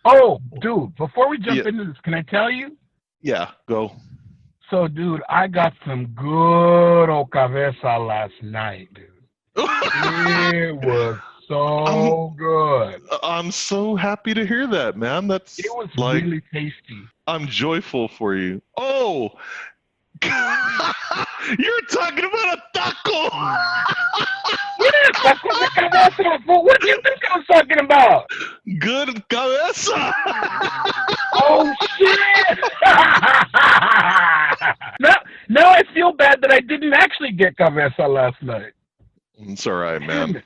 Oh, dude, before we jump Yeah, into this, can I tell you? yeah, go. So, dude, I got some good old cabeza last night, dude. It was I'm so good. I'm so happy to hear that, man. It That's was like really tasty. I'm joyful for you. Oh, you're talking about a taco. Yes, tacos de cabeza. Well, what do you think I was talking about? Good cabeza. Oh shit! now, now I feel bad that I didn't actually get cabeza last night. It's all right, Damn man. it.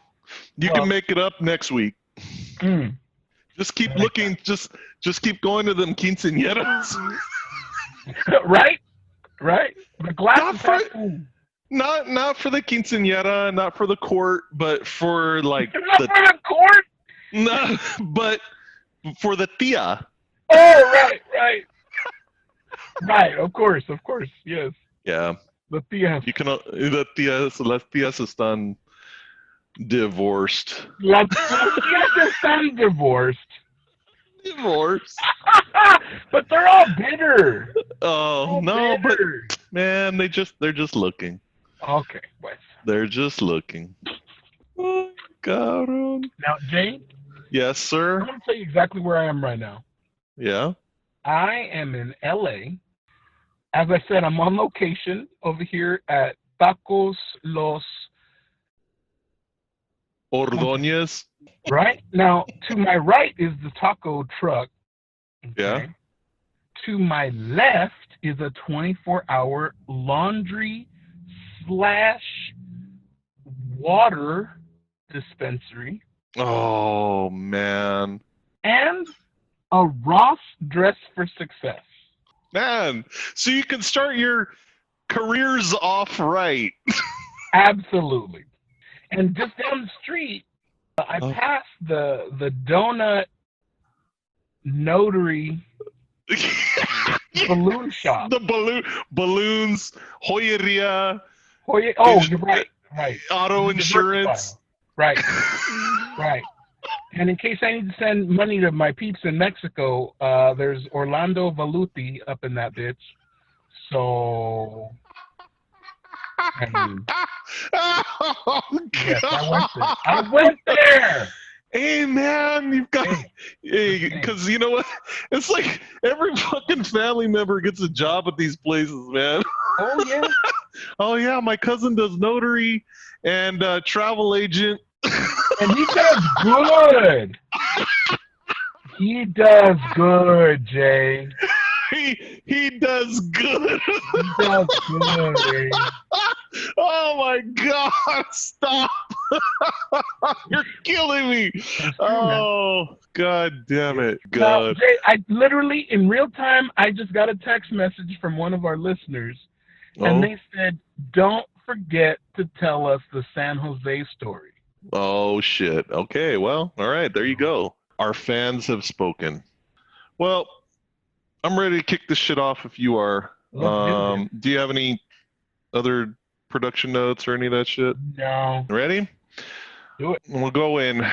You can Well, make it up next week. mm, Just I keep like that. looking. Just keep going to them quinceañeras. Right? Right? The glass Not is for half full. not for the quinceañera, not for the court, but for like Not the for the court? no, but for the tia. Oh, right, right. Right, of course, yes. Yeah, The tias. you can. The tias, las tias están divorced. Las tias están divorced. Divorced. But they're all bitter. They're Oh all no, but bitter. man, they're just looking. Okay, pues. They're just looking. Oh, cabrón. Now, Jay, Yes, I'm sir. going to tell you exactly where I am right now. Yeah. I am in LA. As I said, I'm on location over here at Tacos Los something. Ordóñez. Right? Now, to my right is the taco truck. Yeah. Okay. To my left is a 24-hour laundry slash water dispensary Oh man. and a Ross Dress for Success. Man. So you can start your careers off right. Absolutely. And just down the street, I Oh. passed the donut notary balloon shop. The balloons, joyeria, Oh, you're right. Right. auto Diversifying. insurance. Right. Right. And in case I need to send money to my peeps in Mexico, there's Orlando Valuti up in that bitch. So, I mean, Oh, yes, I went there. God. I went there. Hey man, you've got Hey, because you know what? It's like every fucking family member gets a job at these places, man. oh yeah. Oh yeah, my cousin does notary and travel agent. And he does good. He does good, Jay. He does good. He does good. Oh my God! Stop! You're killing me. That's true, man. Oh God damn it! Now, God. Jay, I literally in real time, I just got a text message from one of our listeners, and Oh, they said, "Don't forget to tell us the San Jose story." oh shit. Okay, well, all right. There you go. Our fans have spoken. Well, I'm ready to kick this shit off if you are. Let's do this. Do you have any other production notes or any of that shit? No, Ready? do it. We'll go in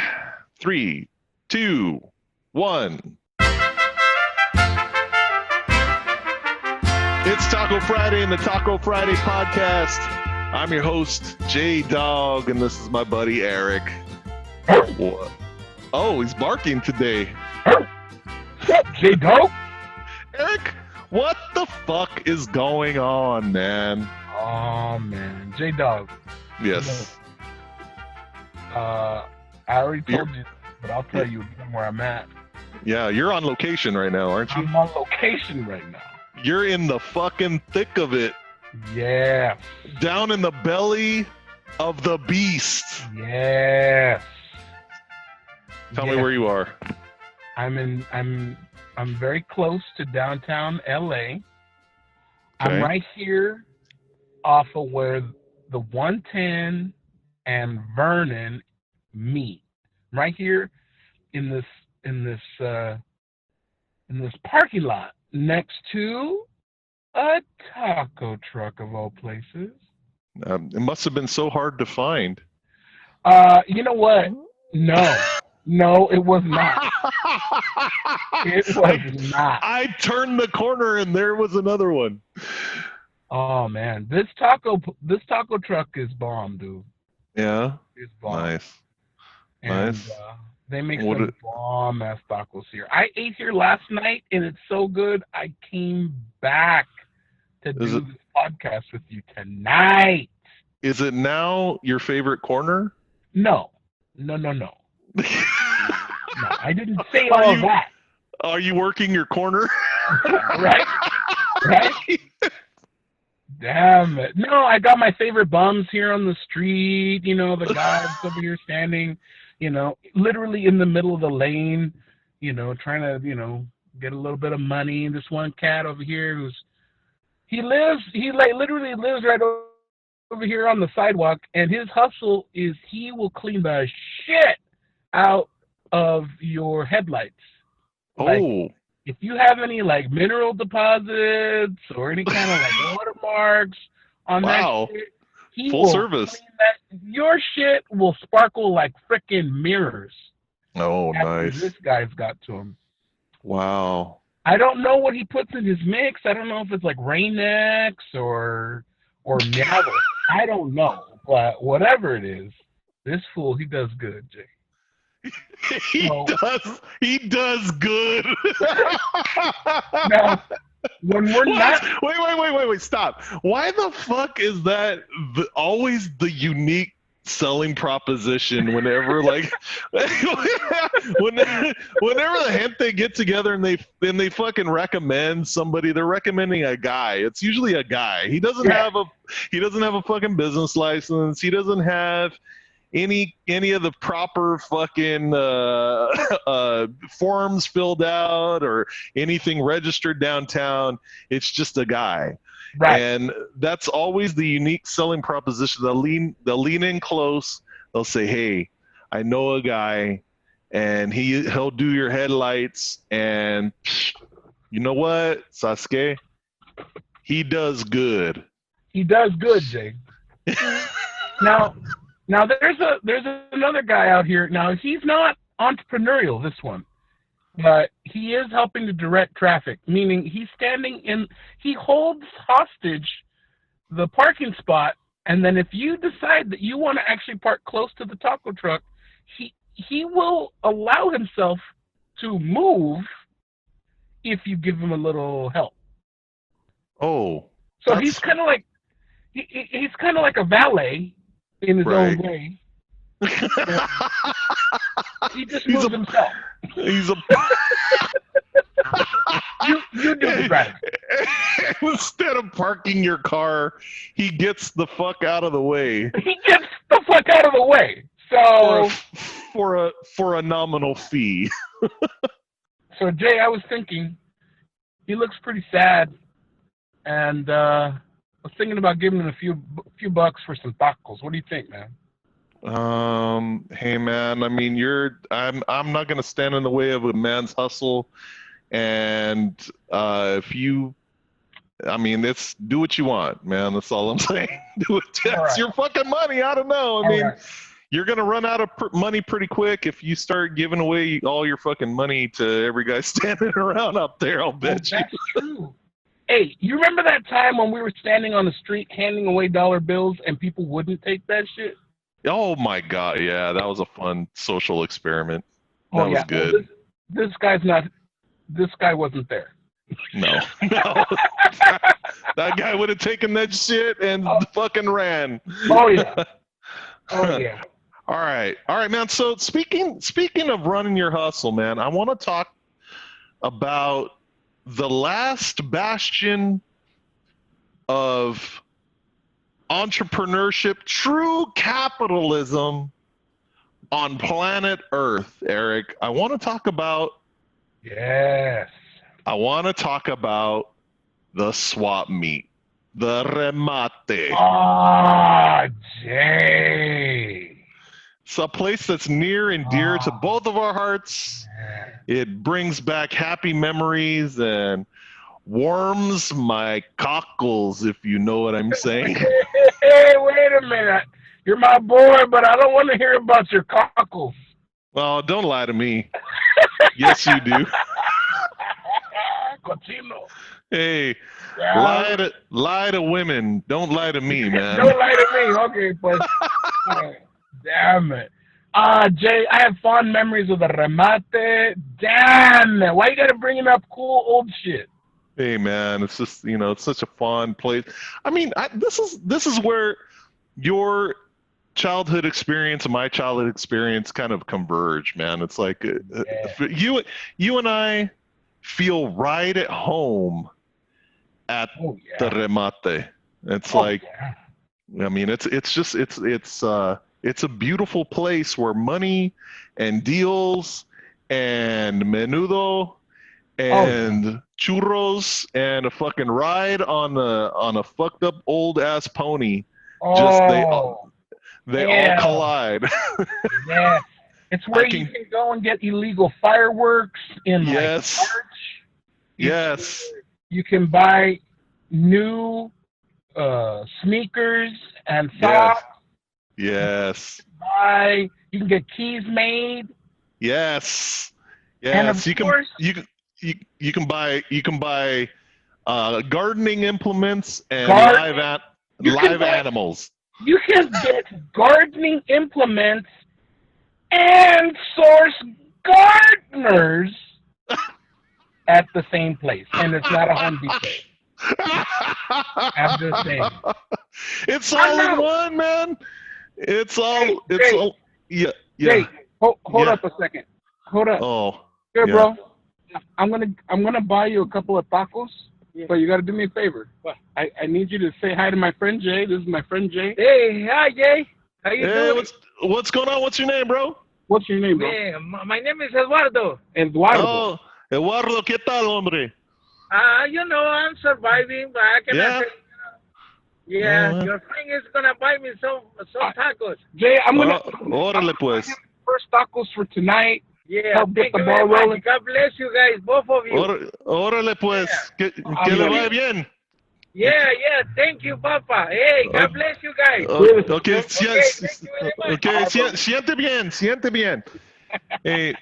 3, 2, 1. It's Taco Friday and the Taco Friday podcast. I'm your host, Jaydog, and this is my buddy Eric. What? Oh, he's barking today. Jaydog? Eric, what the fuck is going on, man? Oh man, Jaydog. Yes. I already told you, but I'll tell you again where I'm at. Yeah, you're on location right now, aren't you? I'm on location right now. You're in the fucking thick of it. Yeah. Down in the belly of the beast. Yes. Tell me where you are. I'm very close to downtown LA. Okay. I'm right here off of where the 110 and Vernon meet. Right here in this parking lot next to a taco truck of all places. It must have been so hard to find. You know what? No. No, it was not. It was not. I turned the corner and there was another one. Oh man, this taco truck is bomb, dude. Yeah. It's bomb, Nice. and Nice. they make What some bomb ass tacos here. I ate here last night, and it's so good. I came back to do this podcast with you tonight. Is it now your favorite corner? No. No, I didn't say all of that. Are you working your corner? Right? Damn it. No, I got my favorite bums here on the street. You know, the guys over here standing, you know, literally in the middle of the lane, you know, trying to, you know, get a little bit of money. This one cat over here he literally lives right over here on the sidewalk, and his hustle is he will clean the shit out of your headlights. Like, if you have any like mineral deposits or any kind of like watermarks on that shit, he full will service. clean that. Your shit will sparkle like frickin' mirrors. Oh, nice. This guy's got to him. Wow. I don't know what he puts in his mix. I don't know if it's like Rain-X or Meow. I don't know, but whatever it is, this fool, he does good, Jay. He does good. Now, when we're not... Wait, stop. Why the fuck is that always the unique selling proposition whenever like whenever the gente get together and they fucking recommend somebody, they're recommending a guy. It's usually a guy. He doesn't have a fucking business license. He doesn't have any of the proper fucking forms filled out or anything registered downtown. It's just a guy. Right. And that's always the unique selling proposition. They'll lean in close. They'll say, "Hey, I know a guy, and he'll do your headlights. And you know what, Sasuke? He does good. He does good, Jay." Now there's another guy out here. Now he's not entrepreneurial. This one. But he is helping to direct traffic, meaning he holds hostage the parking spot, and then if you decide that you want to actually park close to the taco truck, he will allow himself to move if you give him a little help. Oh. So he's kind of like a valet in his own way. He just moves himself. He's a. you do the driving. Instead of parking your car, he gets the fuck out of the way. He gets the fuck out of the way. So for a nominal fee. So Jay, I was thinking, he looks pretty sad, and I was thinking about giving him a few bucks for some tacos. What do you think, man? Hey man, I mean, I'm not gonna stand in the way of a man's hustle, and it's do what you want, man. That's all I'm saying. Do it. It's your fucking money. I don't know. I mean, you're gonna run out of money pretty quick if you start giving away all your fucking money to every guy standing around up there. I'll bet you. That's true. Hey, you remember that time when we were standing on the street handing away dollar bills and people wouldn't take that shit? Oh my god, yeah, that was a fun social experiment. That was good. Well, this guy wasn't there. No. That guy would have taken that shit and fucking ran. Oh yeah. Oh yeah. All right, man. So speaking of running your hustle, man, I want to talk about the last bastion of entrepreneurship, true capitalism on planet Earth, Eric. I want to talk about the swap meet, the remate. Ah, Jay. It's a place that's near and dear to both of our hearts. It brings back happy memories and warms my cockles, if you know what I'm saying. Hey, wait a minute. You're my boy, but I don't want to hear about your cockles. Oh, don't lie to me. Yes, you do. Cochino. Hey, Yeah. lie to women. Don't lie to me, man. Don't lie to me. Okay, pues. Damn it. Jay, I have fond memories of the remate. Damn it. Why you gotta bring up cool old shit? Hey, man, it's just it's such a fun place. I mean, this is where your childhood experience and my childhood experience kind of converge, man. It's like Yeah. you and I feel right at home at Oh the yeah. remate. It's Oh like, yeah. I mean, it's just it's a beautiful place where money and deals and menudo Oh yeah. and churros and a fucking ride on a fucked up old ass pony. Just Oh they all hell collide. yeah. It's I where you can can go and get illegal fireworks in like yes, March. It's yes, where you can buy new sneakers and yes, socks. yes, You can get keys made, yes, and of yes. course, You can buy gardening implements and gardening. You can live buy. animals. You can get gardening implements and source gardeners at the same place, and it's not a Home Depot. I'm just saying. It's Oh all in no! one, man. Hey, It's Jay, all, yeah, Jay, yeah, hold yeah. up a second. Hold up. Oh, Here, yeah. bro. I'm gonna buy you a couple of tacos, but you gotta do me a favor. What? I need you to say hi to my friend Jay. This is my friend Jay. Hey, hi Jay. How you Hey, doing? what's going on? What's your name, bro? What's your name, bro? Man, my name is Eduardo. Eduardo. Oh, Eduardo, ¿qué tal, hombre? I'm surviving, but I cannot Yeah. say. Yeah, Uh, your friend is gonna buy me some tacos. Jay, I'm órale, gonna buy him pues. first tacos for tonight. Yeah, help get the ball rolling. God bless you guys, both of you. Órale, pues. Que le vaya bien. Yeah. Thank you, Papa. Hey, God bless you guys. Okay, Okay, thank you very much. okay, siente bien, siente bien. Hey,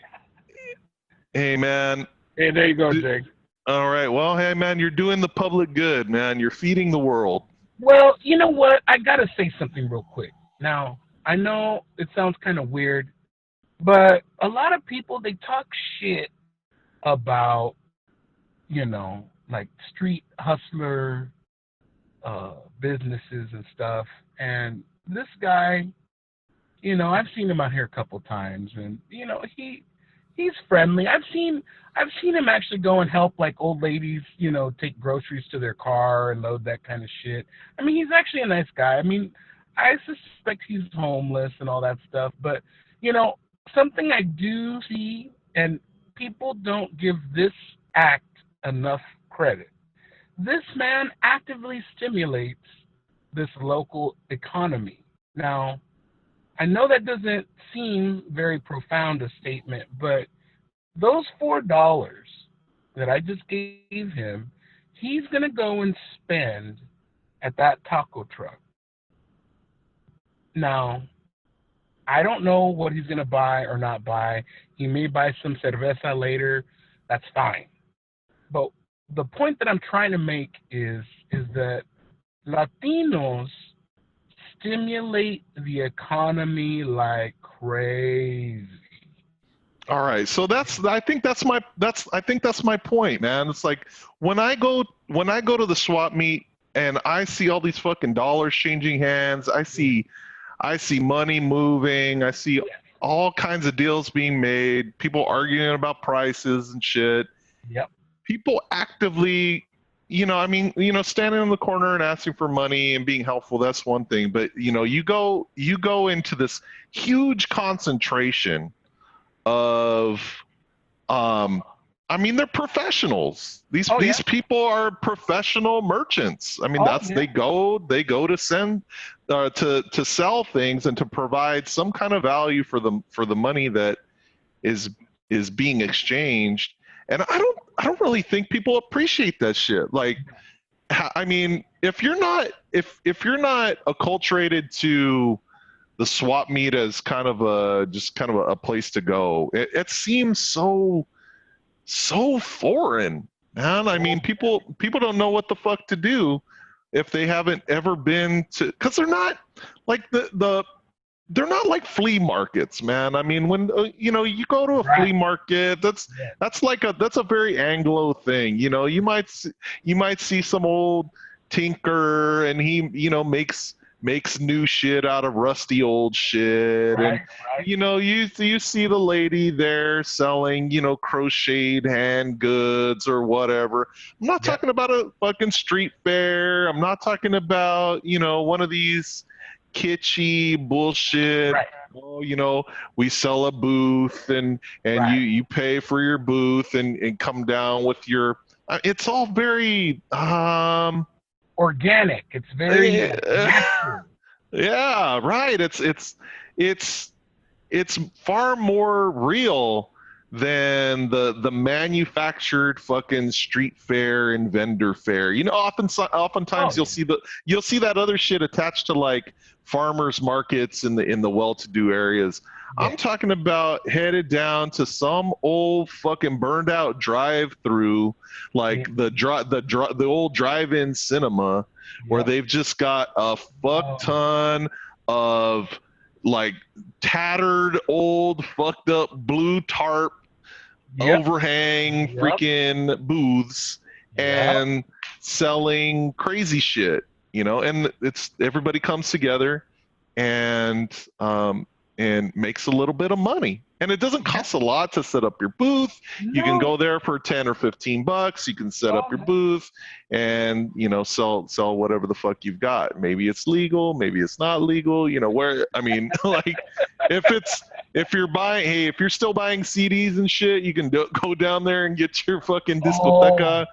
hey, man. Hey, there you go, Jay. All right. Well, hey, man, you're doing the public good, man. You're feeding the world. Well, you know what? I gotta say something real quick. Now, I know it sounds kind of weird, but a lot of people they talk shit about, like street hustler businesses and stuff. And this guy, I've seen him out here a couple times, and he's friendly. I've seen him actually go and help like old ladies, take groceries to their car and load that kind of shit. I mean, he's actually a nice guy. I mean, I suspect he's homeless and all that stuff, but something I do see, and people don't give this act enough credit. This man actively stimulates this local economy. Now, I know that doesn't seem very profound a statement, but those $4 that I just gave him, he's gonna go and spend at that taco truck. Now, I don't know what he's gonna buy or not buy. He may buy some cerveza later. That's fine. But the point that I'm trying to make is that Latinos stimulate the economy like crazy. All right. So I think that's my point, man. It's like when I go to the swap meet and I see all these fucking dollars changing hands, I see money moving, I see all kinds of deals being made, people arguing about prices and shit. Yep. People actively, I mean, standing in the corner and asking for money and being helpful, that's one thing, but you go into this huge concentration of I mean, they're professionals. These people are professional merchants. I mean, they go to send to sell things and to provide some kind of value for the money that is being exchanged. And I don't really think people appreciate that shit. Like, I mean, if you're not acculturated to the swap meet as kind of a place to go. It seems so foreign, man. I mean, people don't know what the fuck to do if they haven't ever been to, because they're not like they're not like flea markets, man. I mean, when you go to a flea market, that's a very Anglo thing. You might see some old tinker, and he makes new shit out of rusty old shit, and you see the lady there selling crocheted hand goods or whatever. I'm not talking about a fucking street fair. I'm not talking about one of these kitschy bullshit. Oh, we sell a booth, and you pay for your booth and come down with your. It's all very organic. It's very natural. Yeah, right. It's far more real than the manufactured fucking street fair and vendor fair. Oftentimes you'll see that other shit attached to like farmers markets in the well-to-do areas. Yeah. I'm talking about headed down to some old fucking burned out drive-through, like the old drive-in cinema, where they've just got a fuck ton of like tattered, old, fucked up blue tarp overhang freaking booths and selling crazy shit, and it's everybody comes together and makes a little bit of money. And it doesn't cost a lot to set up your booth. No. You can go there for $10 or $15. You can set up your booth and sell whatever the fuck you've got. Maybe it's legal, maybe it's not legal. Like if you're still buying CDs and shit, you can go down there and get your fucking discoteca,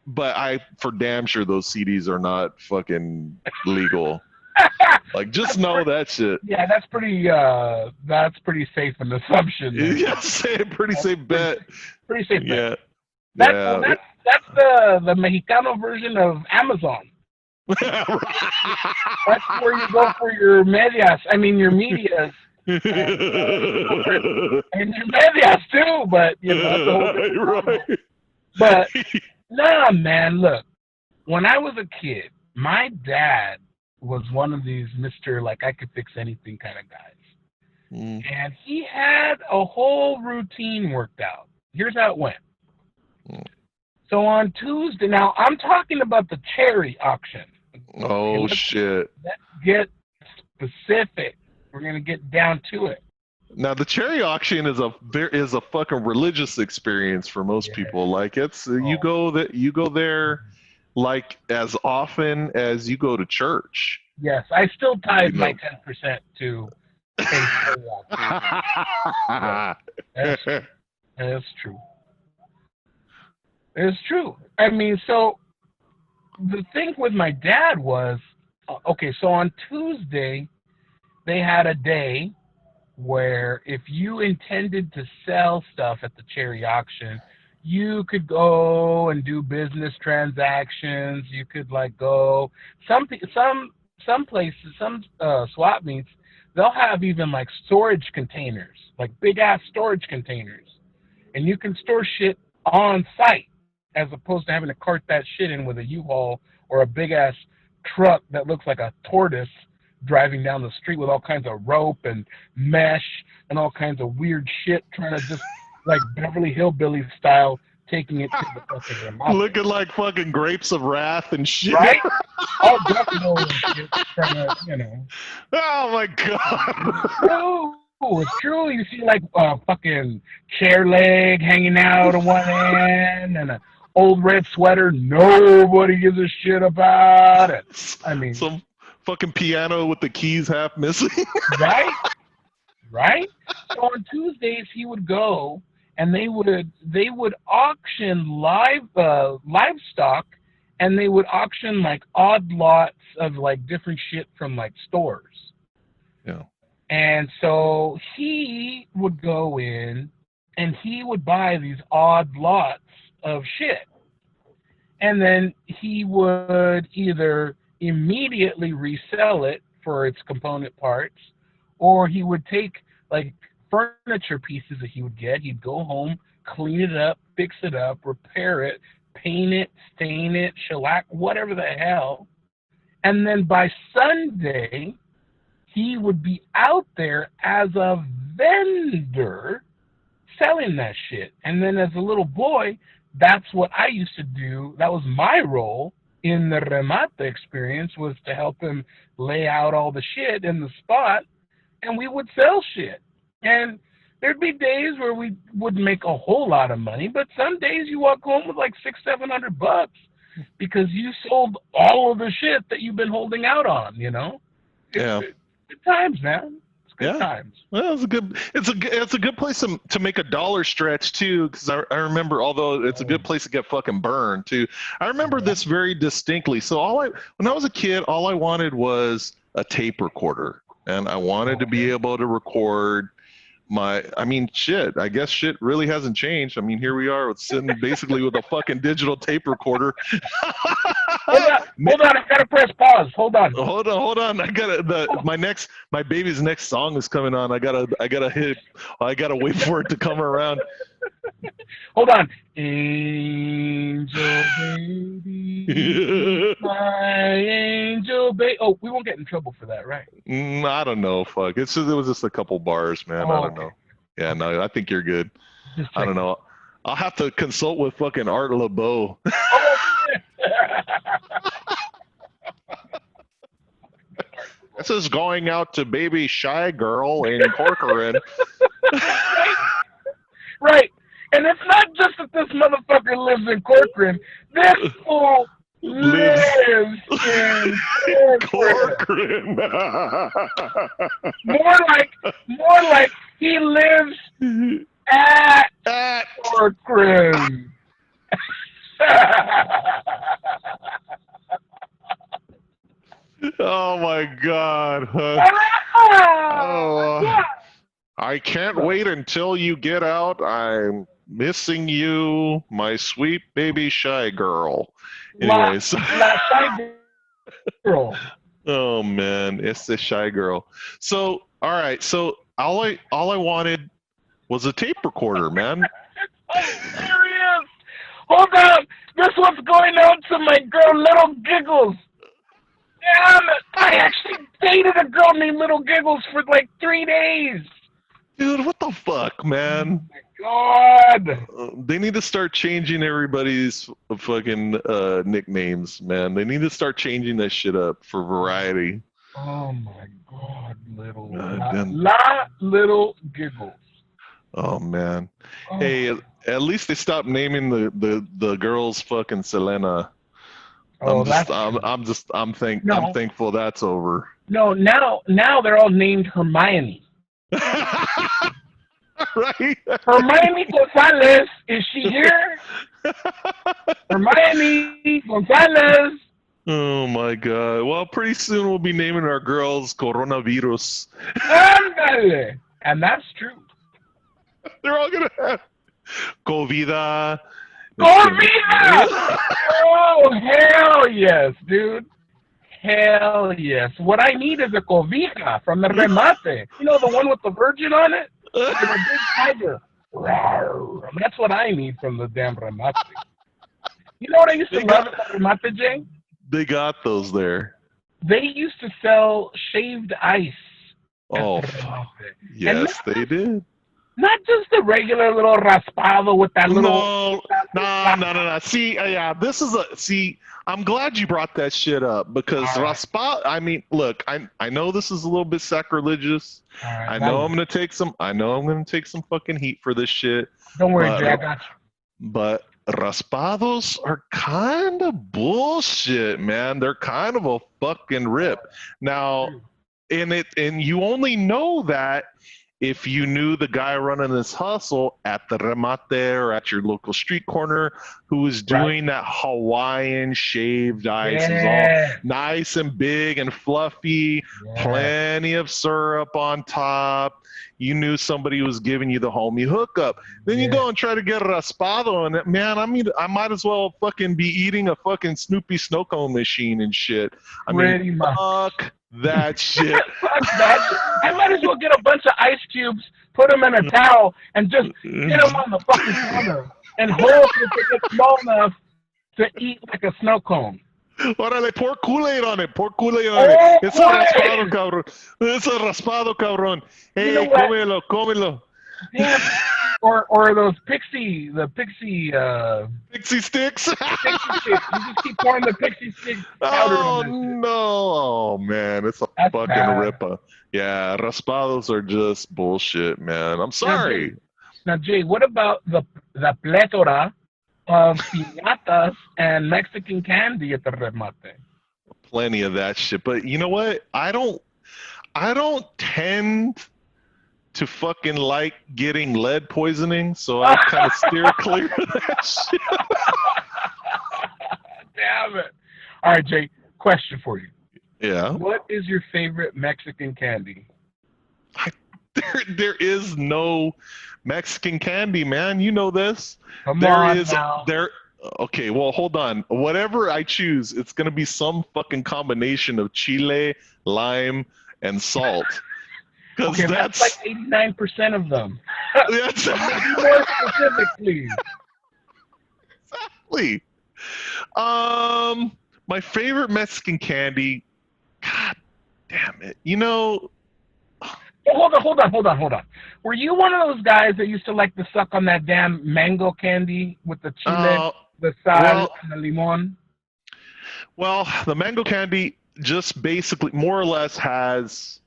but I for damn sure those CDs are not fucking legal. Like, just know that shit. Yeah, that's pretty safe an assumption. Yeah, pretty safe bet. Pretty safe bet. Yeah. That's the Mexicano version of Amazon. That's where you go for your medias. I mean, your medias. And your medias too, but that's the whole different right. But nah, man, look. When I was a kid, my dad was one of these Mr. like I could fix anything kind of guys. And he had a whole routine worked out. Here's how it went. So on Tuesday, now I'm talking about the cherry auction. Oh, shit. Let's get specific. We're going to get down to it. Now the cherry auction is a fucking religious experience for most people. Like you go there like as often as you go to church. Yes, I still tithe my 10% to That's true. It's true. I mean, so the thing with my dad was, so on Tuesday, they had a day where if you intended to sell stuff at the cherry auction, you could go and do business transactions. You could go some places, some swap meets, they'll have even like storage containers, like big ass storage containers, and you can store shit on site as opposed to having to cart that shit in with a U-Haul or a big ass truck that looks like a tortoise driving down the street with all kinds of rope and mesh and all kinds of weird shit, trying to just like Beverly Hillbillies style, taking it to the fucking mouth. Looking like fucking grapes of wrath and shit. Right? All Buffalo and shit, trying to, Oh my god. It's true. You see like a fucking chair leg hanging out on one end and an old red sweater. Nobody gives a shit about it. I mean, some fucking piano with the keys half missing. Right? So on Tuesdays he would go and they would auction livestock, and they would auction like odd lots of like different shit from like stores. Yeah. And so he would go in and he would buy these odd lots of shit. And then he would either immediately resell it for its component parts, or he would take like furniture pieces that he would get. He'd go home, clean it up, fix it up, repair it, paint it, stain it, shellac, whatever the hell. And then by Sunday, he would be out there as a vendor selling that shit. And then as a little boy, that's what I used to do. That was my role in the remate experience, was to help him lay out all the shit in the spot, and we would sell shit. And there'd be days where we wouldn't make a whole lot of money, but some days you walk home with like $600-700 because you sold all of the shit that you've been holding out on, you know? Good times, man. It's good times. Well, it's a good place to make a dollar stretch too, because I remember, although it's a good place to get fucking burned too. I remember this very distinctly. So when I was a kid, all I wanted was a tape recorder, and I wanted to be able to record shit. I guess shit really hasn't changed. I mean, here we are sitting basically with a fucking digital tape recorder. Hold on, I gotta press pause. Hold on. My baby's next song is coming on. I gotta wait for it to come around. Hold on. Angel baby, my angel baby. Oh, we won't get in trouble for that, right? I don't know. Fuck. It was just a couple bars, man. I don't know. Yeah, no, I think you're good. I don't know. I'll have to consult with fucking Art LeBeau. This is going out to baby shy girl in Corcoran. Right. And it's not just that this motherfucker lives in Corcoran. This fool lives in Corcoran. more like he lives at Corcoran. Oh my God. I can't wait until you get out. I'm missing you, my sweet baby shy girl. Anyways. La shy girl. Oh man, it's the shy girl. So, all right. So all I wanted was a tape recorder, man. I'm serious. Hold on. This one's going out to my girl, Little Giggles. Damn it. I actually dated a girl named Little Giggles for like 3 days. Dude, what the fuck, man? Oh my God. They need to start changing everybody's fucking nicknames, man. They need to start changing that shit up for variety. Oh my God, Little Giggles. Oh man. Oh. Hey, at least they stopped naming the girls fucking Selena. I'm thankful that's over. No, now they're all named Hermione. Right? Hermione Gonzalez, is she here? Hermione Gonzalez. Oh my God. Well, pretty soon we'll be naming our girls Coronavirus. Ándale. And that's true. They're all gonna have Covida. Covida! Oh, hell yes, dude. Hell yes. What I need is a cobija from the remate. You know, the one with the virgin on it? Like a big tiger. That's what I need from the damn remate. You know what I used to love at the remate, Jay? They got those there. They used to sell shaved ice. Oh, yes, they did. Not just the regular little raspado with that little... No. See, I'm glad you brought that shit up, because raspado, I mean, look, I know this is a little bit sacrilegious. Right, I know I'm going to take some fucking heat for this shit. Don't worry, Jay, I got you. But raspados are kind of bullshit, man. They're kind of a fucking rip. Now, and you only know that if you knew the guy running this hustle at the remate or at your local street corner who was doing that Hawaiian shaved ice. It was all nice and big and fluffy, plenty of syrup on top. You knew somebody was giving you the homie hookup. Then you go and try to get a raspado, and man, I mean, I might as well fucking be eating a fucking Snoopy snow cone machine and shit. I mean, fuck That shit. Fuck that. I might as well get a bunch of ice cubes, put them in a towel, and just get them on the fucking counter and hope that they get small enough to eat like a snow cone. Órale, pour Kool-Aid on it. Pour Kool-Aid on it. Oh, It's a raspado, Kool-Aid! cabrón. It's a raspado, cabrón. You know Hey, what? cómelo, cómelo. Damn. Or those pixie Pixie sticks. pixie sticks. You just keep pouring the pixie stick powder Oh, on that shit. no. Oh, man. It's a That's fucking bad. ripper. Yeah, raspados are just bullshit, man. I'm sorry. Now, Jay, what about the plethora of piñatas and Mexican candy at the remate? Plenty of that shit. But you know what? I don't tend to fucking like getting lead poisoning, so I kind of steer clear of that shit. Damn it. All right, Jay, question for you. Yeah. What is your favorite Mexican candy? There is no Mexican candy, man. You know this. Come on now. Okay, well, hold on. Whatever I choose, it's gonna be some fucking combination of chile, lime, and salt. Because Okay, that's like 89% of them. That's Be more specific, please. Exactly. My favorite Mexican candy. God damn it. You know. Hold on. Were you one of those guys that used to like to suck on that damn mango candy with the chile, the sal, and the limon? Well, the mango candy just basically more or less has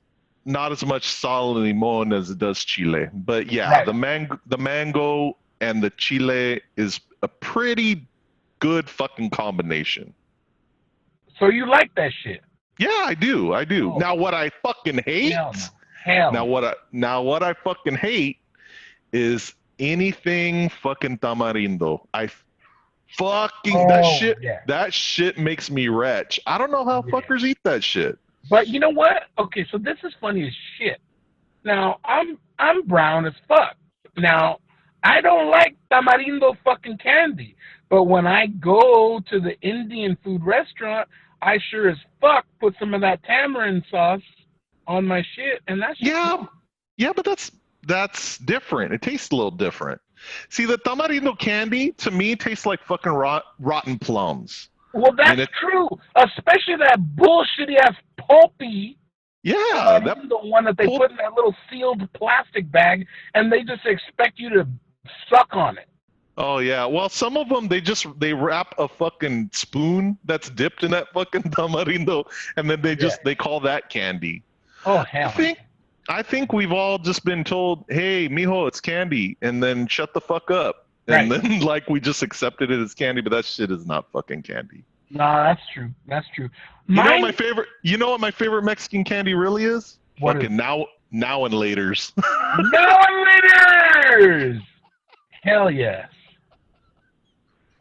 not as much sal and limon as it does chile. But yeah, right. the mango and the chile is a pretty good fucking combination. So you like that shit? Yeah, I do. Oh. Now what I fucking hate Hell. Now what I fucking hate is anything fucking tamarindo. That shit makes me retch. I don't know how fuckers eat that shit. But you know what? Okay, so this is funny as shit. Now I'm brown as fuck. Now I don't like tamarindo fucking candy, but when I go to the Indian food restaurant, I sure as fuck put some of that tamarind sauce on my shit, and that's but that's different. It tastes a little different. See, the tamarindo candy to me tastes like fucking rotten plums. Well, that's true, especially that bullshitty ass pulpy. Yeah, the one that they put in that little sealed plastic bag, and they just expect you to suck on it. Oh yeah, well some of them they wrap a fucking spoon that's dipped in that fucking tamarindo, and then they call that candy. Oh hell! I think we've all just been told, "Hey, mijo, it's candy," and then shut the fuck up, and then like we just accepted it as candy, but that shit is not fucking candy. No, that's true. That's true. You know what my favorite Mexican candy really is? What fucking is now and laters. Now and laters. Hell yes.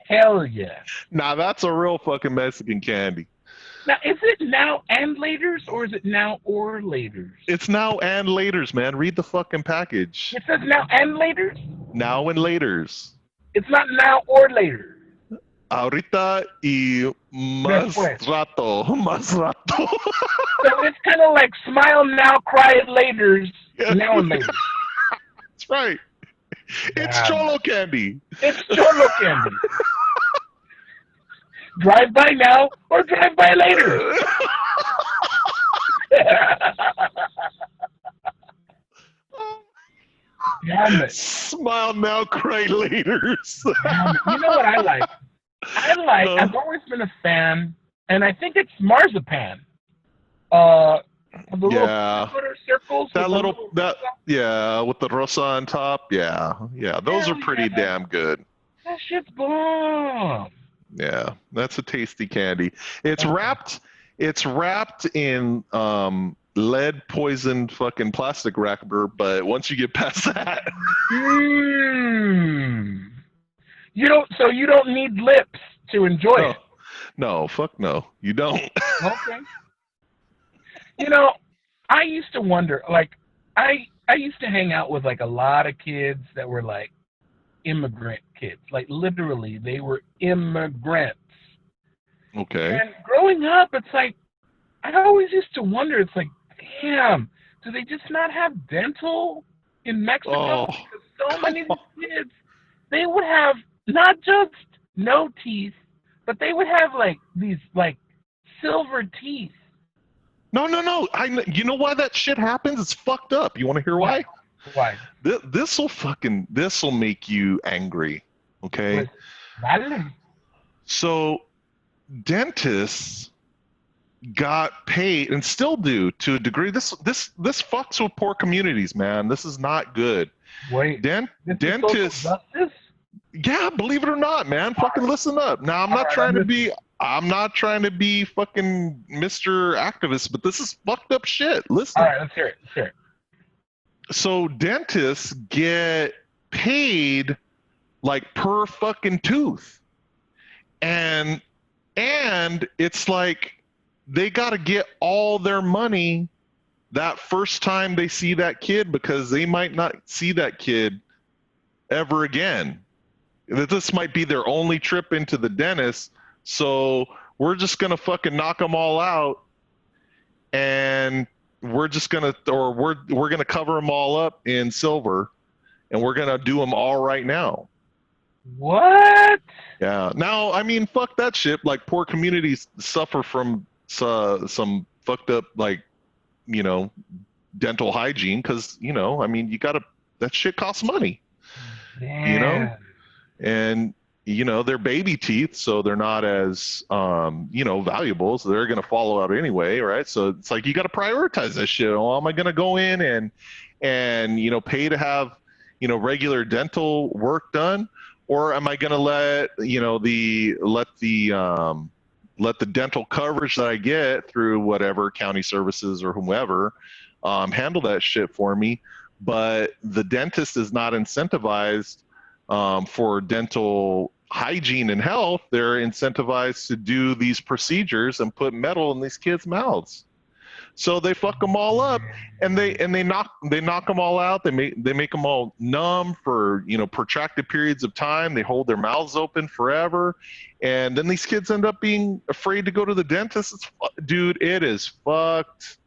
Hell yes. Now that's a real fucking Mexican candy. Now, is it now and laters, or is it now or laters? It's now and laters, man. Read the fucking package. It says now and laters? Now and laters. It's not now or later. Ahorita y más rato. Más rato. So it's kind of like smile now, cry it laters, now and laters. That's right. It's Cholo candy. It's Cholo candy. Drive by now or drive by later. Damn it. Smile now, cry later. You know what I like? I've always been a fan, and I think it's marzipan. The little butter circles. With the rosa on top. Yeah. Those are pretty damn good. That shit's bomb. Yeah, that's a tasty candy. It's wrapped in lead poisoned fucking plastic wrapper, but once you get past that, you don't need lips to enjoy it. No, fuck no, you don't. Okay. I used to wonder, like, I used to hang out with like a lot of kids that were like immigrant kids, like literally they were immigrants. Okay. And growing up, it's like I always used to wonder. It's like, damn, do they just not have dental in Mexico? Oh, Because so come many of on. these kids, they would have not just no teeth, but they would have like these like silver teeth. No, no, no. You know why that shit happens? It's fucked up. You want to hear Why? why? Why? This'll make you angry. Okay. Pues, dale. So dentists got paid and still do to a degree. This fucks with poor communities, man. This is not good. Wait, this is social Dentists, justice? yeah, believe it or not, man. Fucking listen up. Now All right, I'm not trying to be fucking Mr. Activist, but this is fucked up shit. All Listen. right, let's hear it. Let's hear it. So dentists get paid like per fucking tooth. And it's like they got to get all their money that first time they see that kid, because they might not see that kid ever again. This might be their only trip into the dentist. So we're just going to fucking knock them all out, and we're going to cover them all up in silver, and we're going to do them all right now. What? Yeah. Now, I mean, fuck that shit. Like, poor communities suffer from some fucked up, like, dental hygiene, because, I mean, that shit costs money. Man. And, they're baby teeth, so they're not as, valuable, so they're going to follow out anyway, right? So it's like, you got to prioritize that shit. Oh, am I going to go in and pay to have, regular dental work done? Or am I going to let the dental coverage that I get through whatever county services or whomever handle that shit for me? But the dentist is not incentivized for dental hygiene and health. They're incentivized to do these procedures and put metal in these kids' mouths. So they fuck them all up, and they knock them all out. They make them all numb for protracted periods of time. They hold their mouths open forever, and then these kids end up being afraid to go to the dentist. Dude, it is fucked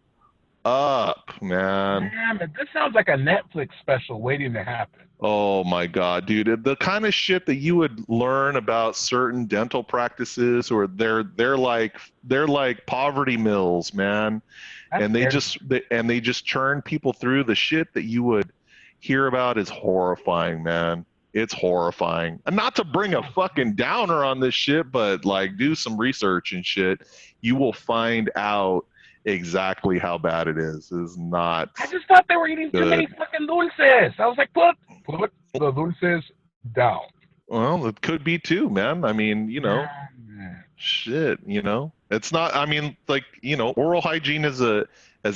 up, man. Damn it! This sounds like a Netflix special waiting to happen. Oh my God, dude! The kind of shit that you would learn about certain dental practices, or they're like poverty mills, man. And they just churn people through. The shit that you would hear about is horrifying, man. It's horrifying. And not to bring a fucking downer on this shit, but like, do some research and shit. You will find out exactly how bad it is. It is not. I just thought they were eating good. Too many fucking dulces. I was like, put the dulces down. Well, it could be too, man. I mean, shit, it's not. I mean, like, oral hygiene as a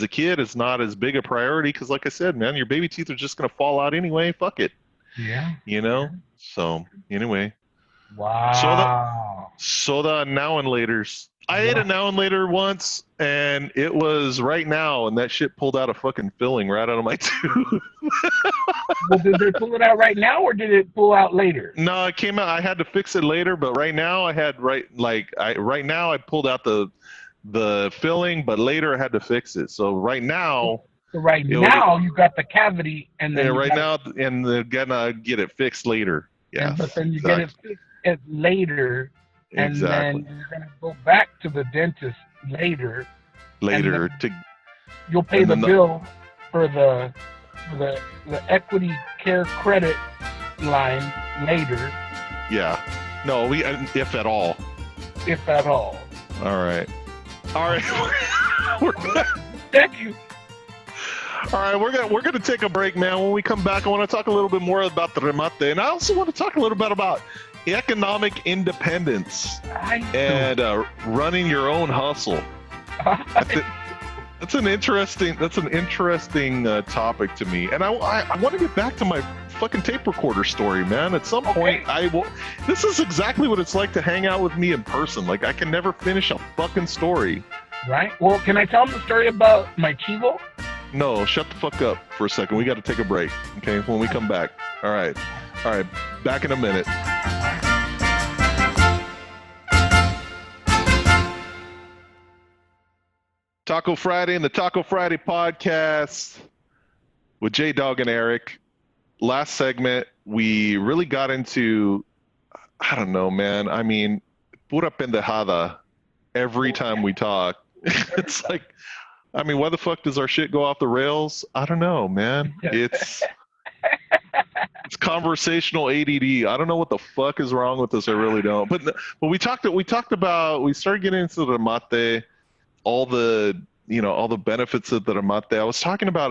kid is not as big a priority, because, like I said, man, your baby teeth are just gonna fall out anyway. Fuck it. Yeah. So anyway. Wow. Soda now and laters. I ate a now and later once, and it was right now, and that shit pulled out a fucking filling right out of my tooth. Well, did they pull it out right now, or did it pull out later? No, it came out. I had to fix it later, but right now I had right now I pulled out the filling, but later I had to fix it. So right now. So now you got the cavity, and then they're gonna get it fixed later. Yeah. But then you get it fixed later. And exactly. then you're going to go back to the dentist later. You'll pay the bill for the equity care credit line later. Yeah. No, if at all. If at all. All right. We're back. Thank you. All right, we're gonna take a break, man. When we come back, I want to talk a little bit more about the remate, and I also want to talk a little bit about economic independence and running your own hustle. That's an interesting topic to me, and I want to get back to my fucking tape recorder story, man. At some point, this is exactly what it's like to hang out with me in person. Like, I can never finish a fucking story. Right. Well, can I tell them the story about my Chivo? No, shut the fuck up for a second. We got to take a break. Okay, when we come back. All right. Back in a minute. Taco Friday and the Taco Friday podcast with Jaydog and Eric. Last segment, we really got into, I don't know, man. I mean, pura pendejada every time we talk. It's like, I mean, why the fuck does our shit go off the rails? I don't know, man. It's conversational ADD. I don't know what the fuck is wrong with us. I really don't. But we talked about, we started getting into the mate, all the benefits of the mate. I was talking about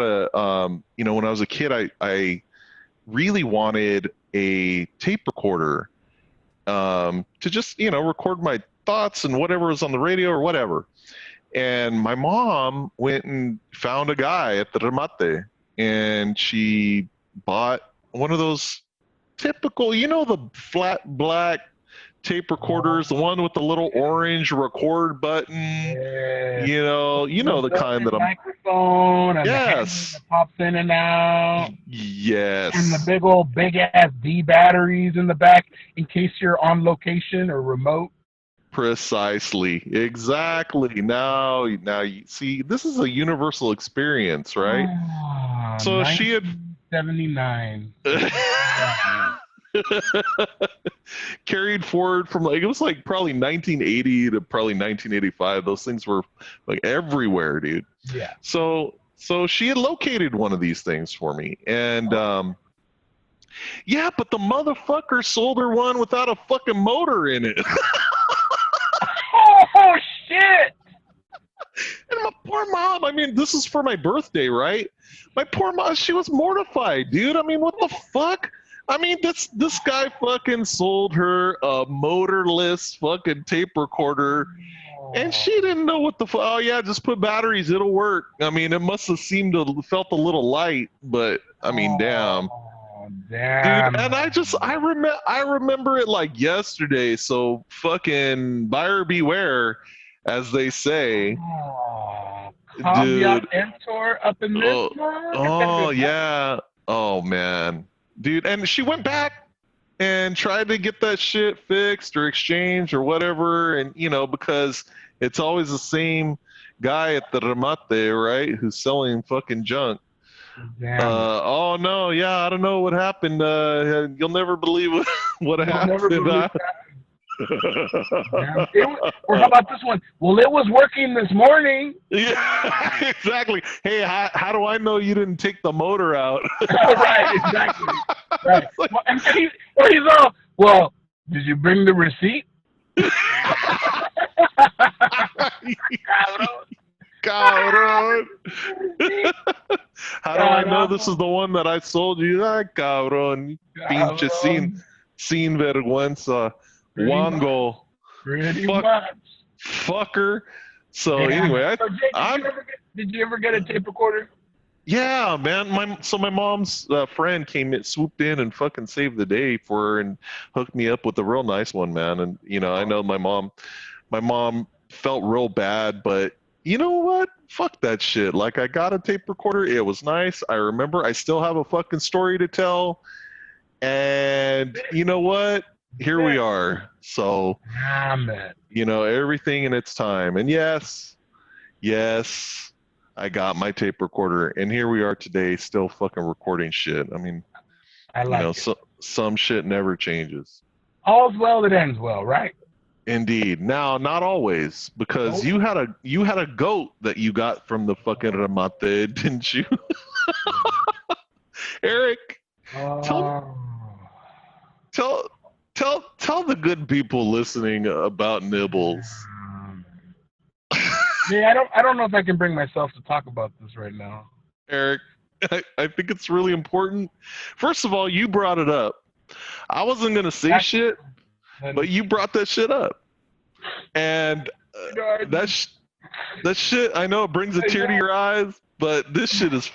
when I was a kid, I really wanted a tape recorder to just record my thoughts and whatever was on the radio or whatever. And my mom went and found a guy at the remate, and she bought one of those typical, the flat black tape recorders, the one with the little orange record button. Yeah. The kind that I'm. Microphone and Yes. the that pops in and out. Yes. And the big ass D batteries in the back in case you're on location or remote. Precisely. Exactly. Now you see, this is a universal experience, right? So she had 79. carried forward from it was probably 1980 to probably 1985. Those things were everywhere, dude. Yeah. So she had located one of these things for me, and but the motherfucker sold her one without a fucking motor in it. Oh shit! And my poor mom, I mean, this is for my birthday, right? My poor mom, she was mortified, dude. I mean, what the fuck? I mean, this guy fucking sold her a motorless fucking tape recorder, and she didn't know what the fuck. Oh yeah, just put batteries, it'll work. I mean, it must have felt a little light, but I mean, damn. Damn. Dude, and I remember it like yesterday. So fucking buyer beware, as they say. Dude. Emptor up in this one? Oh yeah. Oh man. Dude, and she went back and tried to get that shit fixed or exchanged or whatever, and because it's always the same guy at the remate, right, who's selling fucking junk. Oh no, yeah, I don't know what happened. You'll never believe what happened. Or how about this one? Well, it was working this morning. Yeah, exactly. Hey, how do I know you didn't take the motor out? Right, exactly. Right. He's all, well, did you bring the receipt? Cabrón. How do I know this is the one that I sold you? Ah, cabrón. Pinche sin vergüenza. Wango. Pretty much. Fucker. So anyway, did you ever get a tape recorder? Yeah, man. My mom's friend swooped in and fucking saved the day for her and hooked me up with a real nice one, man. And I know my mom felt real bad, but you know what? Fuck that shit. Like, I got a tape recorder. It was nice. I remember. I still have a fucking story to tell. And you know what? Here we are. So, everything in its time. And yes, I got my tape recorder. And here we are today, still fucking recording shit. I mean, some shit never changes. All's well that ends well, right? Indeed. Now, not always, because you had a goat that you got from the fucking remate, didn't you? Eric, tell the good people listening about nibbles. Yeah, I don't know if I can bring myself to talk about this right now. Eric, I think it's really important. First of all, you brought it up. I wasn't gonna say shit. But you brought that shit up, and that shit. I know it brings a tear to your eyes, but this shit is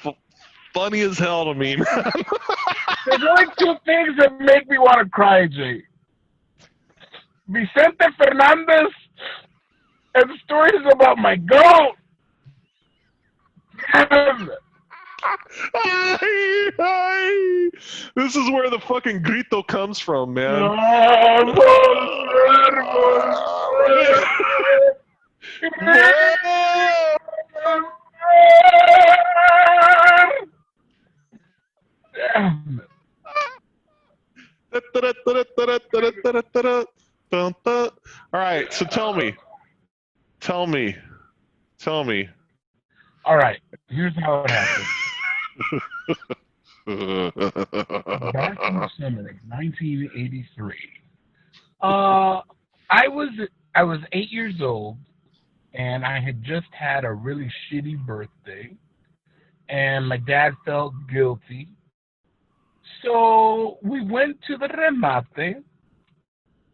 funny as hell to me. There's only two things that make me want to cry, Jay. Vicente Fernandez and stories about my goat. This is where the fucking grito comes from, man. All right, so tell me. All right, here's how it happened. Back in the summer of 1983, I was 8 years old, and I had just had a really shitty birthday, and my dad felt guilty, so we went to the remate,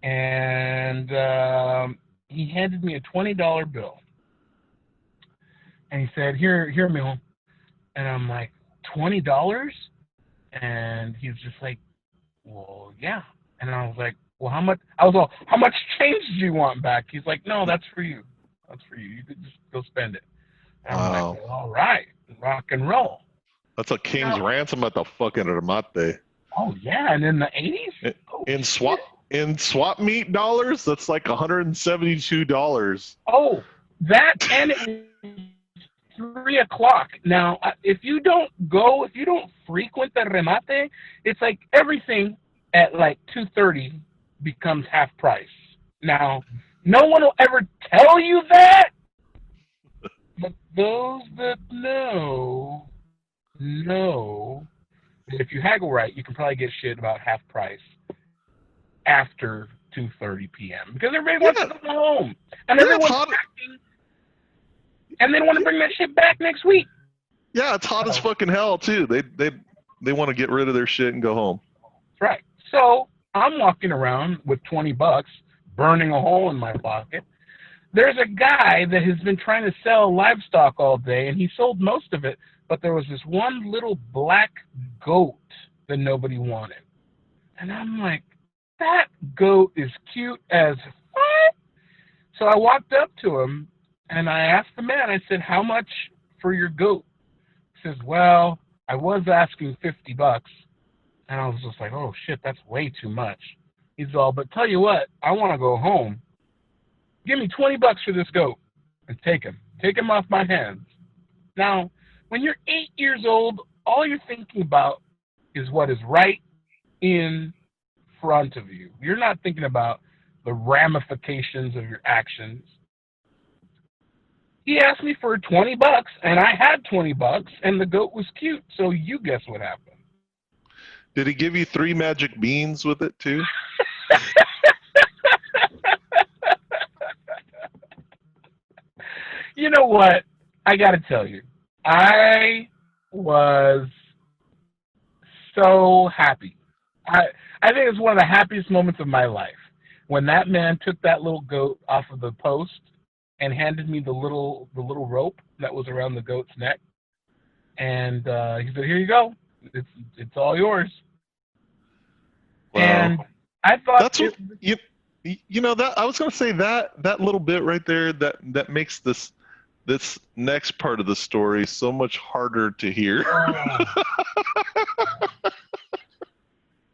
and he handed me a $20 bill, and he said, "Here, mijo," and I'm like, $20? And he was just like, "Well, yeah." And I was like, "Well, how much?" I was all, "How much change do you want back?" He's like, "No, that's for you. That's for you. You could just go spend it." And I'm like, Wow. "Well, all right, rock and roll." That's a king's Now, ransom at the fucking remate. oh yeah, and in the 80s, oh In shit, swap meet dollars, that's like $172. oh that, and it was 3 o'clock. Now, if you don't frequent the remate, it's like everything at like 2:30 becomes half price. Now, no one will ever tell you that, but those that know that if you haggle right, you can probably get shit about half price after 2:30 p.m. because everybody wants to go home and everyone's packing, and they want to bring that shit back next week. Yeah, it's hot as fucking hell too. They want to get rid of their shit and go home. That's right. So I'm walking around with $20, burning a hole in my pocket. There's a guy that has been trying to sell livestock all day, and he sold most of it, but there was this one little black goat that nobody wanted. And I'm like, that goat is cute as what? So I walked up to him, and I asked the man, I said, "How much for your goat?" He says, "Well, I was asking $50. And I was just like, "Oh shit, that's way too much." He's all, "But tell you what, I want to go home. Give me $20 for this goat and take him off my hands." Now, when you're 8 years old, all you're thinking about is what is right in front of you. You're not thinking about the ramifications of your actions. He asked me for $20, and I had $20, and the goat was cute. So you guess what happened? Did he give you 3 magic beans with it too? You know what? I got to tell you, I was so happy. I think it's one of the happiest moments of my life when that man took that little goat off of the post and handed me the little rope that was around the goat's neck, and he said, "Here you go. It's all yours." Wow. And I thought that's what, you know that I was going to say that little bit right there that makes this next part of the story so much harder to hear.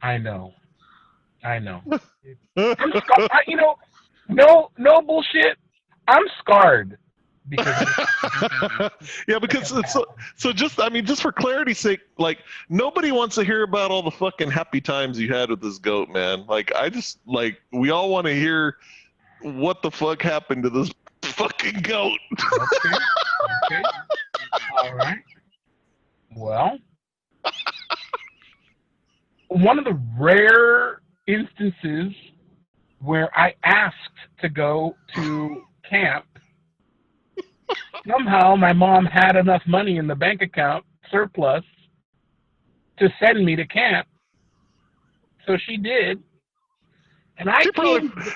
I know. I'm you know, no bullshit. I'm scarred because yeah, because it's so just for clarity's sake, like nobody wants to hear about all the fucking happy times you had with this goat, man. Like we all want to hear what the fuck happened to this fucking goat. Okay. All right. Well, one of the rare instances where I asked to go to camp, somehow my mom had enough money in the bank account, surplus, to send me to camp. So she did. And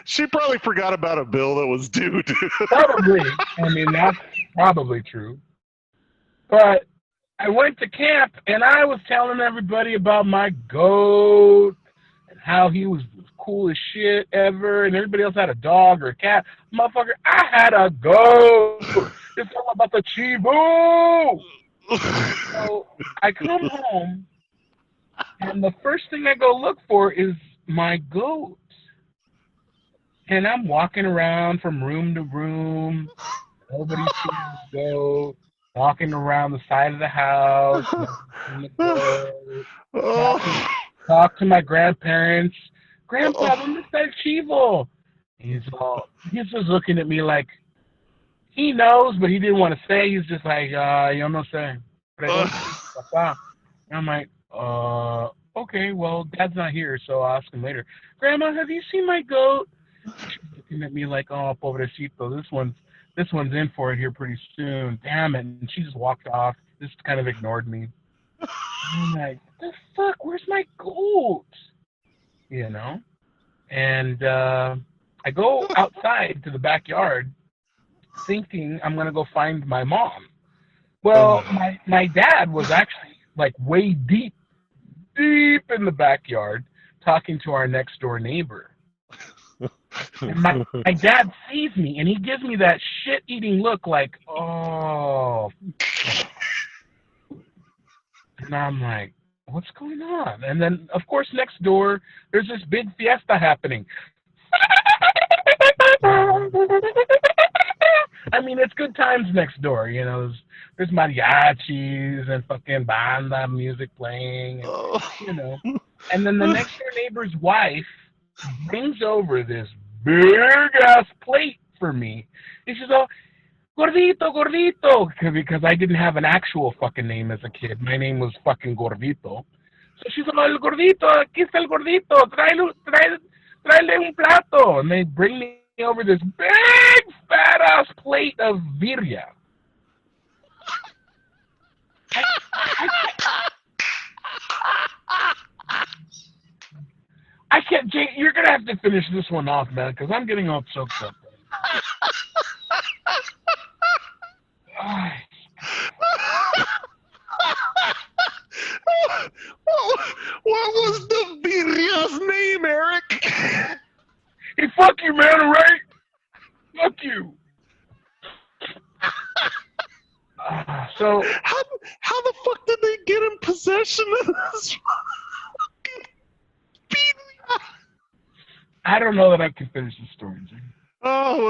she probably forgot about a bill that was due. Probably. I mean, that's probably true. But I went to camp, and I was telling everybody about my goat and how he was the coolest shit ever, and everybody else had a dog or a cat. Motherfucker, I had a goat. It's all about the Chivo. So I come home, and the first thing I go look for is my goat. And I'm walking around from room to room. Nobody sees the goat. Walking around the side of the house. Talk to my grandparents. Grandpa, ¿dónde está el chivo? He's just looking at me like he knows, but he didn't want to say. He's just like, yo no sé. Papá. And I'm like, okay, well, Dad's not here, so I'll ask him later. Grandma, have you seen my goat? She's looking at me like, oh, pobrecito, this one's in for it here pretty soon. Damn it. And she just walked off, just kind of ignored me. And I'm like, what the fuck? Where's my goat? You know? And I go outside to the backyard thinking I'm going to go find my mom. Well, my dad was actually like way deep in the backyard talking to our next door neighbor. And my dad sees me and he gives me that shit eating look like, oh. And I'm like, what's going on? And then, of course, next door, there's this big fiesta happening. I mean, it's good times next door. You know, there's mariachis and fucking banda music playing, and, you know. And then the next door neighbor's wife brings over this big-ass plate for me. And she's all, Gordito, Gordito, because I didn't have an actual fucking name as a kid. My name was fucking Gordito. So she's like, el Gordito, aquí está el Gordito, tráele un plato. And they bring me over this big, fat-ass plate of birria. I can't, Jay, you're going to have to finish this one off, man, because I'm getting all choked up. What was the birria's name, Eric? Hey, fuck you, man, all right? Fuck you. So how the fuck did they get in possession of this birria? I don't know that I can finish the story, Jay. Oh,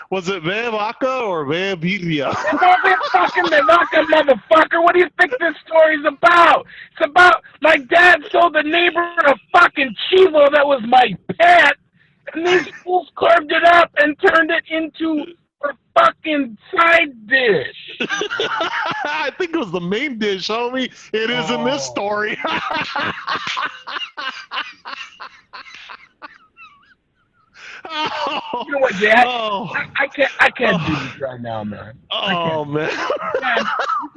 was it Ve Vaca or Ve Birria? It's fucking the Vaca, motherfucker. What do you think this story's about? It's about my dad sold the neighbor a fucking Chivo that was my pet, and these fools carved it up and turned it into a fucking side dish. I think it was the main dish, homie. It is in this story. You know what, Jack? I can't do this right now, man. Oh, man.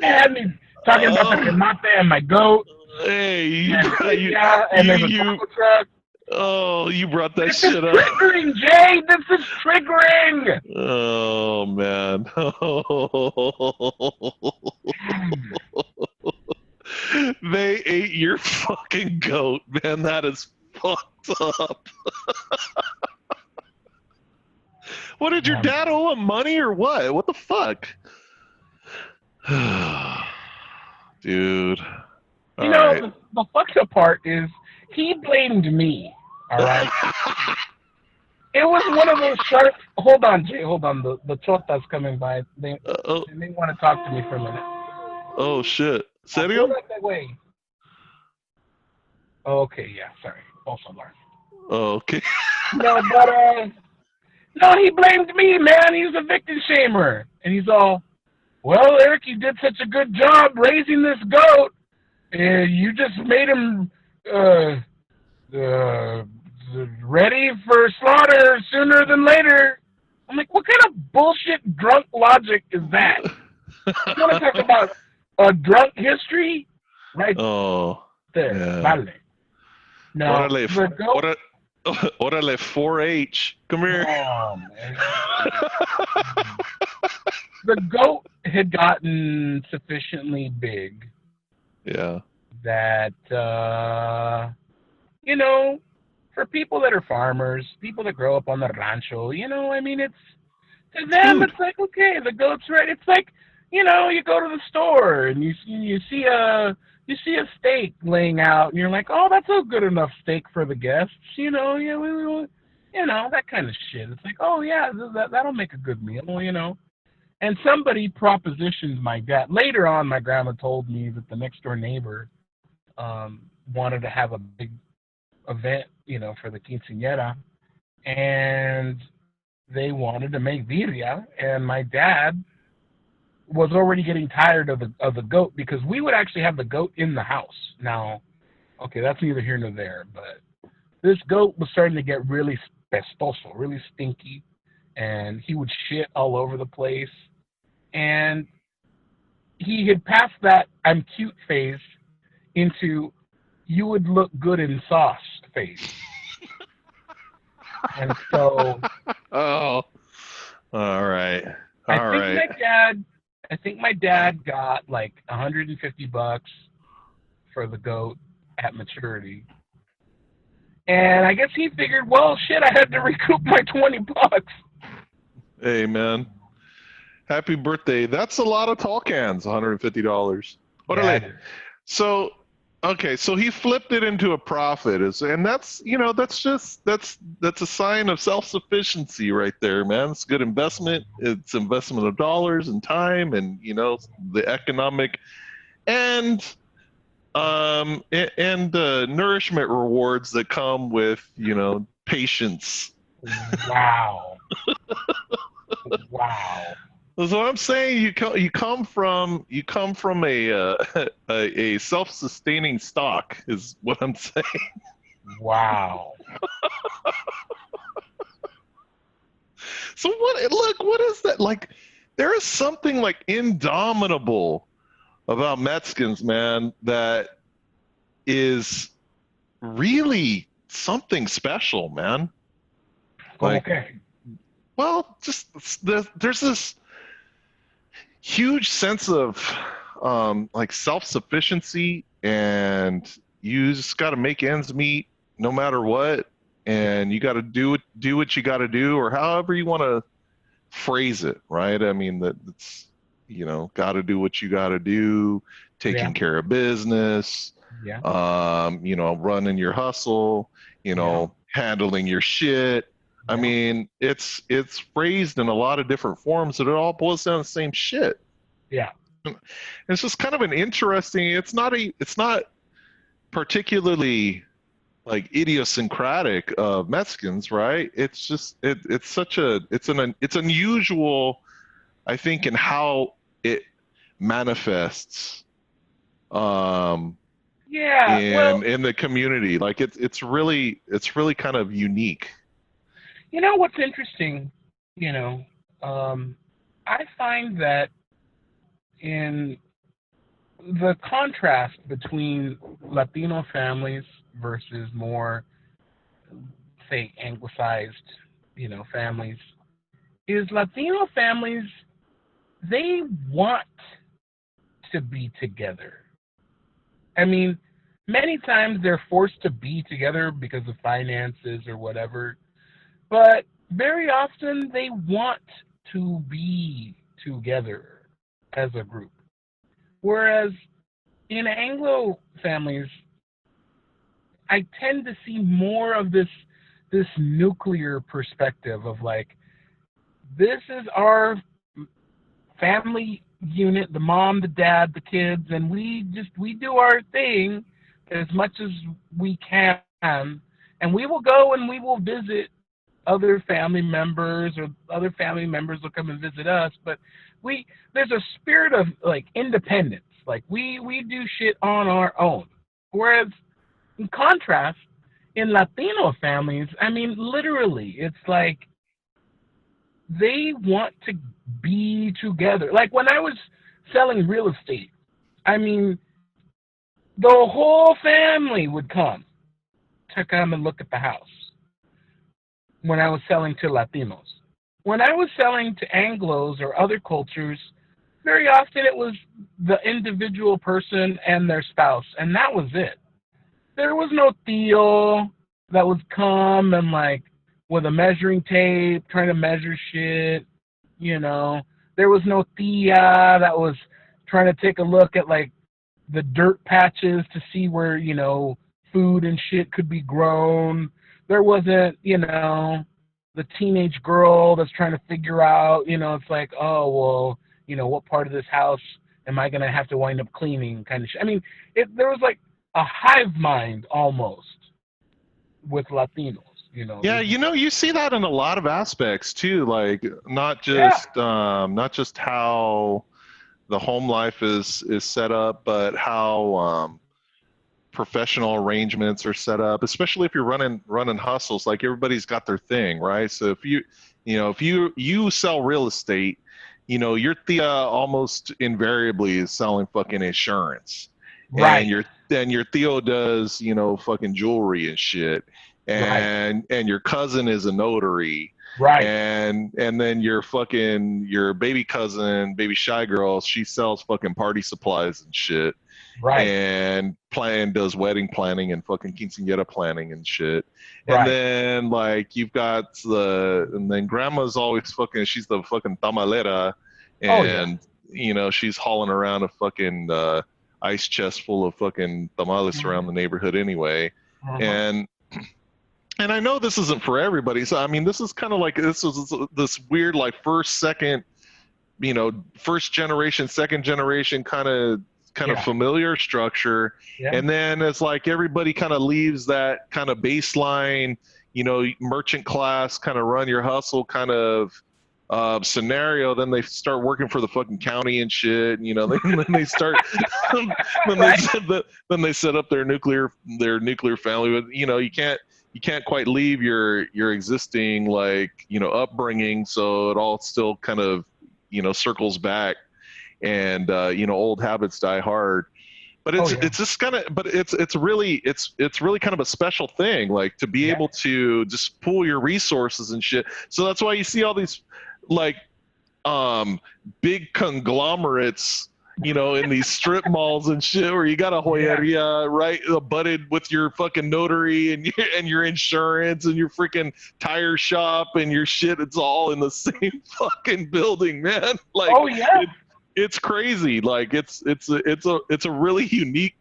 You had me talking about the remate and my goat. Hey, you brought that shit up. This is triggering, Jay. This is triggering. Oh, man. They ate your fucking goat, man. That is fucked up. What, did your dad owe him money or what? What the fuck? Dude. You know, the fucked up part is he blamed me, all right? It was one of those sharp... Hold on, Jay, hold on. The chota's coming by. They want to talk to me for a minute. Oh, shit. Serio? Go that way. Okay, yeah, sorry. Also alarm. Oh, okay. No, but... No, he blamed me, man. He's a victim shamer. And he's all, well, Eric, you did such a good job raising this goat. You just made him ready for slaughter sooner than later. I'm like, what kind of bullshit drunk logic is that? You want to talk about a drunk history? Right there. Yeah. Vale. No, the goat... Orale 4-H. Come here. Oh, man. The goat had gotten sufficiently big. Yeah. That, you know, for people that are farmers, people that grow up on the rancho, you know, I mean, it's, to them, it's like, okay, the goat's ready. It's like, you know, you go to the store and you see a steak laying out, and you're like, oh, that's a good enough steak for the guests, you know, you know, that kind of shit. It's like, oh, yeah, that'll make a good meal, you know. And somebody propositioned my dad. Later on, my grandma told me that the next door neighbor wanted to have a big event, for the quinceañera, and they wanted to make birria, and my dad was already getting tired of the goat because we would actually have the goat in the house. Now, okay, that's neither here nor there, but this goat was starting to get really pestoso, really stinky, and he would shit all over the place. And he had passed that I'm cute phase into you would look good in sauce phase. And so, oh, all right, I all think right. my dad, I think my dad got like $150 for the goat at maturity. And I guess he figured, well, shit, I had to recoup my $20. Hey, man. Happy birthday. That's a lot of tall cans, $150. Yeah, Orale. it is. So, okay, so he flipped it into a profit, and that's a sign of self-sufficiency right there, man. It's good investment. It's investment of dollars and time, and the economic and nourishment rewards that come with patience. Wow. Wow. So I'm saying you come from a self-sustaining stock is what I'm saying. Wow. So what is that like? There is something like indomitable about Mexicans, man, that is really something special, man. Como Like, que? well, there's this huge sense of like self-sufficiency, and you just got to make ends meet no matter what, Yeah. and you got to do what you got to do, or however you want to phrase it, right? I mean, that's got to do what you got to do, Yeah. taking care of business, Yeah. running your hustle, Yeah. handling your shit. I Yeah. mean, it's phrased in a lot of different forms, and it all boils down to the same shit. Yeah. It's just kind of an interesting. It's not particularly like idiosyncratic of Mexicans, right? It's just it's such a it's unusual, I think, in how it manifests um Yeah. in Well, in the community. Like it's really kind of unique. what's interesting, you know, um, I find that in the contrast between Latino families versus more, say, anglicized, families, is Latino families, they want to be together. I mean, many times they're forced to be together because of finances or whatever, but very often they want to be together as a group. Whereas in Anglo families, I tend to see more of this nuclear perspective of like, this is our family unit, the mom, the dad, the kids, and we do our thing as much as we can, and we will go and we will visit other family members, or other family members will come and visit us, but we there's a spirit of like independence. Like we do shit on our own. Whereas in contrast, in Latino families, I mean literally it's like they want to be together. Like when I was selling real estate, I mean, the whole family would come to come and look at the house when I was selling to Latinos. When I was selling to Anglos or other cultures, very often it was the individual person and their spouse, and that was it. There was no tío that would come and like with a measuring tape trying to measure shit. You know, there was no tia that was trying to take a look at like the dirt patches to see where food and shit could be grown. There wasn't the teenage girl that's trying to figure out. It's like, oh well, what part of this house am I gonna have to wind up cleaning kind of shit. I mean, there was like a hive mind almost with Latinos. You know. Yeah, you see that in a lot of aspects too. Like Yeah. not just how the home life is set up, but how professional arrangements are set up, especially if you're running hustles. Like everybody's got their thing, right? So if you sell real estate, your tia almost invariably is selling fucking insurance, and Right. your Theo does fucking jewelry and shit, Right. and your cousin is a notary, Right. and then your baby cousin, baby shy girl, she sells fucking party supplies and shit, Right. and does wedding planning and fucking quinceañera planning and shit. And Right. then like and then grandma's always fucking, she's the fucking tamalera, Oh yeah. and she's hauling around a fucking ice chest full of fucking tamales around the neighborhood anyway. Uh-huh. And I know this isn't for everybody. So I mean, this is kind of like this weird like first generation, second generation kind of Yeah. familiar structure. Yeah. And then it's like everybody kind of leaves that kind of baseline, merchant class kind of run your hustle kind of scenario. Then they start working for the fucking county and shit. Then they start, Right. then they set up their nuclear family. But you can't quite leave your existing like upbringing, so it all still kind of circles back, and old habits die hard. But Oh it's yeah. it's just kind of but it's really kind of a special thing, like to be Yeah. able to just pool your resources and shit. So that's why you see all these like um big conglomerates, in these strip malls and shit, where you got a Yeah. joyeria right butted with your fucking notary and your insurance and your freaking tire shop and your shit. It's all in the same fucking building, man. Like Oh yeah. it's crazy. Like it's a really unique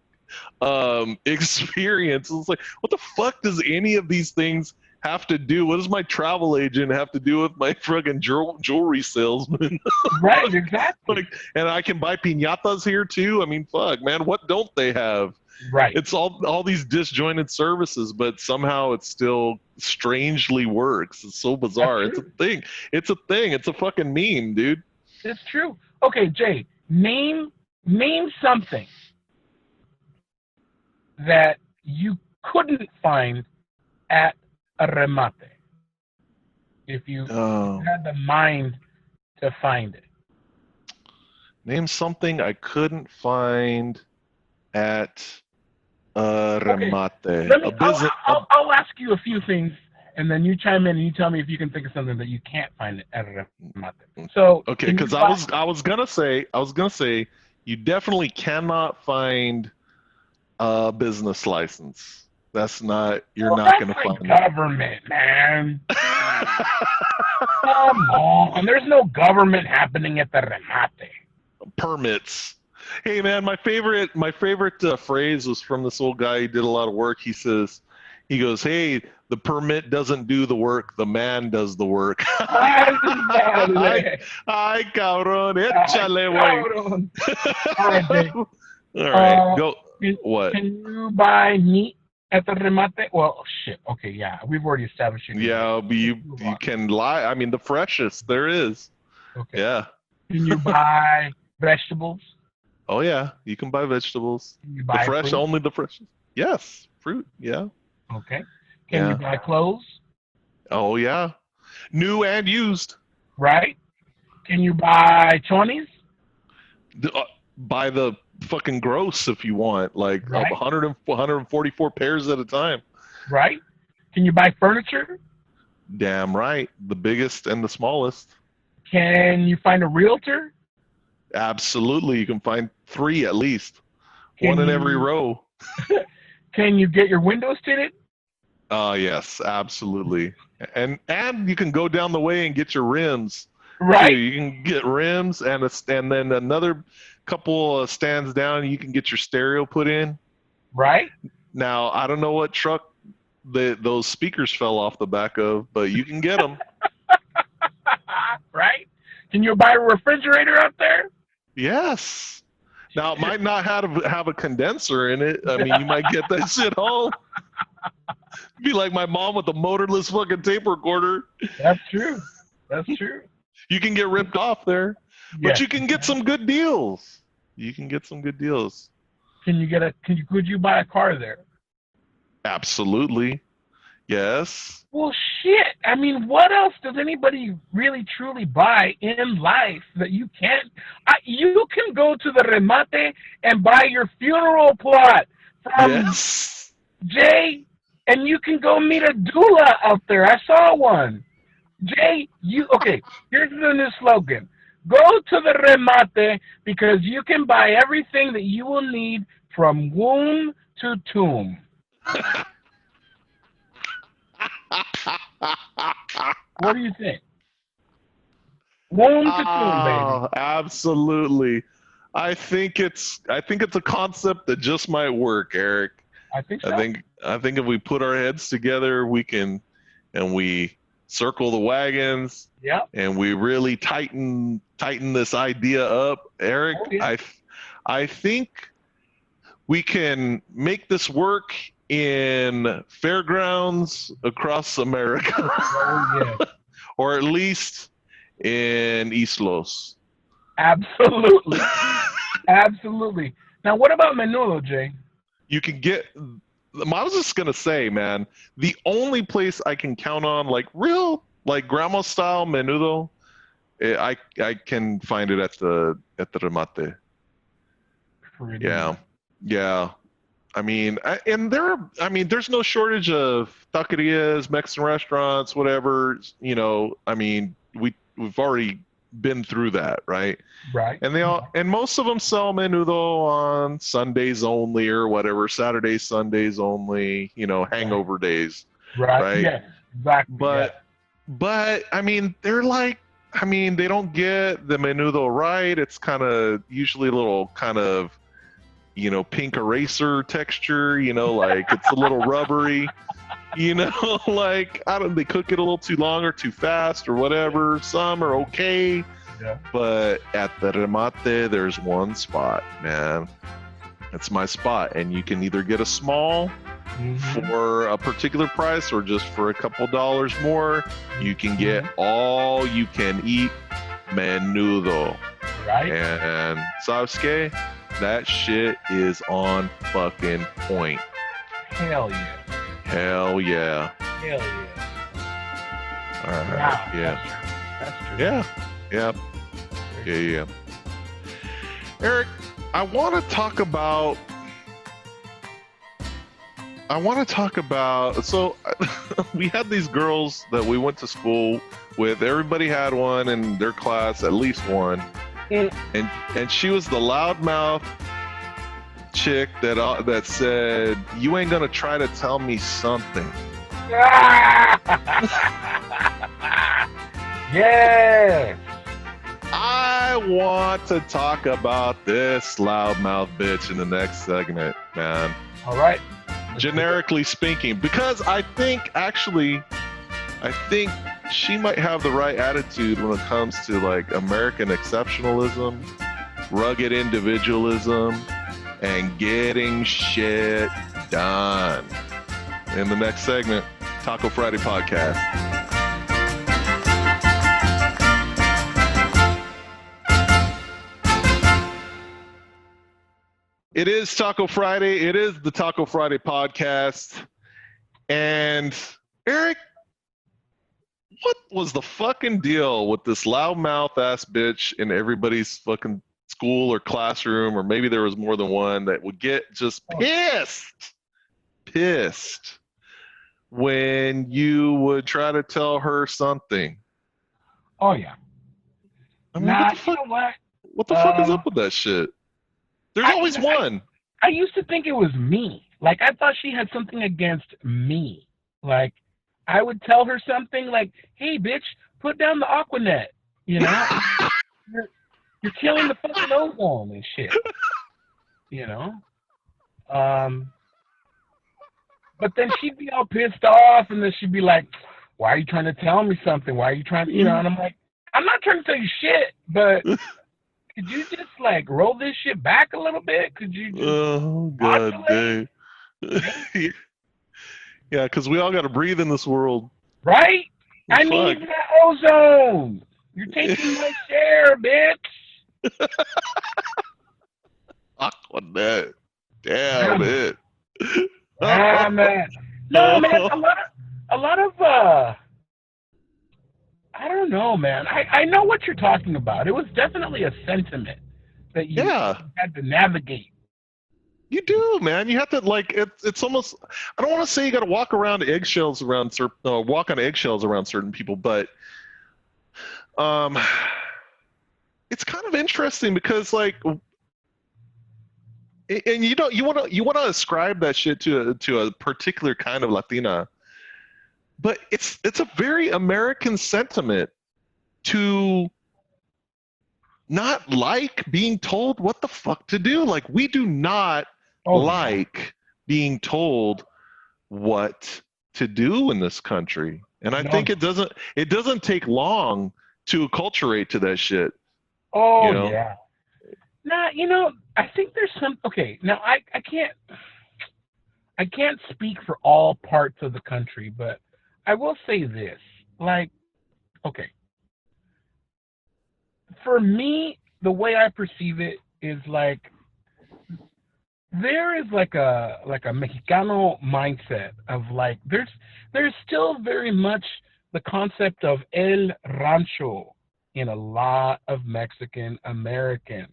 experience. It's like, what the fuck does any of these things have to do? What does my travel agent have to do with my fucking jewelry salesman? Right. Exactly. Like, and I can buy piñatas here too. I mean, fuck, man, what don't they have? Right. It's all these disjointed services, but somehow it still strangely works. It's so That's bizarre. It's a true. thing. It's a thing. It's a fucking meme, dude. It's true. Okay, Jay. Name something that you couldn't find at a remate if you Oh, had the mind to find it. name something I couldn't find at Okay, remate. let A me. business. I'll ask you a few things, and then you chime in and you tell me if you can think of something that you can't find at a remate. So, Okay, can you because I buy? was I was gonna say you definitely cannot find a business license. That's not, you're Well, not that's gonna like find government, man. that. Come on, there's no government happening at the remate. Permits. Hey man, my favorite phrase was from this old guy. He did a lot of work. He goes, "Hey, the permit doesn't do the work. The man does the work." Ay, Ándale. ay, cabrón, Ay, échale, güey. cabrón. All right, Jay. All right, Uh, go. What? can you buy meat at the remate? Well, shit. Okay, yeah, we've already established you can buy Yeah, meat. but Let's you move you on. can lie. I mean, the freshest there is. Okay. Yeah. Can you buy vegetables? Oh yeah, you can buy vegetables. Can you The buy fresh, fruit? only the freshest. Yes, fruit. Yeah, Okay. Can you yeah. buy clothes? Oh yeah, new and used. Right. Can you buy chonies? Buy the fucking gross if you want, like Right. 144 pairs at a time. Right. Can you buy furniture? Damn right, the biggest and the smallest. Can you find a realtor? Absolutely, you can find three at least, one Can in every you row. can you get your windows tinted? Yes, absolutely. And you can go down the way and get your rims too. Right. You can get rims and then another couple stands down. You can get your stereo put in. Right. Now I don't know what truck those speakers fell off the back of, but you can get them. Right. Can you buy a refrigerator up there? Yes. Now it might not have a condenser in it. I mean, you might get that shit home. Be like my mom with the motorless fucking tape recorder. That's true. That's true. You can get ripped off there, but Yes. you can get some good deals. You can get some good deals. Could you buy a car there? Absolutely. Yes. Well, shit. I mean, what else does anybody really truly buy in life that you can't? You can go to the remate and buy your funeral plot from Yes. Jay, and you can go meet a doula out there. I saw one. Jay, okay, here's the new slogan. Go to the remate because you can buy everything that you will need from womb to tomb. What do you think? Womb to tomb, baby. Absolutely. I think it's a concept that just might work, Eric. I think so. I think if we put our heads together, we can, and we circle the wagons, and we really tighten this idea up, Eric. Oh, yeah. I think we can make this work in fairgrounds across America, Oh, yeah. or at least in Islos. Absolutely. Absolutely. Now, what about menudo, Jay? You can get. I was just gonna say, man, the only place I can count on, like real, like grandma style menudo, I can find it at the remate. Pretty Yeah, much. yeah. I mean, there's no shortage of taquerias, Mexican restaurants, whatever. You know, I mean, we've already been through that, right? Right. And most of them sell menudo on Sundays only or whatever, Saturdays, Sundays only, hangover days. Right. Yes, exactly. But I mean, they don't get the menudo right. It's kind of usually a little kind of, pink eraser texture, like it's a little rubbery. Like they cook it a little too long or too fast or whatever. Some are okay. Yeah. But at the remate, there's one spot, man. It's my spot. And you can either get a small for a particular price or just for a couple dollars more. You can get all you can eat menudo. Right. And Savsuke, that shit is on fucking point. Hell yeah. Hell yeah. Hell yeah. All right. Wow, Yeah. That's true. Yeah. Yep. Yeah. Eric, I want to talk about. So we had these girls that we went to school with. Everybody had one in their class, at least one, and she was the loudmouth chick that said, "You ain't gonna try to tell me something." Yes. I want to talk about this loudmouth bitch in the next segment, man. All right. Generically speaking, because I think she might have the right attitude when it comes to like American exceptionalism, rugged individualism, and getting shit done. In the next segment, Taco Friday podcast. It is Taco Friday. It is the Taco Friday podcast. And Eric, what was the fucking deal with this loudmouth ass bitch in everybody's fucking school or classroom, or maybe there was more than one, that would get just pissed when you would try to tell her something? Oh yeah. I mean, what the fuck is up with that shit? There's always one. I used to think it was me. Like, I thought she had something against me. Like, I would tell her something like, "Hey, bitch, put down the Aquanet." You're killing the fucking ozone and shit. But then she'd be all pissed off, and then she'd be like, "Why are you trying to tell me something? Why are you trying to," and I'm like, "I'm not trying to tell you shit, but could you just like roll this shit back a little bit? Could you just God, dude. Yeah, because we all got to breathe in this world. Right? I Fuck. need that ozone. You're taking my share, bitch. Fuck on that. Yeah, Damn man. it. Ah, man. No, man. A lot of I don't know, man. I know what you're talking about. It was definitely a sentiment that you Yeah, had to navigate. you do, man. You have to like it's almost. I don't want to say you got to walk around eggshells around walk on eggshells around certain people, but um, it's kind of interesting because like, and you want to ascribe that shit to a particular kind of Latina, but it's a very American sentiment to not like being told what the fuck to do. Like we do not Oh yeah. like being told what to do in this country. And I No, think no. it doesn't take long to acculturate to that shit, you Oh know? yeah. Nah, I think there's some. Okay, now I can't speak for all parts of the country, but I will say this. Like, okay, for me, the way I perceive it is like there is like a Mexicano mindset of like there's still very much the concept of el rancho in a lot of Mexican Americans.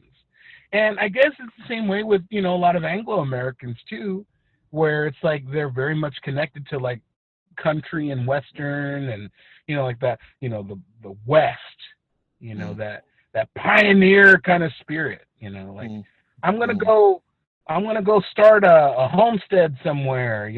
And I guess it's the same way with, a lot of Anglo Americans too, where it's like they're very much connected to like country and western and like that, the west, Mm, that pioneer kind of spirit, like mm, I'm gonna mm. go I'm gonna go start a homestead somewhere.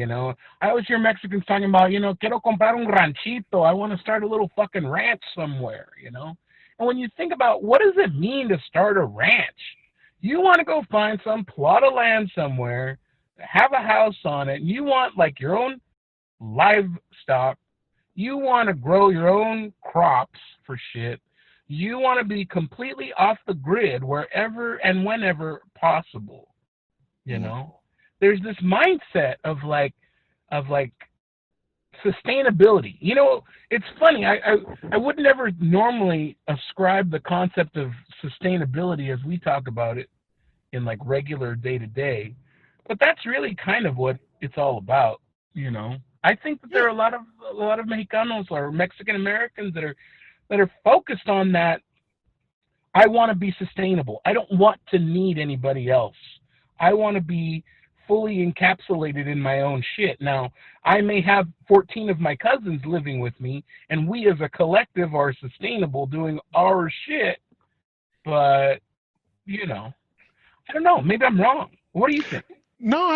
I always hear Mexicans talking about, quiero comprar un ranchito. I want to start a little fucking ranch somewhere. And when you think about what does it mean to start a ranch, you want to go find some plot of land somewhere, have a house on it, and you want like your own livestock. You want to grow your own crops for shit. You want to be completely off the grid wherever and whenever possible you Mm. know there's this mindset of like sustainability. It's funny. I would never normally ascribe the concept of sustainability as we talk about it in like regular day to day, but that's really kind of what it's all about. I think that there Yeah. are a lot of Mexicanos or Mexican Americans that are focused on that. I want to be sustainable. I don't want to need anybody else. I want to be fully encapsulated in my own shit. Now, I may have 14 of my cousins living with me, and we as a collective are sustainable doing our shit, but, I don't know. Maybe I'm wrong. What do you think? No,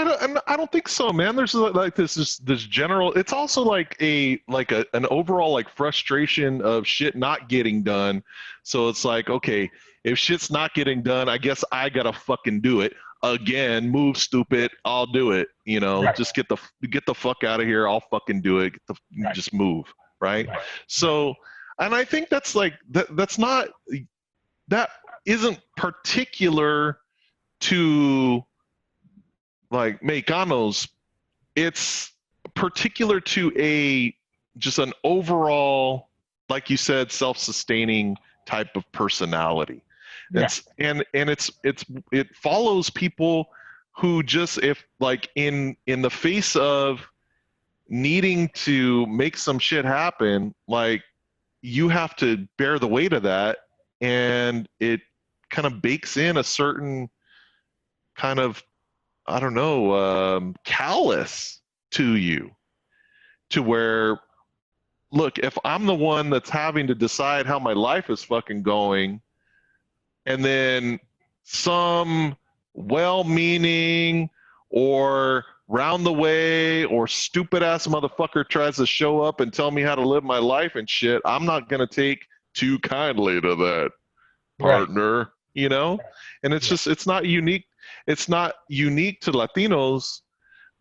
I don't think so, man. There's like this general. It's also like an overall like frustration of shit not getting done. So it's like, okay, if shit's not getting done, I guess I gotta fucking do it again. Move, stupid. I'll do it. Right, Just get the fuck out of here. I'll fucking do it. right, Just move, right? right, right. So, and I think that's like that's not that isn't particular to like Mexicanos, it's particular to a just an overall, like you said, self-sustaining type of personality. Yeah, It follows people who just if like in the face of needing to make some shit happen, like you have to bear the weight of that, and it kind of bakes in a certain kind of I don't know, callous to you, to where, look, if I'm the one that's having to decide how my life is fucking going, and then some well meaning or round the way or stupid ass motherfucker tries to show up and tell me how to live my life and shit, I'm not going to take too kindly to that, right. partner, and it's Yeah, just it's not unique to Latinos,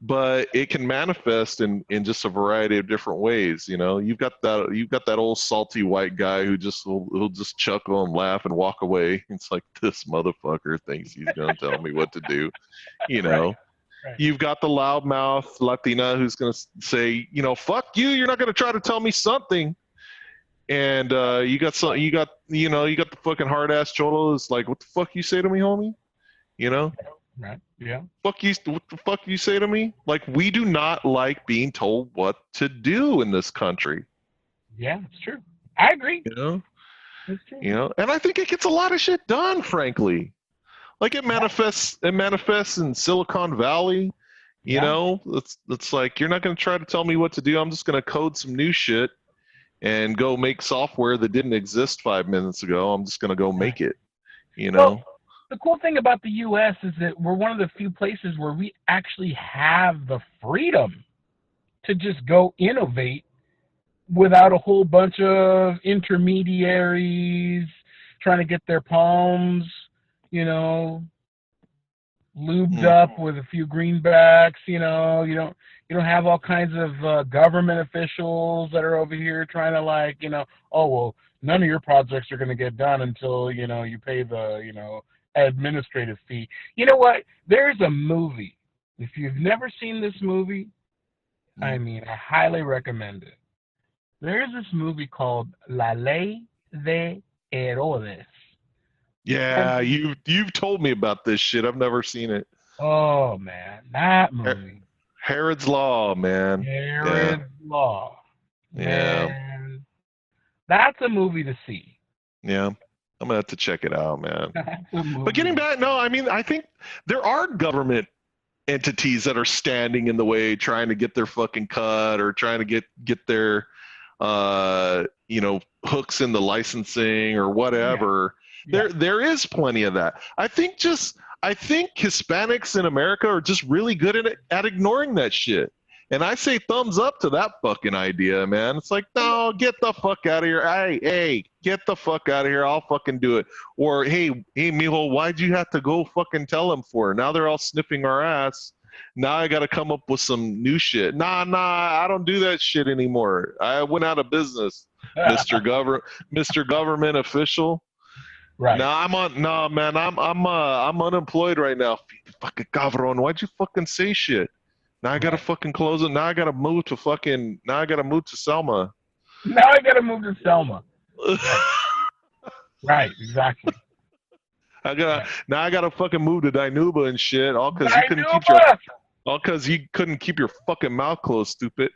but it can manifest in just a variety of different ways. You've got that old salty white guy who just will just chuckle and laugh and walk away. It's like, this motherfucker thinks he's gonna tell me what to do, you right. know. Right. You've got the loudmouth Latina who's going to say, fuck you. You're not going to try to tell me something. And you got the fucking hard ass cholo. It's like, what the fuck you say to me, homie? Right. Yeah. Fuck you. What the fuck you say to me? Like, we do not like being told what to do in this country. Yeah, it's true. I agree. It's true. And I think it gets a lot of shit done, frankly. Like it manifests in Silicon Valley. It's like, you're not going to try to tell me what to do. I'm just going to code some new shit and go make software that didn't exist 5 minutes ago. I'm just going to go make it, Well, the cool thing about the U.S. is that we're one of the few places where we actually have the freedom to just go innovate without a whole bunch of intermediaries trying to get their palms, lubed up with a few greenbacks. You don't have all kinds of government officials that are over here trying to oh well, none of your projects are going to get done until you pay the administrative fee. You know what? There's a movie. If you've never seen this movie, I highly recommend it. There's this movie called La Ley de Herodes. Yeah, you've told me about this shit. I've never seen it. Oh man, that movie. Herod's Law, man. Herod's Law. Man. Yeah. That's a movie to see. Yeah. I'm gonna have to check it out, man. But getting back, I think there are government entities that are standing in the way, trying to get their fucking cut or trying to get their hooks in the licensing or whatever. Yeah. There is plenty of that. I think Hispanics in America are just really good at ignoring that shit. And I say thumbs up to that fucking idea, man. It's like, no, get the fuck out of here. Hey, get the fuck out of here. I'll fucking do it. Or, hey, mijo, why'd you have to go fucking tell them for? Now they're all sniffing our ass. Now I got to come up with some new shit. Nah, I don't do that shit anymore. I went out of business, Mr. Government official. Right. I'm unemployed right now. Fucking cabron, why'd you fucking say shit? Now I gotta fucking close it. Now I gotta move to Selma. Now I gotta move to Selma. Right, exactly. Now I gotta fucking move to Dinuba and shit, all because you couldn't keep your fucking mouth closed, stupid.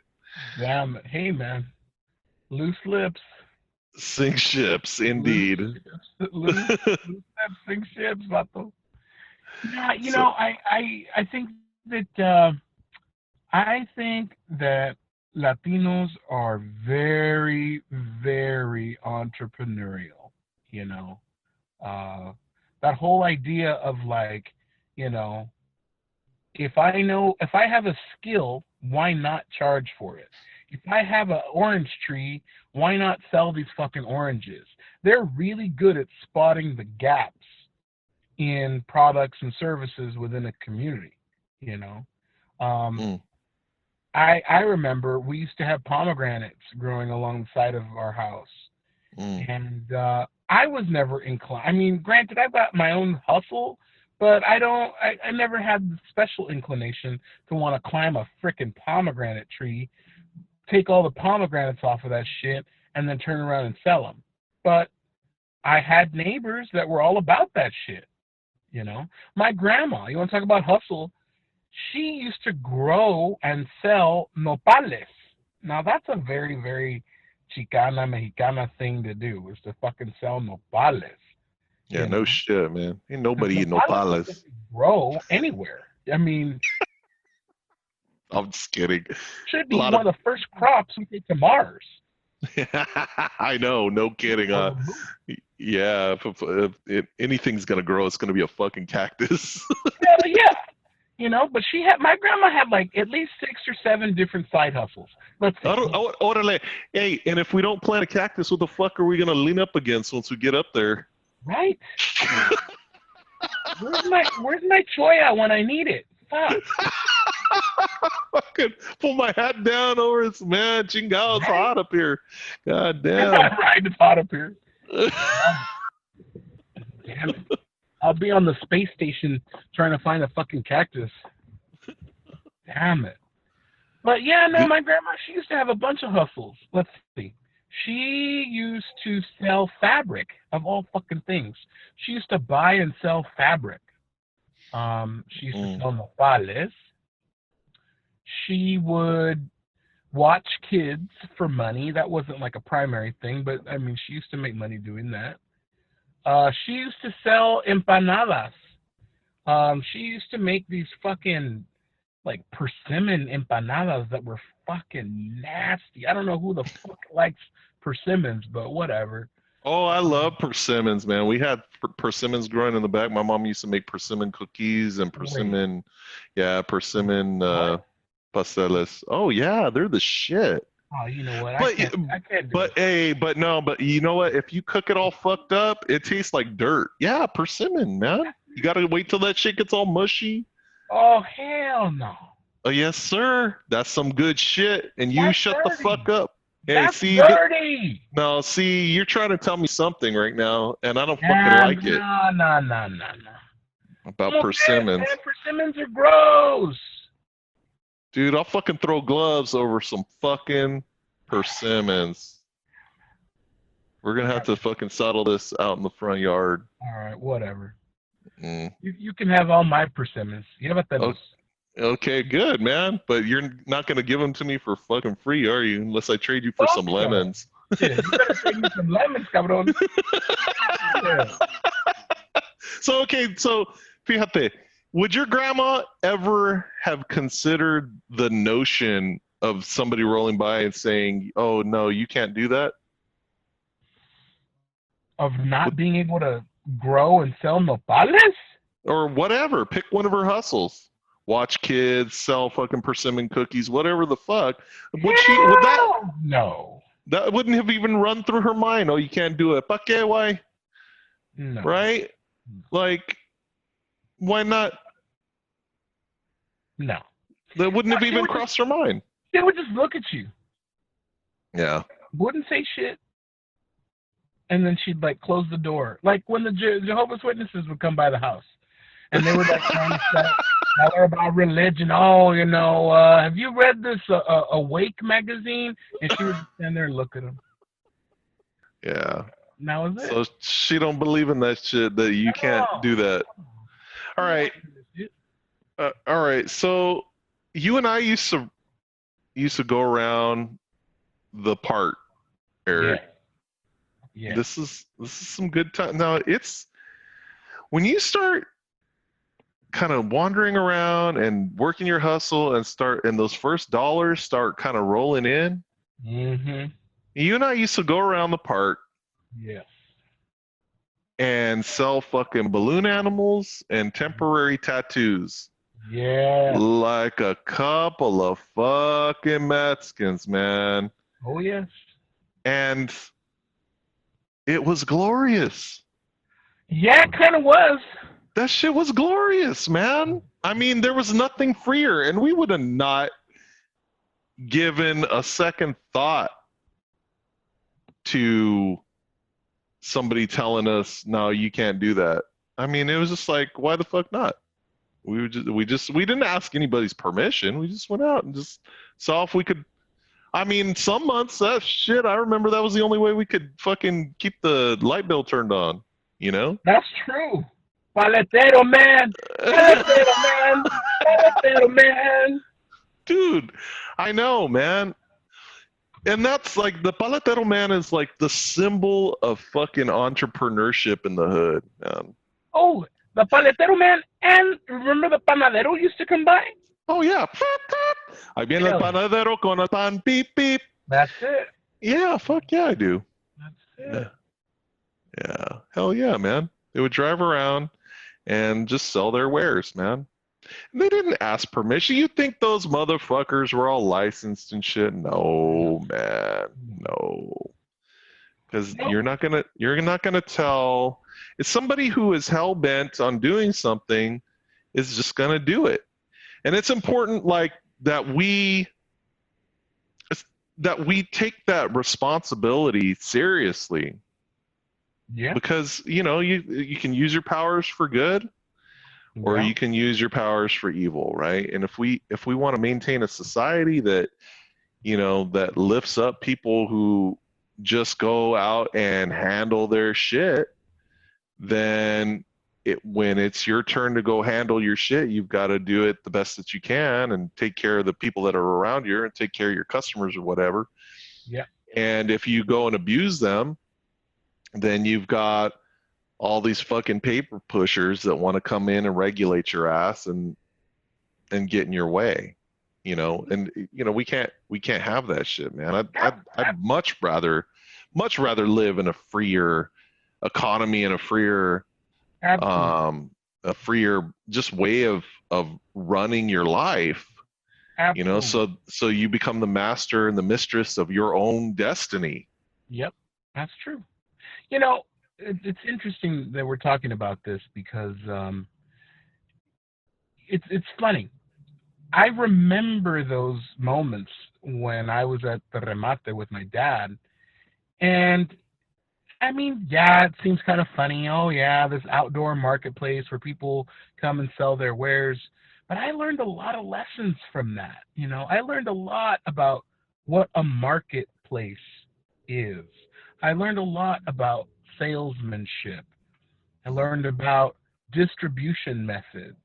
Damn, hey man, loose lips sink ships, indeed. Loose lips sink ships, vato. Yeah, I think that Latinos are very, very entrepreneurial. That whole idea of if I have a skill, why not charge for it? If I have an orange tree, why not sell these fucking oranges? They're really good at spotting the gaps in products and services within a community. I remember we used to have pomegranates growing along the side of our house. And I was never inclined. Granted, I've got my own hustle, but I never had the special inclination to want to climb a frickin' pomegranate tree, take all the pomegranates off of that shit, and then turn around and sell them. But I had neighbors that were all about that shit. My grandma, you want to talk about hustle? She used to grow and sell nopales. Now that's a very, very Chicana, Mexicana thing to do, is to fucking sell nopales. Yeah, no shit, man. Ain't nobody eating nopales. Grow anywhere. I'm just kidding. Should be one of the first crops we take to Mars. I know, no kidding. Yeah, if anything's gonna grow, it's gonna be a fucking cactus. Hell yeah. But my grandma had at least 6 or 7 different side hustles. Let's see. Orale. Hey, and if we don't plant a cactus, what the fuck are we gonna lean up against once we get up there? Right. Where's my choya when I need it? Fuck. Fucking pull my hat down over it, man. Chingao, it's hot up here. God damn. Right, it's hot up here. Damn it. I'll be on the space station trying to find a fucking cactus. Damn it. But yeah, no, my grandma, she used to have a bunch of hustles. Let's see. She used to sell fabric of all fucking things. She used to buy and sell fabric. She used to Mm. sell nopales. She would watch kids for money. That wasn't like a primary thing, but I mean, she used to make money doing that. She used to sell empanadas. She used to make these fucking like persimmon empanadas that were fucking nasty. I don't know who the fuck likes persimmons, but whatever. Oh, I love persimmons, man. We had persimmons growing in the back. My mom used to make persimmon cookies and Wait, persimmon, yeah, persimmon what? pasteles. Oh yeah, they're the shit. Oh, you know what? But I can't do but it. hey, but no, but you know what? If you cook it all fucked up, it tastes like dirt. Yeah, persimmon, man. You gotta wait till that shit gets all mushy. Oh hell no. Oh yes, sir. That's some good shit. And you That's shut the fuck dirty. up. Hey, That's see, dirty. no, see, you're trying to tell me something right now, and I don't fucking Nah, like it nah, nah, nah, nah, nah. about I'm okay, man. persimmons. Persimmons are gross. Dude, I'll fucking throw gloves over some fucking persimmons. We're gonna have to fucking settle this out in the front yard. All right, whatever. Mm. You can have all my persimmons. O- Llévatelos. Okay, good, man. But you're not gonna give them to me for fucking free, are you? Unless I trade you for Fuck some no. lemons. Shit, you better trade me some lemons, cabrón. Yeah. So, okay, so, fíjate, would your grandma ever have considered the notion of somebody rolling by and saying, "Oh no, you can't do that"? Of not being able to grow and sell nopales? Or whatever. Pick one of her hustles. Watch kids, sell fucking persimmon cookies, whatever the fuck. Would Hell no. that wouldn't have even run through her mind? Oh, you can't do it. Pa qué? Why? No. Right? Like, why not? No. That wouldn't No, have even crossed her mind. she would just look at you. Yeah. Wouldn't say shit. And then she'd like close the door. Like when the Jehovah's Witnesses would come by the house and they would like trying to tell her about religion. Oh, have you read this Awake magazine? And she would just stand there and look at them. Yeah. And that was So it. she don't believe in that shit that you can't No. do that. All right. All right. So you and I used to go around the park, Yeah. Eric. Yeah. This is some good time. Now it's when you start kind of wandering around and working your hustle and those first dollars start kind of rolling in. Mm-hmm. You and I used to go around the park Yes. and sell fucking balloon animals and temporary tattoos. Yeah. Like a couple of fucking Mexicans, man. Oh yes. And it was glorious. Yeah, it kind of was. That shit was glorious, man. I mean, there was nothing freer, and we would have not given a second thought to somebody telling us, no, you can't do that. I mean, it was just like, why the fuck not? We didn't ask anybody's permission. We just went out and just saw if we could. I mean, some months that shit, I remember that was the only way we could fucking keep the light bill turned on, you know? That's true. Paletero man. Paletero man. Paletero man. Dude, I know, man. And that's like the paletero man is like the symbol of fucking entrepreneurship in the hood, man. Oh, the paletero man and remember the panadero used to come by? Oh yeah. Ahí viene el Hell yeah. panadero con el pan, beep beep. That's it. Yeah, fuck yeah, I do. That's Yeah. it. Yeah. Hell yeah, man. They would drive around and just sell their wares, man. And they didn't ask permission. You think those motherfuckers were all licensed and shit? No, man. No. Because Nope. you're not gonna tell. It's somebody who is hell bent on doing something is just gonna do it. And it's important like that we take that responsibility seriously. Yeah. Because, you can use your powers for good or Yeah. you can use your powers for evil, right? And if we want to maintain a society that, that lifts up people who just go out and handle their shit, then when it's your turn to go handle your shit, you've got to do it the best that you can and take care of the people that are around you and take care of your customers or whatever. Yeah. And if you go and abuse them, then you've got all these fucking paper pushers that want to come in and regulate your ass and get in your way, and we can't have that shit, man. I'd much rather live in a freer economy and Absolutely. a freer just way of running your life, Absolutely. so you become the master and the mistress of your own destiny. Yep. That's true. You know, it's interesting that we're talking about this because it's funny. I remember those moments when I was at the remate with my dad, and I mean, yeah, it seems kind of funny. Oh, yeah, this outdoor marketplace where people come and sell their wares. But I learned a lot of lessons from that. I learned a lot about what a marketplace is. I learned a lot about salesmanship. I learned about distribution methods.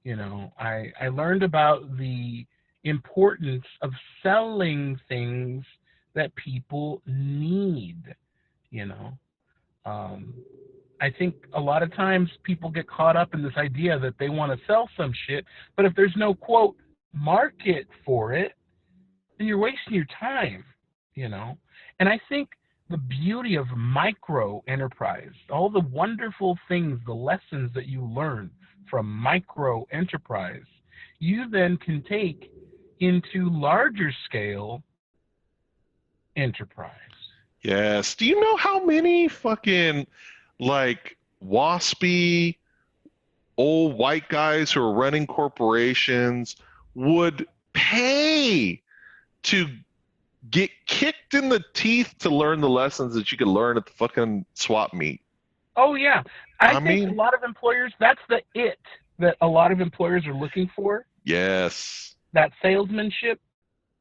I learned about the importance of selling things that people need. You know, um, I think a lot of times people get caught up in this idea that they want to sell some shit, but if there's no quote market for it, then you're wasting your time. You know, and I think the beauty of micro enterprise, all the wonderful things, the lessons that you learn from micro enterprise, you then can take into larger scale enterprise. Yes. Do you know how many fucking like waspy old white guys who are running corporations would pay to get kicked in the teeth to learn the lessons that you could learn at the fucking swap meet? Oh yeah, I I think a mean, lot of employers, that's the it that a lot of employers are looking for. yes, That salesmanship,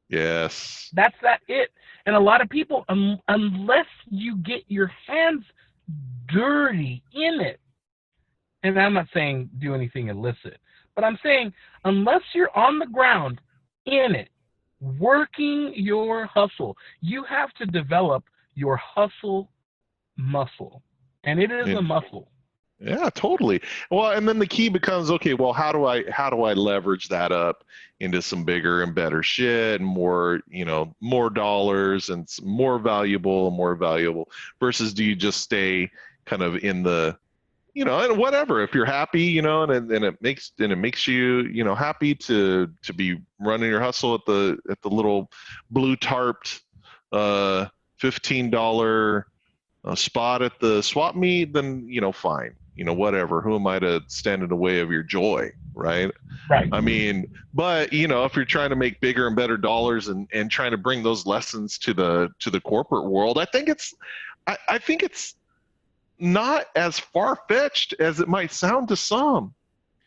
yes. that's that it. And a lot of people, unless you get your hands dirty in it, and I'm not saying do anything illicit, but I'm saying unless you're on the ground in it, working your hustle, you have to develop your hustle muscle, and it is a And muscle. yeah, totally. Well, and then the key becomes, okay, well, how do I leverage that up into some bigger and better shit and more, more dollars and more valuable versus do you just stay kind of in the, and whatever, if you're happy, and it makes you, happy to be running your hustle at the little blue tarped $15 spot at the swap meet, then fine, whatever. Who am I to stand in the way of your joy, right? Right. I mean, but if you're trying to make bigger and better dollars and trying to bring those lessons to the corporate world, I think it's not as far fetched as it might sound to some.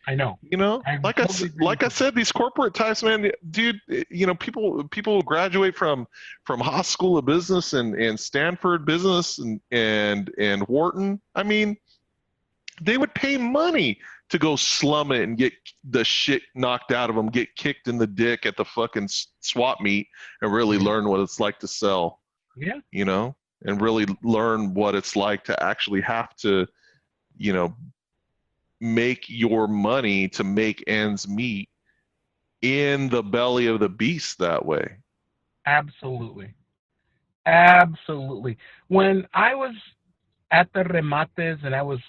I know. I Like totally agree with like I you. said, these corporate types, man, dude. People who graduate from Haas School of Business and Stanford Business and Wharton. I mean, they would pay money to go slum it and get the shit knocked out of them, get kicked in the dick at the fucking swap meet, and really Yeah. learn what it's like to sell. Yeah. You know, and really learn what it's like to actually have to, you know, make your money to make ends meet in the belly of the beast that way. Absolutely. Absolutely. When I was at the remates and I was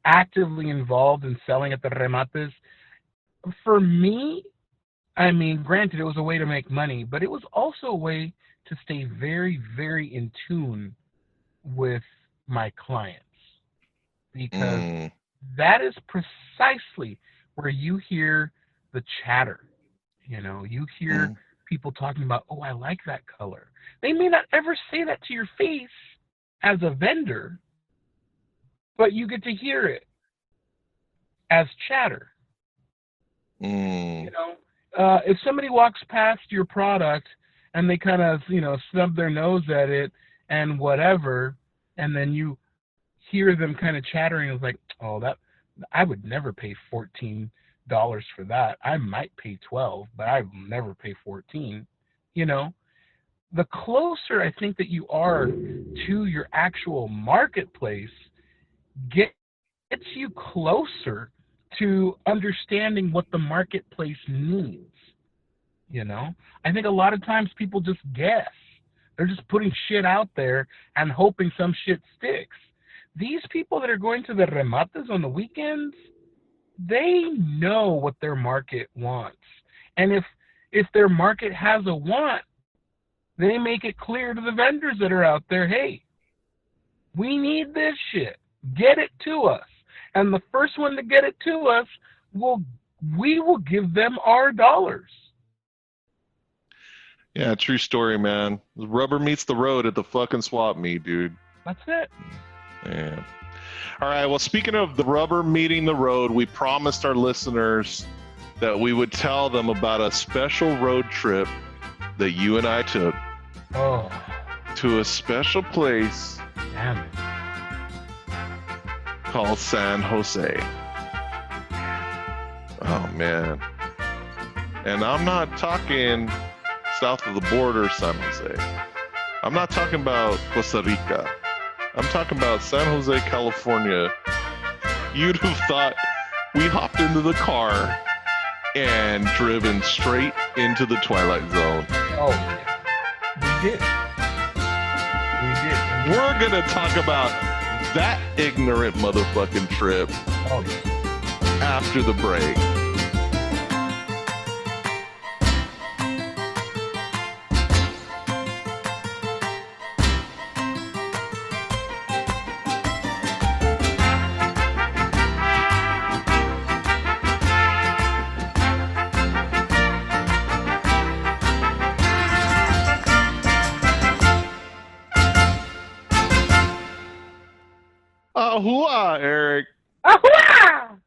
actively involved in selling at the remates, for me, I mean, granted, it was a way to make money, but it was also a way to stay very, very in tune with my clients because Mm, that is precisely where you hear the chatter. You hear mm. people talking about, oh, I like that color. They may not ever say that to your face as a vendor, but you get to hear it as chatter. Mm. You know, if somebody walks past your product and they kind of, snub their nose at it and whatever, and then you hear them kind of chattering, it's like, oh, that I would never pay $14 for that. I might pay 12, but I will never pay 14. You know, the closer I think that you are to your actual marketplace, gets you closer to understanding what the marketplace needs. I think a lot of times people just guess. They're just putting shit out there and hoping some shit sticks. These people that are going to the remates on the weekends, they know what their market wants. And if their market has a want, they make it clear to the vendors that are out there, hey, we need this shit. Get it to us. And the first one to get it to us, we will give them our dollars. Yeah, true story, man. The rubber meets the road at the fucking swap meet, dude. That's it. Yeah. All right, well, speaking of the rubber meeting the road, we promised our listeners that we would tell them about a special road trip that you and I took to a special place called San Jose. Oh, man. And I'm not talking south of the border, San Jose. I'm not talking about Costa Rica. I'm talking about San Jose, California. You'd have thought we hopped into the car and driven straight into the Twilight Zone. Oh, yeah. We did. We're gonna talk about that ignorant motherfucking trip after the break. Ahua, Eric. Ahua!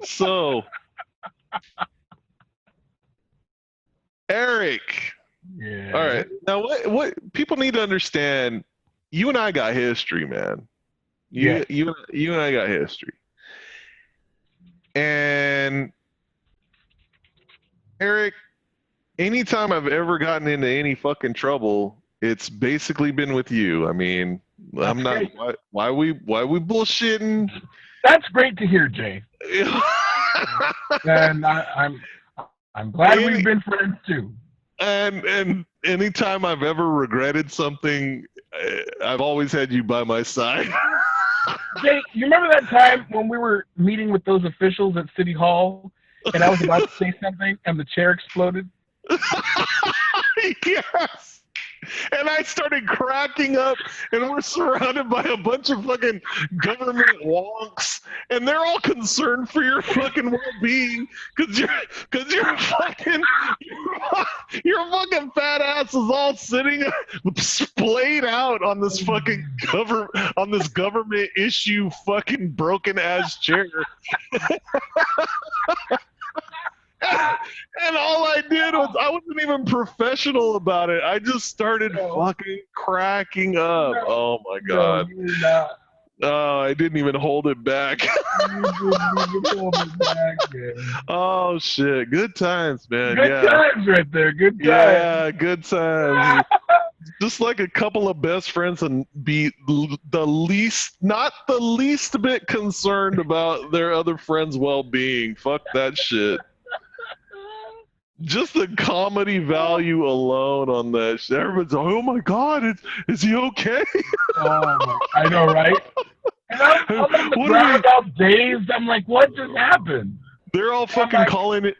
So, Eric. Yeah. All right. Now, what people need to understand? You and I got history, man. You and I got history. And Eric, anytime I've ever gotten into any fucking trouble, it's basically been with you. I mean, I'm not. Why we bullshitting? That's great to hear, Jay. And I'm glad we've been friends too. And anytime I've ever regretted something, I've always had you by my side. Jay, you remember that time when we were meeting with those officials at City Hall, and I was about to say something, and the chair exploded? Yes. And I started cracking up, and we're surrounded by a bunch of fucking government wonks, and they're all concerned for your fucking well-being, because your fucking fat ass is all sitting splayed out on this fucking government issue fucking broken ass chair. And all I did was, I wasn't even professional about it. I just started fucking cracking up. Oh my God. No, you're not. Oh, I didn't even hold it back. Oh shit. Good times, man. Good times right there. Good times. Yeah, good times. Just like a couple of best friends and be not the least bit concerned about their other friends' well-being. Fuck that shit. Just the comedy value alone on that shit. Everyone's like, oh my God, is he okay? I know, right? And I'm on the ground all dazed. I'm like, what just happened? They're all fucking calling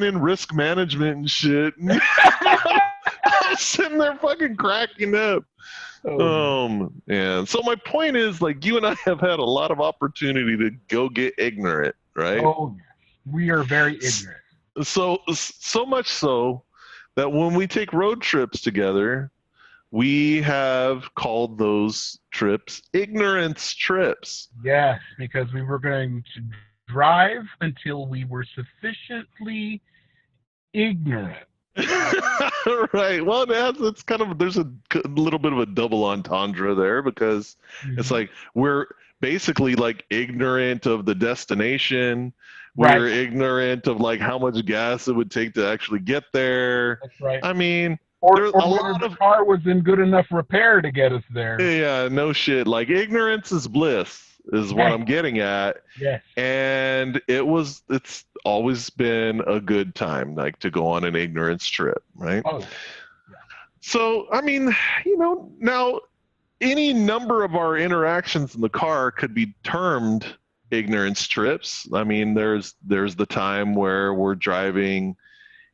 in risk management and shit. I'm sitting there fucking cracking up. Man. So my point is, like, you and I have had a lot of opportunity to go get ignorant, right? Oh, we are very ignorant. So much so that when we take road trips together, we have called those trips ignorance trips. Yes, because we were going to drive until we were sufficiently ignorant. Right. Well, it's kind of, there's a little bit of a double entendre there, because it's like we're basically like ignorant of the destination. Right. We're ignorant of like how much gas it would take to actually get there. That's right. I mean, or there's a whether lot the of car was in good enough repair to get us there. yeah, no shit. Like ignorance is bliss is what I'm getting at. Yes. And it's always been a good time, like to go on an ignorance trip, right? Oh. Yeah. So, I mean, now any number of our interactions in the car could be termed ignorance trips. I mean, there's the time where we're driving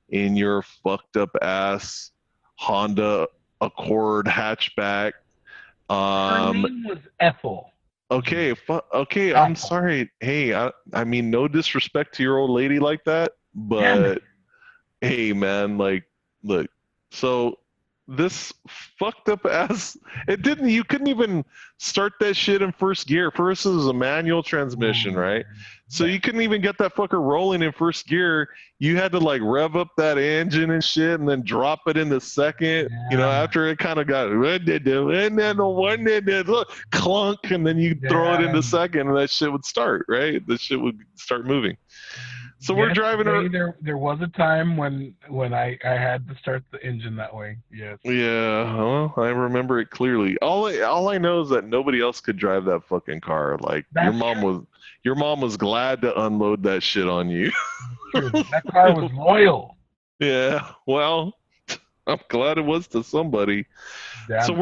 in your fucked up ass Honda Accord hatchback. Her name was Ethel. Okay, I'm sorry. Hey, I mean, no disrespect to your old lady like that, but hey, man, like, look, so this fucked up ass, you couldn't even start that shit in first gear. First, it was a manual transmission, right? So you couldn't even get that fucker rolling in first gear. You had to like rev up that engine and shit, and then drop it in the second. After it kind of got and then the one clunk, and then you throw it in the second, and that shit would start. Right, the shit would start moving. So we're driving. There was a time when I had to start the engine that way. Yes. Yeah, well, I remember it clearly. All I know is that nobody else could drive that fucking car. Like your mom was glad to unload that shit on you. That car was loyal. Yeah, well, I'm glad it was to somebody. So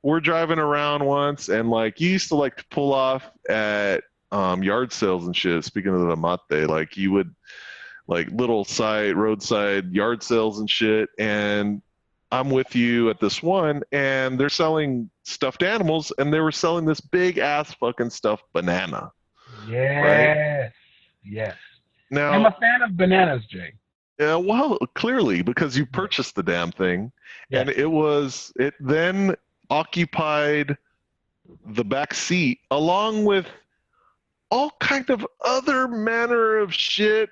we're driving around once, and like you used to like to pull off at yard sales and shit. Speaking of the mate, like you would like little roadside yard sales and shit, and I'm with you at this one, and they're selling stuffed animals, and they were selling this big ass fucking stuffed banana. Yes. Right? Yes. Now I'm a fan of bananas, Jay. Yeah, well, clearly because you purchased the damn thing, and it then occupied the back seat along with all kind of other manner of shit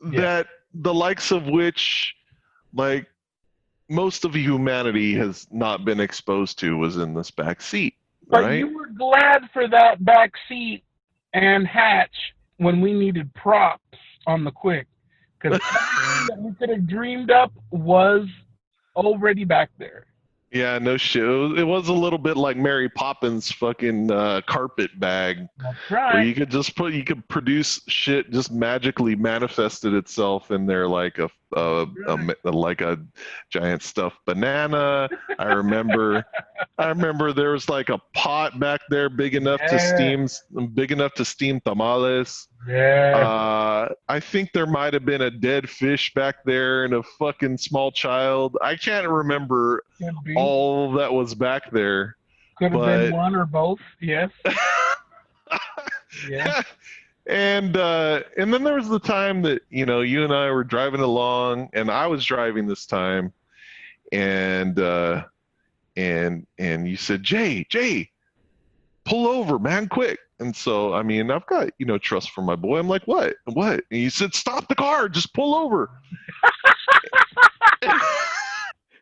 that the likes of which, like, most of humanity has not been exposed to was in this back seat. But right? You were glad for that back seat and hatch when we needed props on the quick, because everything that we could have dreamed up was already back there. Yeah, no shit. It was a little bit like Mary Poppins' fucking carpet bag. That's right. Where you could produce shit just magically manifested itself in there like a giant stuffed banana. I remember there was like a pot back there big enough to steam tamales. Yeah. I think there might have been a dead fish back there and a fucking small child. I can't remember all that was back there. Could have been one or both. Yes. Yeah. And then there was the time that you and I were driving along, and I was driving this time, and you said, Jay, pull over, man, quick. And so, I mean, I've got, trust for my boy. I'm like, what? And you said, stop the car, just pull over.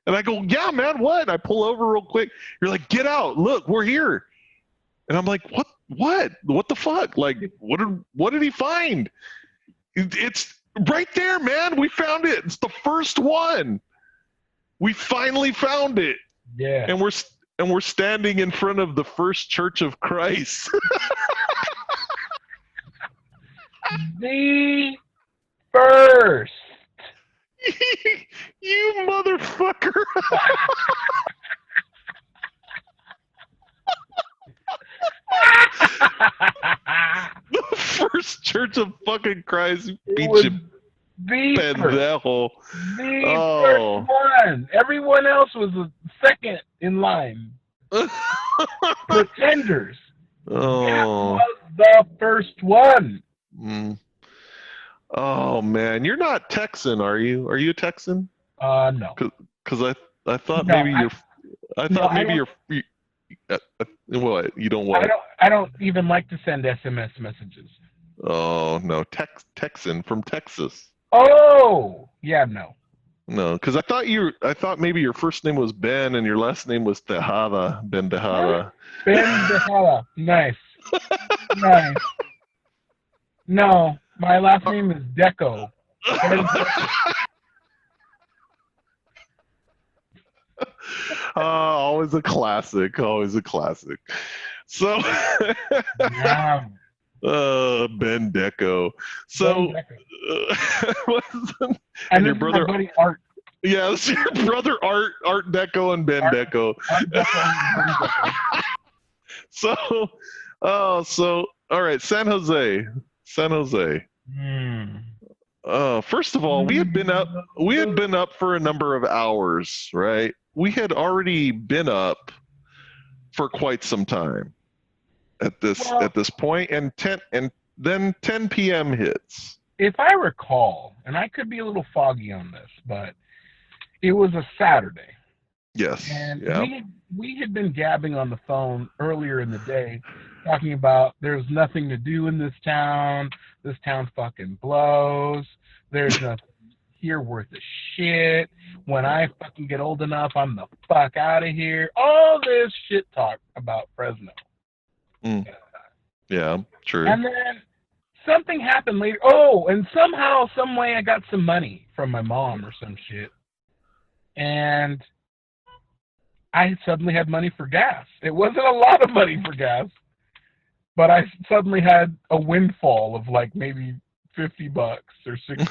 And I go, yeah, man, what? And I pull over real quick. You're like, get out. Look, we're here. And I'm like, what? What the fuck? Like, what did he find? It's right there, man. We found it. It's the first one. We finally found it. Yeah. And we're standing in front of the First Church of Christ. The first. You motherfucker. The First Church of fucking Christ. The first one. Everyone else was a second in line. Pretenders. That was the first one. Oh man, you're not Texan, are you? Are you a Texan? No. Because I thought maybe you're. I No, thought maybe what? You don't what? I don't even like to send SMS messages. Oh no, Texan from Texas. Oh, yeah, no. No, because I thought maybe your first name was Ben and your last name was Tejada, Ben Tejada. Ben Behala. Nice. Nice. No, my last name is Deco. Always a classic. Always a classic. So, Yeah. Ben Deco. Ben So, Deco. and This your is my brother. buddy Art. Yeah, it's your brother Art Deco and Ben Deco. Art Deco and Ben Deco. So, all right, San Jose. Hmm. First of all, we had been up for a number of hours, right? We had already been up for quite some time at this point, and then 10 p.m. hits. If I recall, and I could be a little foggy on this, but it was a Saturday. Yes. And yeah. we had been gabbing on the phone earlier in the day, talking about there's nothing to do in this town. This town fucking blows. There's nothing here worth a shit. When I fucking get old enough, I'm the fuck out of here. All this shit talk about Fresno. Yeah, true. And then something happened later. Oh, and somehow, some way, I got some money from my mom or some shit. And I suddenly had money for gas. It wasn't a lot of money for gas, but I suddenly had a windfall of like maybe $50 or $60.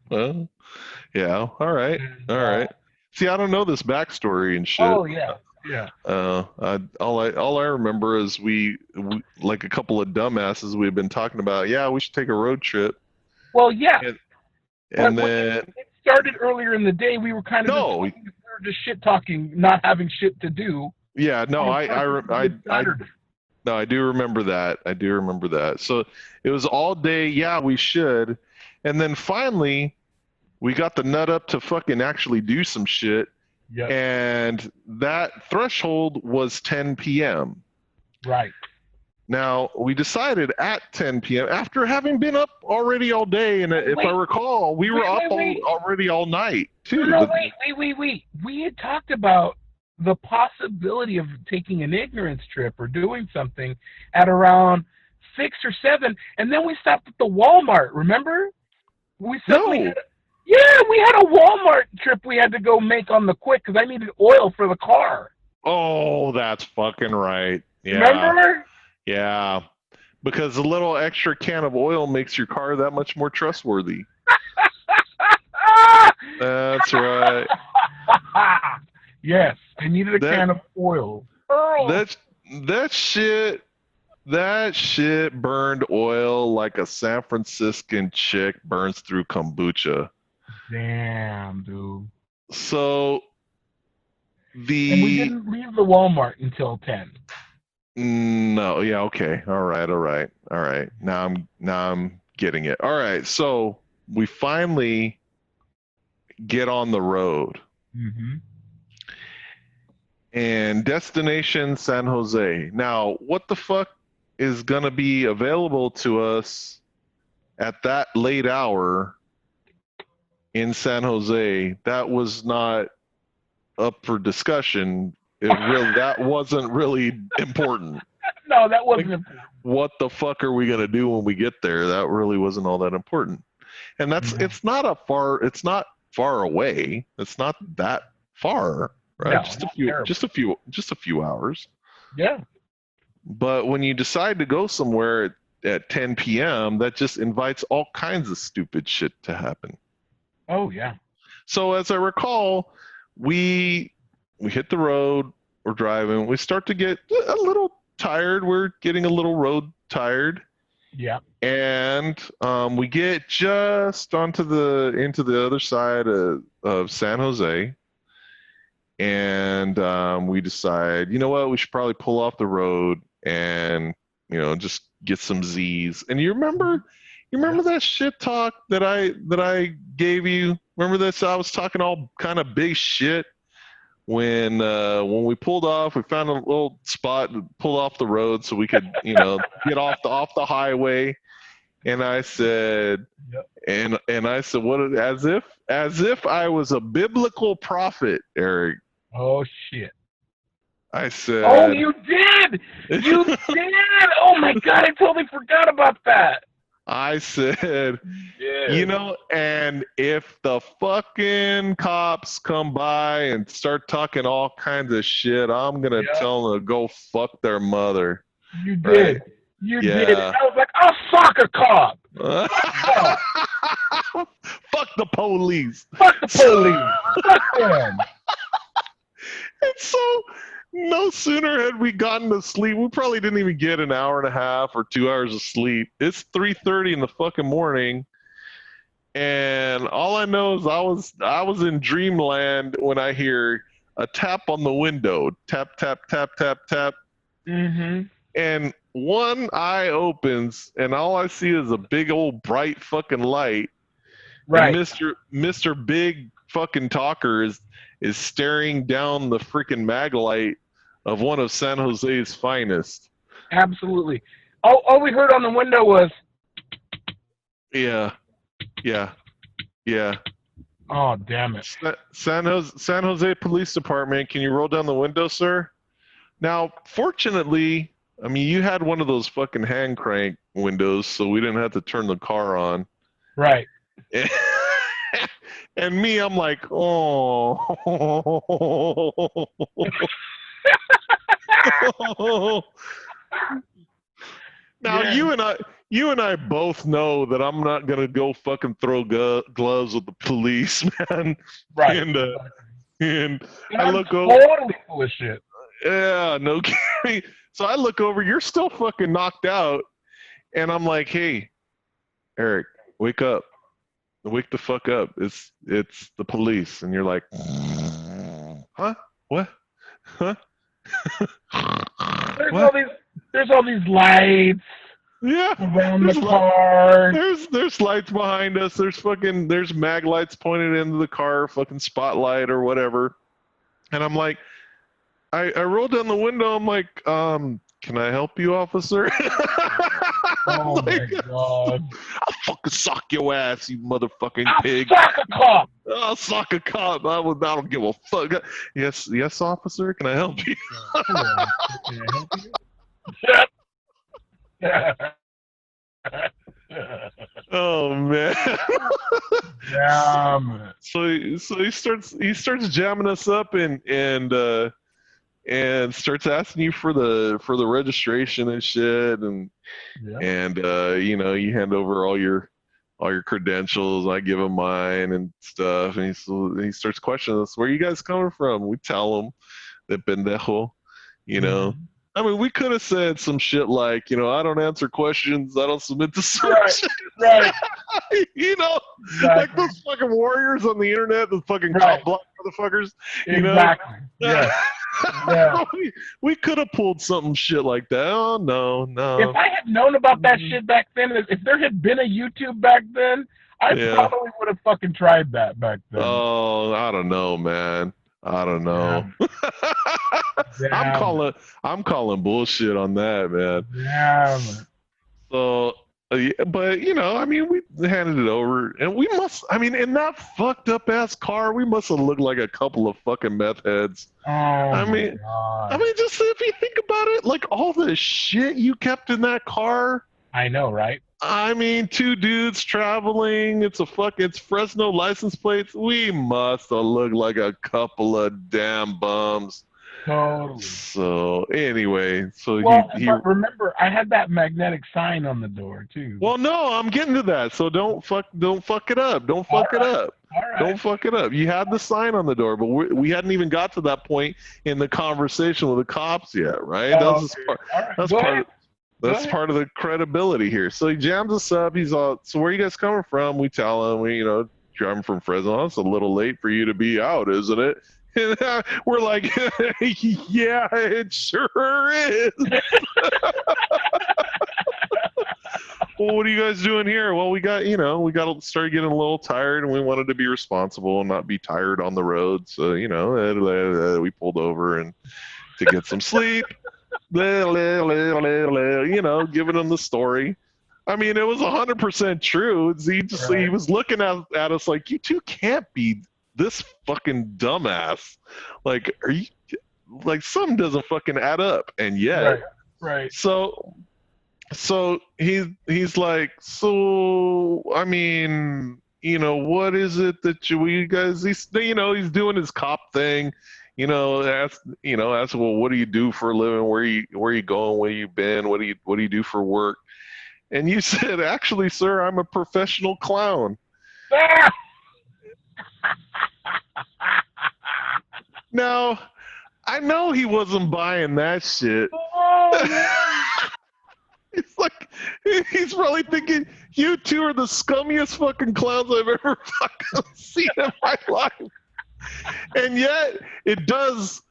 Well, yeah. All right. See, I don't know this backstory and shit. Oh yeah. All I remember is we like a couple of dumbasses we've been talking about. Yeah, we should take a road trip. Well, yeah. And then it started earlier in the day. We were kind of we were just shit talking, not having shit to do. Yeah, no, I do remember that. So it was all day. Yeah, we should. And then finally, we got the nut up to fucking actually do some shit. Yep. And that threshold was 10 p.m. Right. Now, we decided at 10 p.m., after having been up already all day, and if I recall, we were up already all night, too. No, wait. We had talked about the possibility of taking an ignorance trip or doing something at around 6 or 7, and then we stopped at the Walmart, remember? We had a Walmart trip we had to go make on the quick because I needed oil for the car. Oh, that's fucking right. Yeah. Remember? Yeah. Because a little extra can of oil makes your car that much more trustworthy. That's right. Yes, I needed a can of oil. That shit burned oil like a San Franciscan chick burns through kombucha. Damn, dude. So and we didn't leave the Walmart until 10. No, yeah, okay. All right. Now I'm getting it. All right, so we finally get on the road. Mm-hmm. And destination San Jose. Now, what the fuck is going to be available to us at that late hour in San Jose? That was not up for discussion. That wasn't really important. No, that wasn't important. What the fuck are we going to do when we get there? That really wasn't all that important. And it's not far away. It's not that far. Right, no, just a few hours. Yeah. But when you decide to go somewhere at 10 p.m., that just invites all kinds of stupid shit to happen. Oh yeah. So as I recall, we hit the road. We're driving. We start to get a little tired. We're getting a little road tired. Yeah. And we get just into the other side of San Jose. And we decide, you know what, we should probably pull off the road and, just get some Z's. And you remember that shit talk that I gave you Remember this? I was talking all kind of big shit when we pulled off. We found a little spot, pulled off the road so we could, get off the highway. And I said, and I said, what? As if I was a biblical prophet, Eric. Oh shit. I said, oh, you did! You did! Oh my god, I totally forgot about that. I said, and if the fucking cops come by and start talking all kinds of shit, I'm going to tell them to go fuck their mother. You did. Right? You did. I was like, I'll sock a cop. Fuck the police. Fuck the police. Fuck them. And so, no sooner had we gotten to sleep, we probably didn't even get an hour and a half or 2 hours of sleep. It's 3:30 in the fucking morning, and all I know is I was in dreamland when I hear a tap on the window, tap tap tap tap tap, and one eye opens, and all I see is a big old bright fucking light. Right, and Mr. Big fucking Talker is staring down the freaking mag light of one of San Jose's finest. Absolutely. All we heard on the window was... Yeah. Oh, damn it. San Jose Police Department, can you roll down the window, sir? Now, fortunately, I mean, you had one of those fucking hand crank windows, so we didn't have to turn the car on. Right. And me, I'm like, oh. Now, you and I both know that I'm not gonna go fucking throw gloves with the police, man. Right. And I look over. Totally full of shit. Yeah, no kidding. So I look over. You're still fucking knocked out, and I'm like, hey, Eric, wake up. Wake the fuck up. It's the police. And you're like, huh? What? Huh? There's all these lights. Yeah. Around the car. There's lights behind us. There's mag lights pointed into the car, fucking spotlight or whatever. And I'm like, I rolled down the window. I'm like, can I help you, officer? Oh my god! I'll fucking sock your ass, you motherfucking pig! I'll sock a cop. I'll sock a cop. I don't give a fuck. Yes, officer. Can I help you? Can I help you? Oh man! Damn. So he starts jamming us up and starts asking you for the registration and shit, and you hand over all your credentials. I give him mine and stuff, and he starts questioning us. Where are you guys coming from? We tell him that pendejo, I mean, we could have said some shit like, I don't answer questions, I don't submit to search. Right. Exactly. Like those fucking warriors on the internet, the fucking cop block motherfuckers. Exactly. Yeah. We could have pulled something shit like that. Oh no. If I had known about that shit back then, if there had been a YouTube back then, I probably would have fucking tried that back then. Oh, I don't know, man. I don't know. Damn. I'm calling bullshit on that, man. Yeah. So, but I mean, we handed it over, and we must. I mean, in that fucked up ass car, we must have looked like a couple of fucking meth heads. Oh, I mean, just if you think about it, like all the shit you kept in that car. I know, right? I mean, two dudes traveling. It's Fresno license plates. We must have looked like a couple of damn bums. Totally. So anyway, but remember, I had that magnetic sign on the door too. Well, no, I'm getting to that. So don't fuck it up. Don't fuck it up. All right. Don't fuck it up. You had the sign on the door, but we hadn't even got to that point in the conversation with the cops yet, right? That's part of the credibility here. So he jams us up. He's all, so where are you guys coming from? We tell him, I'm from Fresno. It's a little late for you to be out, isn't it? And we're like, yeah, it sure is. well, what are you guys doing here? Well, we got started getting a little tired, and we wanted to be responsible and not be tired on the road. So, we pulled over and to get some sleep. Giving them the story. I mean, it was 100% true. He was looking at us like, you two can't be this fucking dumbass. Like, are you like, something doesn't fucking add up? And yet, right. So he's like, so I mean, what is it that you guys? He's doing his cop thing. Ask well, what do you do for a living? Where you going? Where you been? What do you do for work? And you said, actually, sir, I'm a professional clown. Now, I know he wasn't buying that shit. He's probably thinking, you two are the scummiest fucking clowns I've ever fucking seen in my life. And yet, it does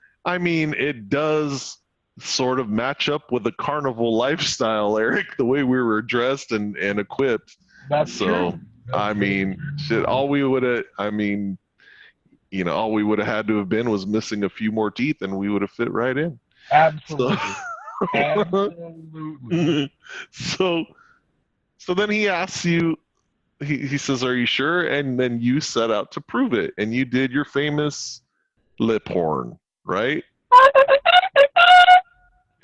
sort of match up with the carnival lifestyle, Eric, the way we were dressed and equipped. That's true. I mean, shit, all we would have had to have been was missing a few more teeth, and we would have fit right in. Absolutely. Absolutely. So then he asks you, he says, are you sure? And then you set out to prove it, and you did your famous lip horn, right?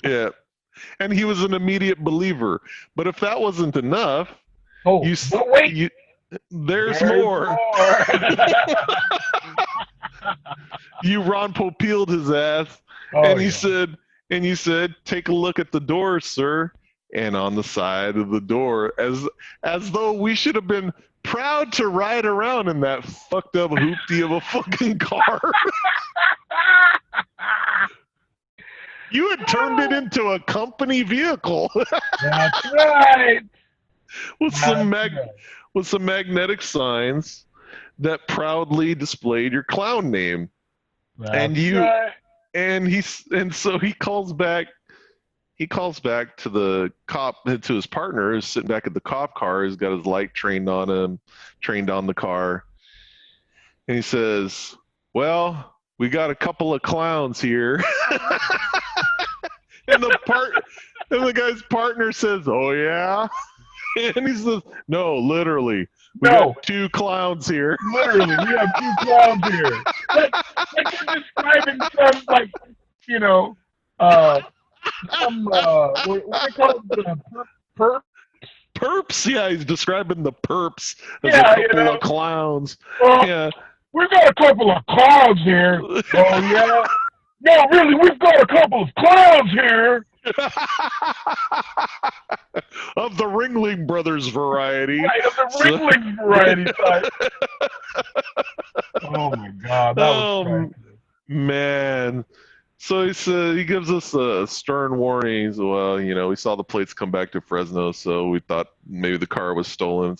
Yeah. And he was an immediate believer. But if that wasn't enough, there's more. You Ron Popeiled his ass, and you said, take a look at the door, sir. And on the side of the door, as though we should have been proud to ride around in that fucked up hoopty of a fucking car. You had turned it into a company vehicle. That's right. With some magnetic signs that proudly displayed your clown name. That's right. And so he calls back to the cop, to his partner who's sitting back at the cop car. He's got his light trained on the car. And he says, well, we got a couple of clowns here. and the guy's partner says, oh yeah? And he says, no, literally. We got two clowns here. Literally, we have two clowns here. Like you're describing some, like, what do they call it? Perp? Perps? Yeah, he's describing the perps as a couple of clowns. Yeah. We got a couple of clowns here. Oh, yeah? No, really, we've got a couple of clowns here. Of the Ringling Brothers variety. Right, of the Ringling variety type. Oh, my God. That was crazy. Man. So he gives us a stern warning. Well, we saw the plates come back to Fresno, so we thought maybe the car was stolen.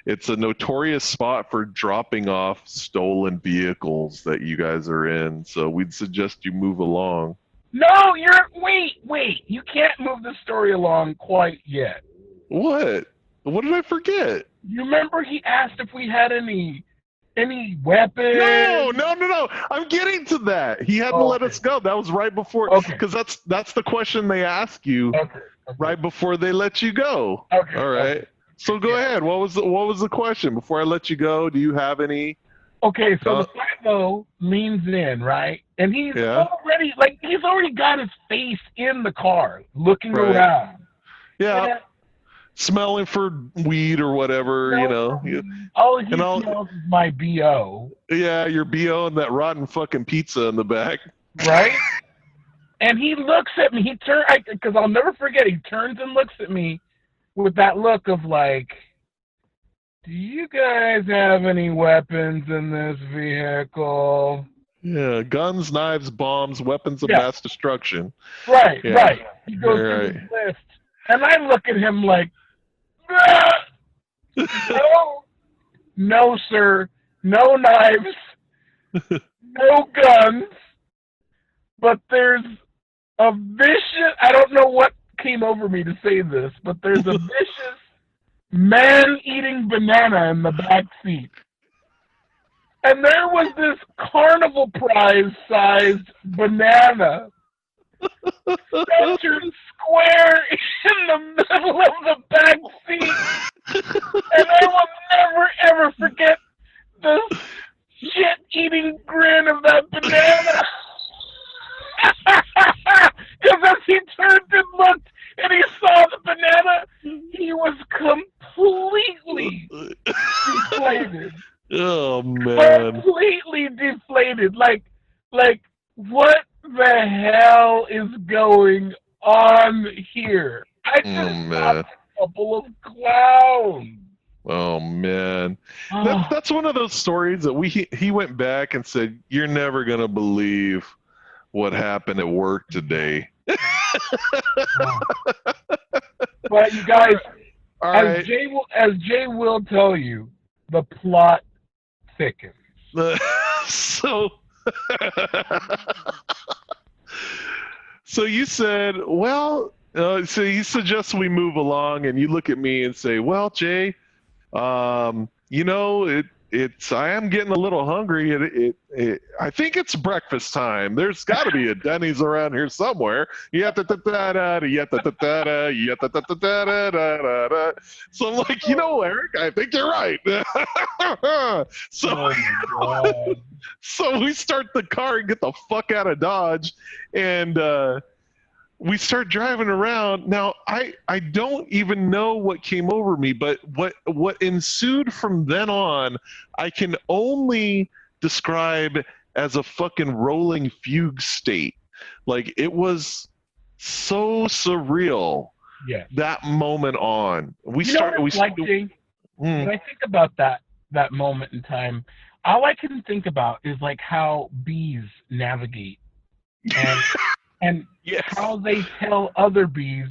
It's a notorious spot for dropping off stolen vehicles that you guys are in. So we'd suggest you move along. No, wait. You can't move the story along quite yet. What? What did I forget? You remember he asked if we had any weapons? No. I'm getting to that. He hadn't let us go. That was right before. Okay. Because that's the question they ask you right before they let you go. Okay. All right. Okay. So go ahead. What was the question before I let you go? Do you have any? Okay, so the Chivo leans in, right? And he's already got his face in the car, looking around. Yeah. Smelling for weed or whatever, All he smells is my BO. Yeah, your BO and that rotten fucking pizza in the back. Right? And he looks at me. Because I'll never forget, he turns and looks at me with that look of like, do you guys have any weapons in this vehicle? Yeah, guns, knives, bombs, weapons of mass destruction. Right. He goes through his list. And I look at him like, no, sir, no knives, no guns, but there's a vicious, I don't know what came over me to say this, but there's a vicious man eating banana in the back seat. And there was this carnival prize sized banana centered square in the middle of the back seat. And I will never ever forget the shit eating grin of that banana. Because as he turned and looked and he saw the banana, he was completely deflated. Oh man! Completely deflated. Like, what the hell is going on here? I just saw a couple of clowns. Oh man, that's one of those stories that he went back and said, "You're never gonna believe what happened at work today." But you guys, as Jay will tell you, the plot thickens. So you said, well, so you suggest we move along, and you look at me and say, well, Jay, you know, I am getting a little hungry. I think it's breakfast time. There's got to be a Denny's around here somewhere. So I'm like, you know, Eric, I think you're right. So we start the car and get the fuck out of Dodge, and we start driving around. Now, I don't even know what came over me, but what ensued from then on, I can only describe as a fucking rolling fugue state. Like, it was so surreal. Yeah. That moment on. When I think about that moment in time, all I can think about is like how bees navigate and yes. how they tell other bees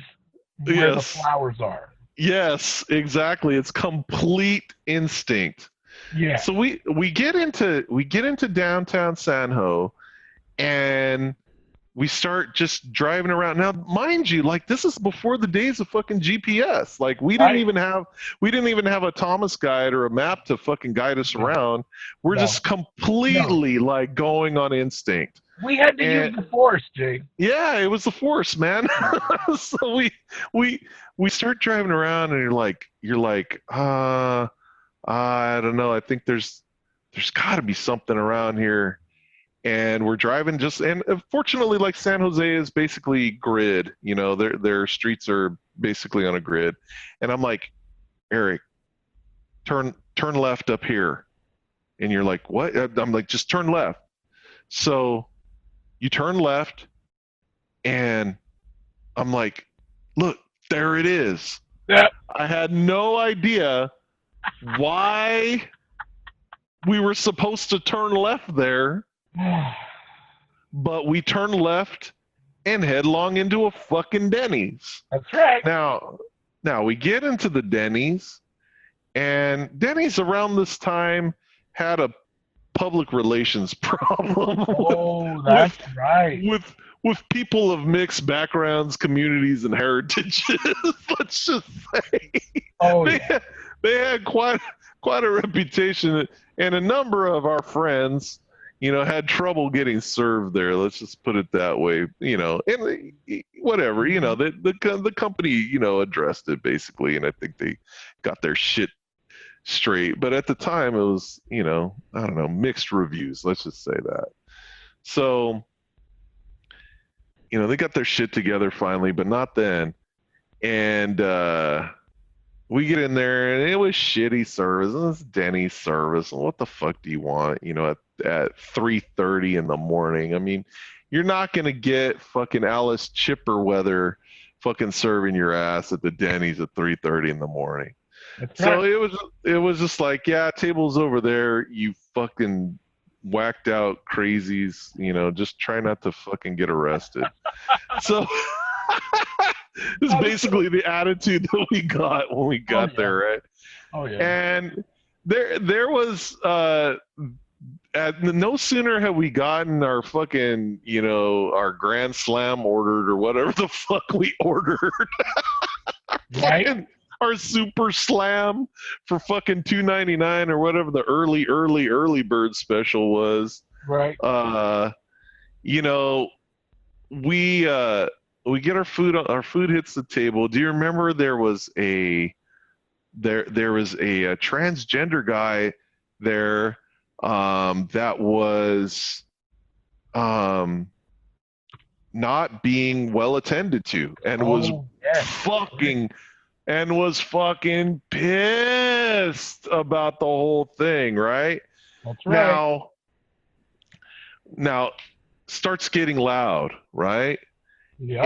where the flowers are. Yes, exactly. It's complete instinct. Yeah. So we get into downtown San Ho, and we start just driving around. Now, mind you, like, this is before the days of fucking GPS. Like, we didn't even have a Thomas guide or a map to fucking guide us around. We're just completely like going on instinct. We had to use the force, Jay. Yeah, it was the force, man. So we start driving around, and you're like, I don't know. I think there's got to be something around here. And we're driving and fortunately, like, San Jose is basically grid. You know, their streets are basically on a grid. And I'm like, Eric, turn left up here. And you're like, what? I'm like, just turn left. So you turn left, and I'm like, look, there it is. Yeah. I had no idea why we were supposed to turn left there, but we turn left and headlong into a fucking Denny's. That's right. Now we get into the Denny's, and Denny's around this time had a public relations problem. Right. With people of mixed backgrounds, communities, and heritages. Let's just say, they had quite a reputation, and a number of our friends, you know, had trouble getting served there. Let's just put it that way. You know, and whatever. You know, the company, you know, addressed it basically, and I think they got their shit straight. But at the time, it was, you know, I don't know, mixed reviews. Let's just say that. So, you know, they got their shit together finally, but not then. And we get in there, and it was shitty service. And it's Denny's service. And what the fuck do you want? You know, at 3:30 in the morning. I mean, you're not gonna get fucking Alice Chipperweather fucking serving your ass at the Denny's at 3:30 in the morning. So it was just like, yeah, table's over there, you fucking whacked out crazies, you know, just try not to fucking get arrested. So it's basically the attitude that we got when we got there, right? Oh yeah. And there was no sooner have we gotten our fucking, our Grand Slam ordered or whatever the fuck we ordered. Right. Fucking our Super Slam for fucking $2.99 or whatever the early bird special was. Right. You know, we get our food. Our food hits the table. Do you remember there was a transgender guy there that was not being well attended to and was fucking pissed about the whole thing, right? That's right. Now starts getting loud, right? Yep.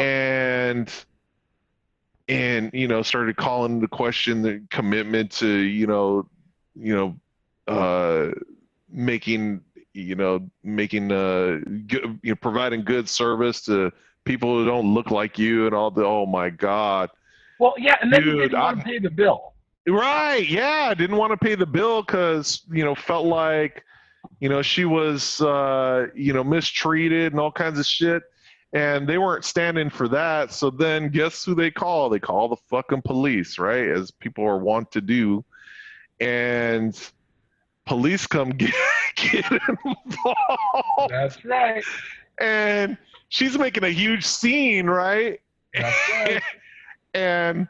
And started calling into question the commitment to providing good service to people who don't look like you and all the, oh my God. Well, yeah, and then you didn't want to pay the bill. Right, yeah, I didn't want to pay the bill because, felt like, she was, mistreated and all kinds of shit. And they weren't standing for that. So then guess who they call? They call the fucking police, right? As people are wont to do. And police come get involved. That's right. And she's making a huge scene, right? That's right. And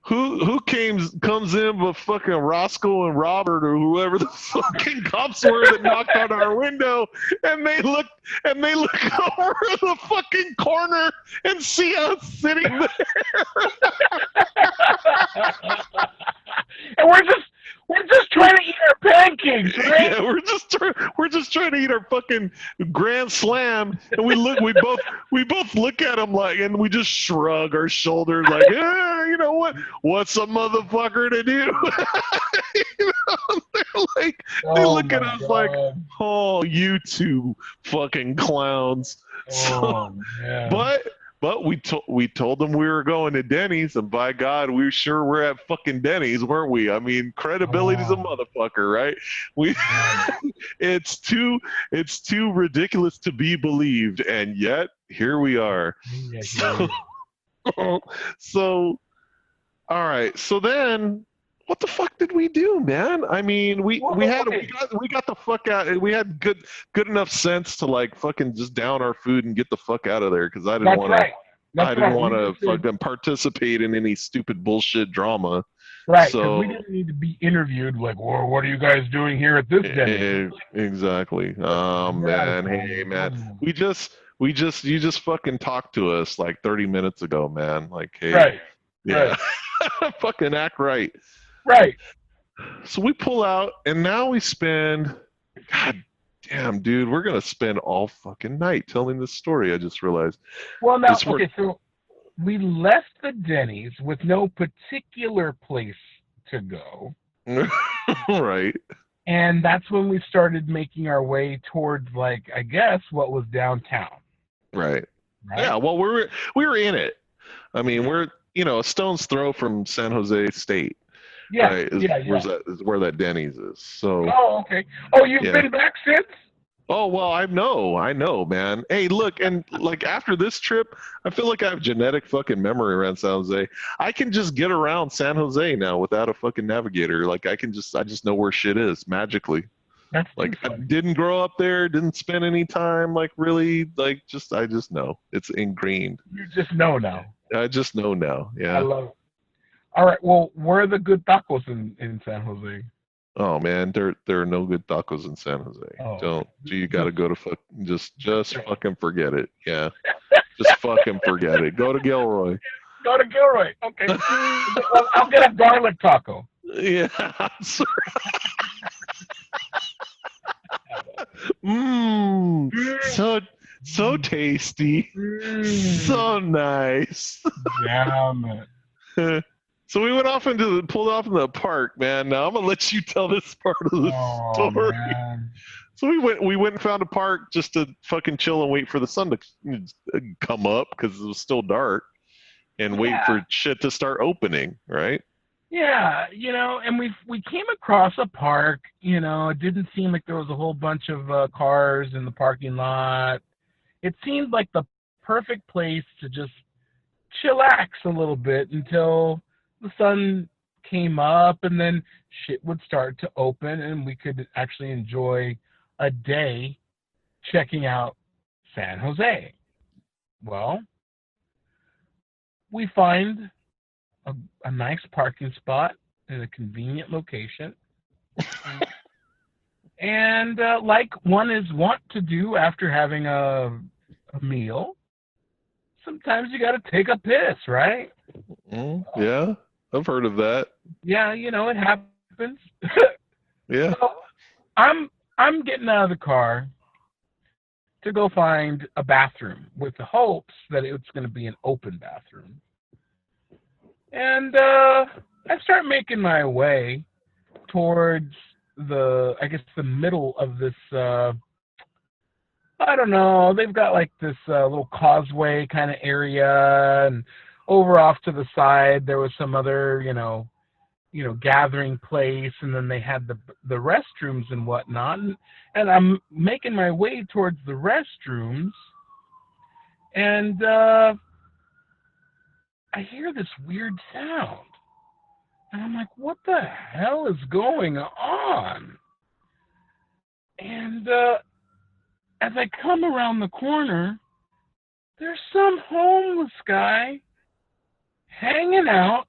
who comes in but fucking Roscoe and Robert or whoever the fucking cops were that knocked on our window, and they look over the fucking corner and see us sitting there. And we're just trying to eat our pancakes, right? Yeah, we're just trying to eat our fucking Grand Slam, and we both look at them like, and we just shrug our shoulders like, yeah, you know what? What's a motherfucker to do? They're like, they look at us like, oh, you two fucking clowns. But we told them we were going to Denny's, and by God, we sure were at fucking Denny's, weren't we? I mean, credibility's a motherfucker, right? It's too ridiculous to be believed, and yet here we are. So, all right. So then, what the fuck did we do, man? I mean, we got the fuck out. We had good enough sense to like fucking just down our food and get the fuck out of there because I didn't want to. I didn't want to fucking participate in any stupid bullshit drama. Right. So we didn't need to be interviewed like, well, what are you guys doing here at this Denny's? Exactly. Oh man, hey man, you just fucking talked to us like 30 minutes ago, man. Like, hey, right. Yeah, right. Fucking act right. Right. So we pull out, and now we spend, God damn, dude, we're going to spend all fucking night telling this story, I just realized. Well, now, okay, so we left the Denny's with no particular place to go. Right. And that's when we started making our way towards, like, I guess, what was downtown. Right. Yeah, well, we were in it. I mean, we're, a stone's throw from San Jose State. Yeah, right, is where that Denny's is. So. Oh, okay. Oh, you've been back since? Oh, well, I know, man. Hey, look, and like after this trip, I feel like I have genetic fucking memory around San Jose. I can just get around San Jose now without a fucking navigator. Like I just know where shit is magically. That's like I didn't grow up there, didn't spend any time, like really, like I just know. It's ingrained. You just know now. I just know now, yeah. I love it. All right, well, where are the good tacos in San Jose? Oh man, there are no good tacos in San Jose. Oh. You got to go to just fucking forget it. Yeah, just fucking forget it. Go to Gilroy. Go to Gilroy. Okay. Well, I'll get a garlic taco. Yeah. So tasty. So nice. Damn it. So we went off pulled off in the park, man. Now I'm gonna let you tell this part of the story. Man. So we went and found a park just to fucking chill and wait for the sun to come up because it was still dark, and wait for shit to start opening, right? Yeah, and we came across a park. It didn't seem like there was a whole bunch of cars in the parking lot. It seemed like the perfect place to just chillax a little bit until the sun came up, and then shit would start to open, and we could actually enjoy a day checking out San Jose. Well, we find a nice parking spot in a convenient location. And like one is wont to do after having a meal, sometimes you got to take a piss, right? Yeah, I've heard of that. Yeah, it happens. Yeah. So I'm getting out of the car to go find a bathroom with the hopes that it's going to be an open bathroom. And I start making my way towards I guess the middle of this. I don't know. They've got like this little causeway kind of area, and over off to the side there was some other, gathering place, and then they had the restrooms and whatnot. And I'm making my way towards the restrooms, and I hear this weird sound. And I'm like, what the hell is going on? And as I come around the corner, there's some homeless guy hanging out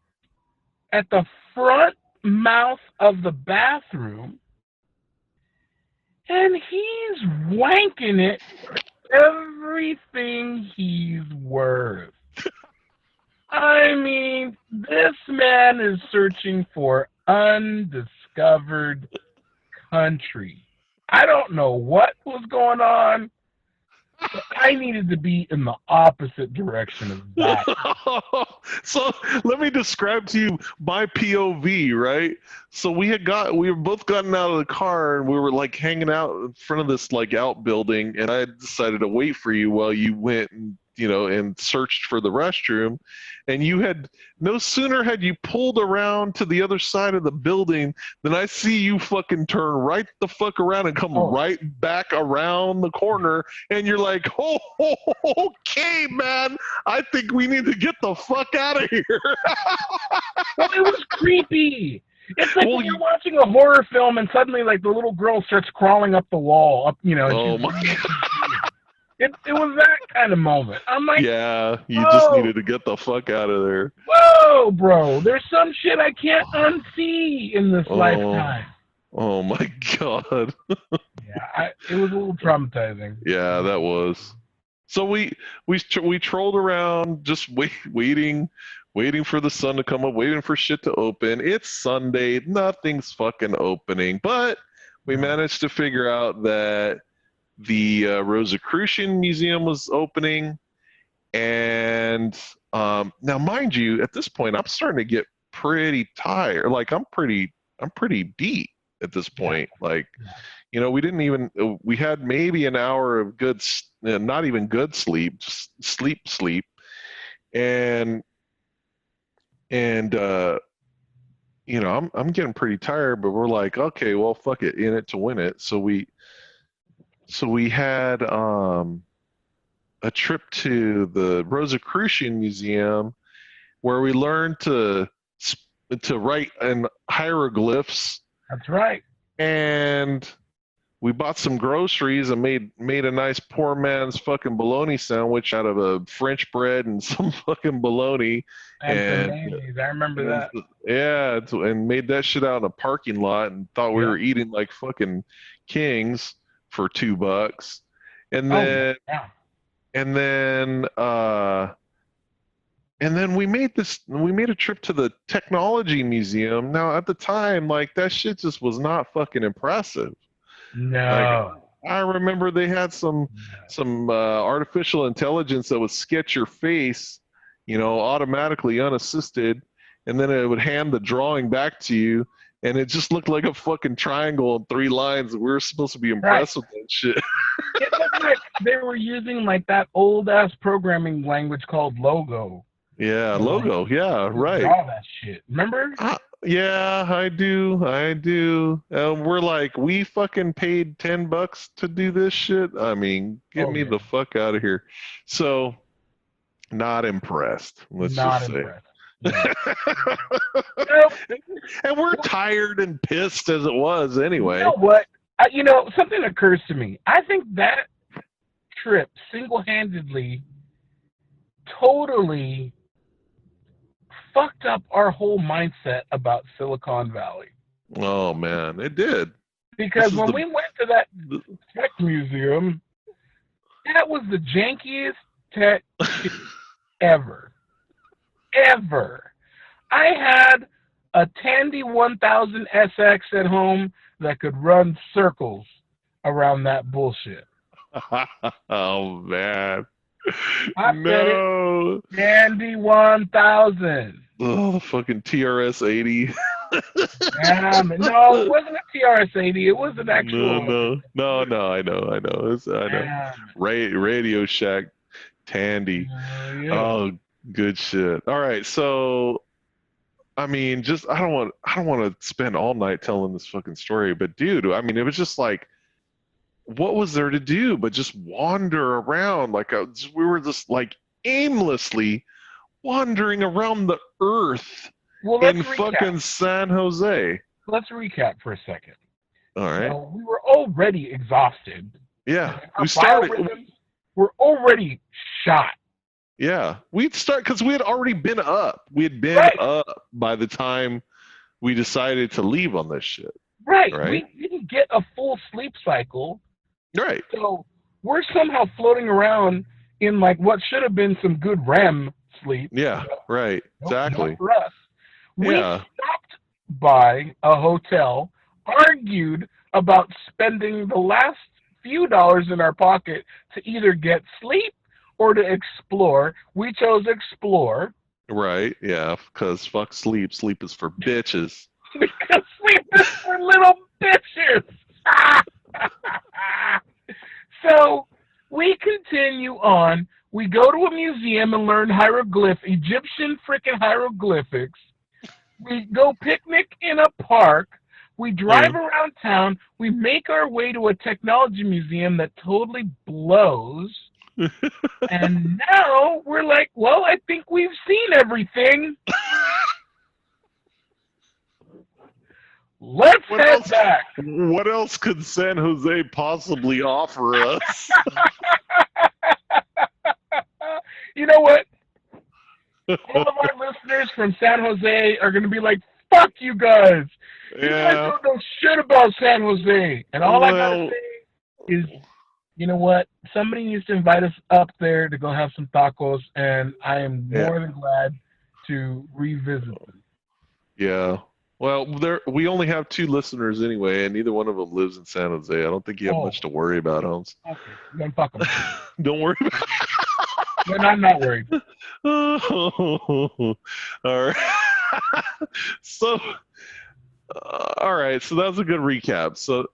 at the front mouth of the bathroom, and he's wanking it for everything he's worth. I mean, this man is searching for undiscovered country. I don't know what was going on, but I needed to be in the opposite direction of that. So let me describe to you my POV, right? So we were both gotten out of the car, and we were like hanging out in front of this like outbuilding, and I decided to wait for you while you went and and searched for the restroom. And you had no sooner had you pulled around to the other side of the building than I see you fucking turn right the fuck around and come right back around the corner. And you're like, oh, okay, man, I think we need to get the fuck out of here. Well, it was creepy. It's like when you're watching a horror film and suddenly like the little girl starts crawling up the wall, up, Oh my God. It was that kind of moment. I'm like, yeah, you just needed to get the fuck out of there. Whoa, bro! There's some shit I can't unsee in this lifetime. Oh my God. Yeah, it was a little traumatizing. Yeah, that was. So we trolled around, just waiting for the sun to come up, waiting for shit to open. It's Sunday, nothing's fucking opening, but we managed to figure out that the Rosicrucian Museum was opening, and now, mind you, at this point, I'm starting to get pretty tired. Like I'm pretty beat at this point. Like, we didn't even we had maybe an hour of good, not even good sleep, just sleep, and I'm getting pretty tired. But we're like, okay, well, fuck it, in it to win it. So we had a trip to the Rosicrucian Museum where we learned to write in hieroglyphs. That's right. And we bought some groceries and made a nice poor man's fucking bologna sandwich out of a French bread and some fucking bologna. And I remember that. Yeah, and made that shit out in a parking lot and thought we were eating like fucking kings for $2. And then and then we made a trip to the technology museum. Now at the time, like that shit just was not fucking impressive. No. Like, I remember they had some artificial intelligence that would sketch your face, automatically unassisted, and then it would hand the drawing back to you. And it just looked like a fucking triangle and 3 lines. And we were supposed to be impressed with that shit. It looked like they were using like that old ass programming language called Logo. Yeah, Logo. Yeah, right. Draw that shit. Remember? Yeah, I do. I do. We're like, we fucking paid $10 to do this shit. I mean, get Oh me yeah, the fuck out of here. So, not impressed. Let's not just say. impressed. No. No. And we're tired and pissed as it was You anyway. know what? Something occurs to me. I think that trip single-handedly totally fucked up our whole mindset about Silicon Valley. Oh man, it did. Because This is when we went to that tech museum, that was the jankiest tech shit ever. Ever. I had a Tandy 1000 SX at home that could run circles around that bullshit. Oh man. I said it, No. Tandy 1000. Oh, the fucking TRS 80. No, it wasn't a TRS-80. It was an No, actual. no, no, no. I know. I know. Damn. Radio Shack, Tandy. Yeah. Oh, good shit. All right, so I mean, just I don't want to spend all night telling this fucking story, but dude, I mean, it was just like, what was there to do but just wander around? Like we were just like aimlessly wandering around the earth Well, let's in recap. fucking San Jose. Let's recap for a second. All right. We were already exhausted. Yeah, Our we started. biorhythms were already shot. Yeah, we'd start because we had already been up. We had been Right. up by the time we decided to leave on this shit. Right. Right. We didn't get a full sleep cycle. Right. So we're somehow floating around in like what should have been some good REM sleep. Yeah. Right. Nope, Exactly. not for us. We Yeah. stopped by a hotel, argued about spending the last few dollars in our pocket to either get sleep or to explore. We chose explore. Right. Yeah. Because fuck sleep. Sleep is for bitches. Because sleep is for little bitches. So we continue on. We go to a museum and learn Egyptian freaking hieroglyphics. We go picnic in a park. We drive around town. We make our way to a technology museum that totally blows. And now we're like, well, I think we've seen everything. Let's head back. What else could San Jose possibly offer us? You know what? All of our listeners from San Jose are going to be like, fuck you guys. You guys don't know shit about San Jose. And all I got to say is, you know what? Somebody needs to invite us up there to go have some tacos, and I am more than glad to revisit them. Yeah. Well, we only have 2 listeners anyway, and neither one of them lives in San Jose. I don't think you have much to worry about, Holmes. Okay, then fuck them. Don't worry about it. Then I'm not worried. All right. So, all right. So that was a good recap. So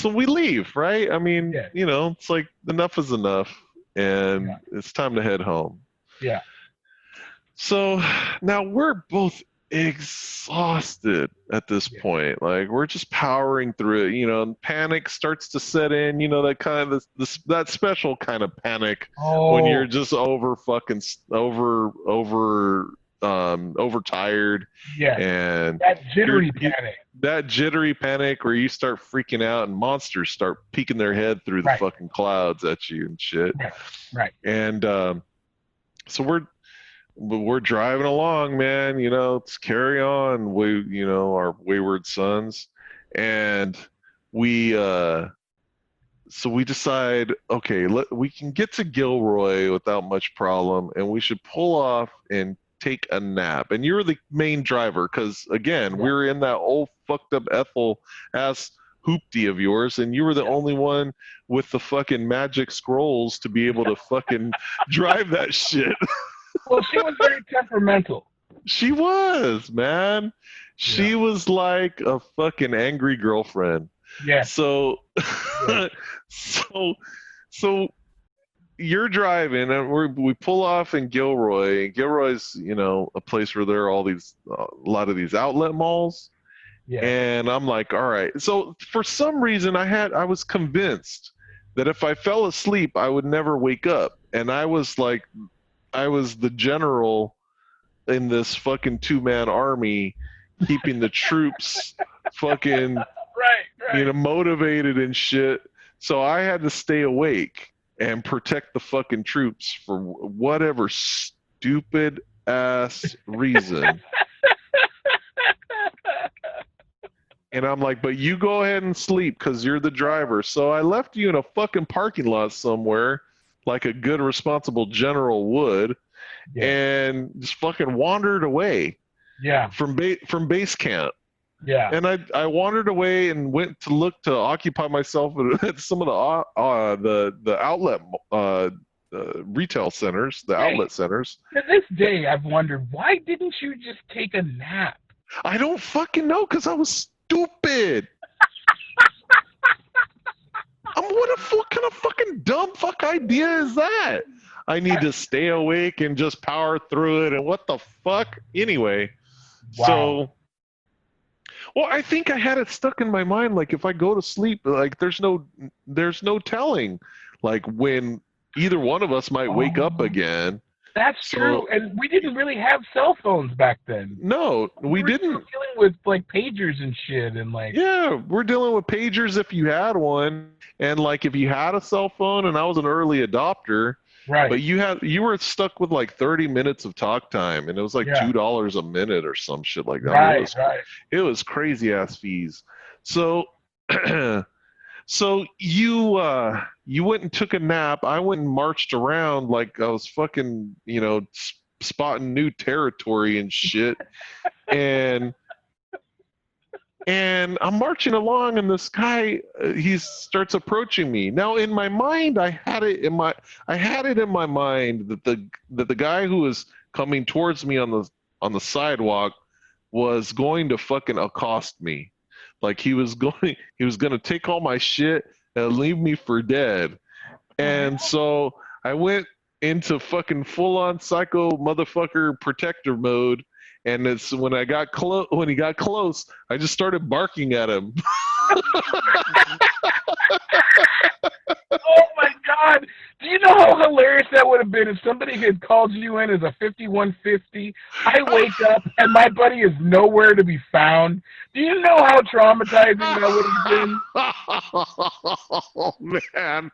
we leave, right? I mean, you know, it's like enough is enough, and it's time to head home. Yeah. So now we're both exhausted at this point. Like we're just powering through it, you know, and panic starts to set in, you know, that kind of that special kind of panic when you're just overtired. Yeah. And that jittery panic. Where you start freaking out and monsters start peeking their head through the fucking clouds at you and shit. Right. And so we're driving along, man, you know, let's carry on, our wayward sons. And so we decide, okay, we can get to Gilroy without much problem, and we should pull off and take a nap. And you're the main driver, because again, we were in that old fucked up Ethel ass hoopty of yours, and you were the only one with the fucking magic scrolls to be able to fucking drive that shit. Well, she was very temperamental. She was, man. She was like a fucking angry girlfriend. Yeah. So, you're driving, and we pull off in Gilroy. Gilroy's, a place where there are a lot of these outlet malls. Yeah. And I'm like, all right. So for some reason, I was convinced that if I fell asleep, I would never wake up. And I was like, I was the general in this fucking 2-man army, keeping the troops fucking, right. motivated and shit. So I had to stay awake and protect the fucking troops for whatever stupid ass reason. And I'm like, but you go ahead and sleep because you're the driver. So I left you in a fucking parking lot somewhere, like a good, responsible general would, and just fucking wandered away. Yeah. From base camp. Yeah. And I wandered away and went to look to occupy myself at some of the outlet retail centers, the outlet centers. To this day, I've wondered, why didn't you just take a nap? I don't fucking know, because I was stupid. What kind of fucking dumb fuck idea is that? I need to stay awake and just power through it, and what the fuck? Anyway, so, well, I think I had it stuck in my mind, like, if I go to sleep, like, there's no telling, like, when either one of us might wake up again. That's true, and we didn't really have cell phones back then. No, we didn't. We were dealing with, like, pagers and shit, and, like... Yeah, we're dealing with pagers if you had one, and, like, if you had a cell phone, and I was an early adopter, right? But you were stuck with, like, 30 minutes of talk time, and it was, like, $2 a minute or some shit like that. Right, It was crazy-ass fees. So... So you went and took a nap. I went and marched around like I was fucking, spotting new territory and shit. and I'm marching along, and this guy, he starts approaching me. Now, in my mind, I had it in my mind that the guy who was coming towards me on the sidewalk was going to fucking accost me. Like he was going to take all my shit and leave me for dead. And so I went into fucking full-on psycho motherfucker protector mode. And it's when he got close, I just started barking at him. Oh my God! Do you know how hilarious that would have been if somebody had called you in as a 5150? I wake up and my buddy is nowhere to be found. Do you know how traumatizing that would have been? Oh man.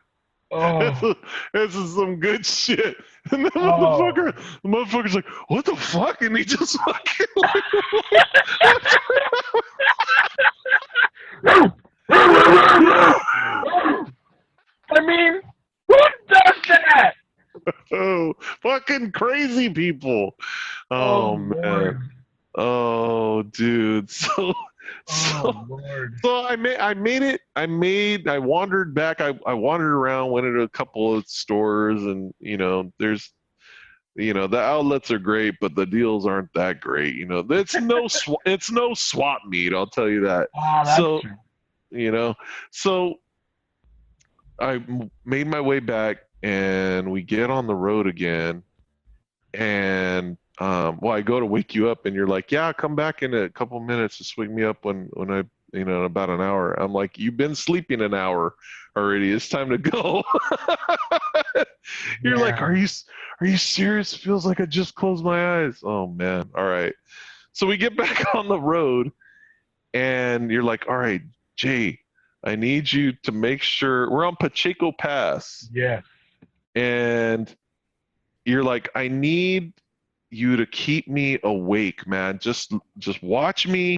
Oh. This is some good shit. And the motherfucker's like, what the fuck? And he just fucking like, I mean, who does that? Oh, fucking crazy people. Oh man. Lord. Oh, dude. So I made it. I wandered back. I wandered around, went into a couple of stores, and there's, the outlets are great, but the deals aren't that great. It's no swap meet. I'll tell you that. Oh, that's true. So I made my way back, and we get on the road again, and I go to wake you up, and you're like, yeah, come back in a couple minutes. Just wake me up when I, in about an hour. I'm like, you've been sleeping an hour already. It's time to go. You're like, are you serious? It feels like I just closed my eyes. Oh man. All right. So we get back on the road, and you're like, all right, Jay, I need you to make sure we're on Pacheco Pass. Yeah. And you're like, I need you to keep me awake, man. Just watch me,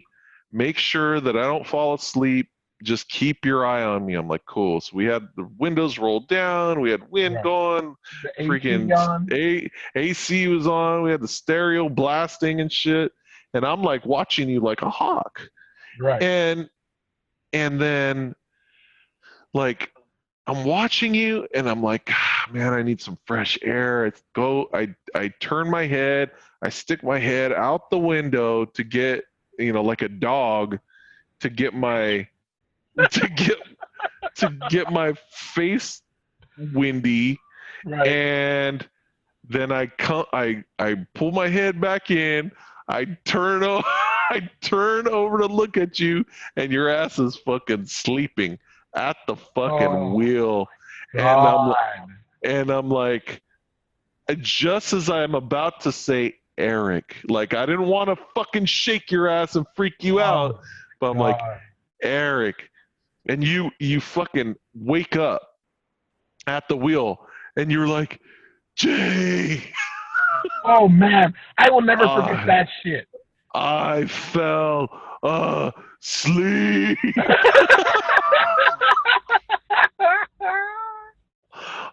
make sure that I don't fall asleep. Just keep your eye on me. I'm like, cool. So we had the windows rolled down, we had wind going, the freaking AC was on, we had the stereo blasting and shit. And I'm like watching you like a hawk. Right. And then like I'm watching you, and I'm like, man, I need some fresh air. I turn my head, I stick my head out the window to get, like a dog, to get my my face windy, Right. And then I pull my head back in. I turn over to look at you, and your ass is fucking sleeping at the fucking Oh wheel. And God. I'm like, just as I'm about to say Eric, like I didn't want to fucking shake your ass and freak you out, Oh but I'm like, God. Eric, and you fucking wake up at the wheel, and you're like, Jay, Oh man, I will never forget I that shit. I fell asleep.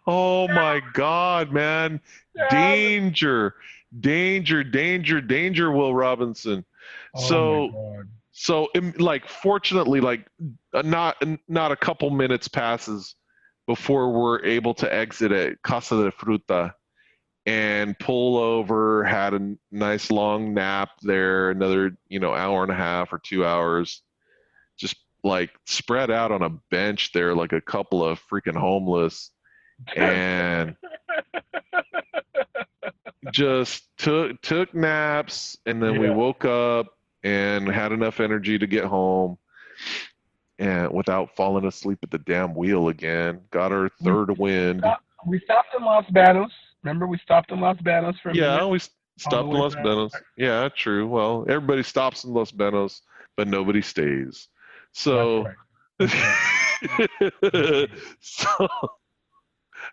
Oh my God, man. Danger, danger, danger, danger, Will Robinson. Oh my So, God. like, fortunately, like, not a couple minutes passes before we're able to exit at Casa de Fruta and pull over, had a nice long nap there, another, hour and a half or 2 hours, just like spread out on a bench there like a couple of freaking homeless, and just took naps, and then we Yeah. woke up and had enough energy to get home and without falling asleep at the damn wheel again. Got our We third wind. we stopped in Los Banos. Remember, we stopped in Los Banos for a Yeah, minute we on the stopped in way Los back. Benos. Yeah, true. Well, everybody stops in Los Benos, but nobody stays. That's So, right. That's right. so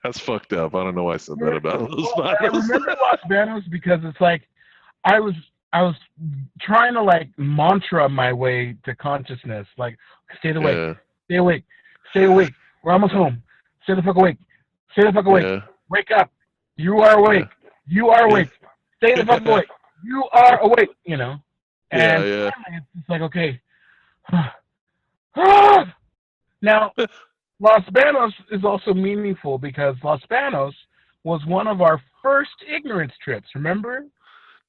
that's fucked up. I don't know why I said that about Los Well, I Benos. remember Los Banos because it's like I was I was trying to like mantra my way to consciousness, like stay awake, Yeah, stay awake, stay awake. We're almost home. Stay the fuck awake. Stay the fuck awake. yeah, Wake up. You are yeah, awake. You are yeah, awake. Stay the fuck yeah, awake. You are awake. You know. yeah, And yeah. finally, it's just like okay. Now, Los Banos is also meaningful because Los Banos was one of our first ignorance trips. Remember?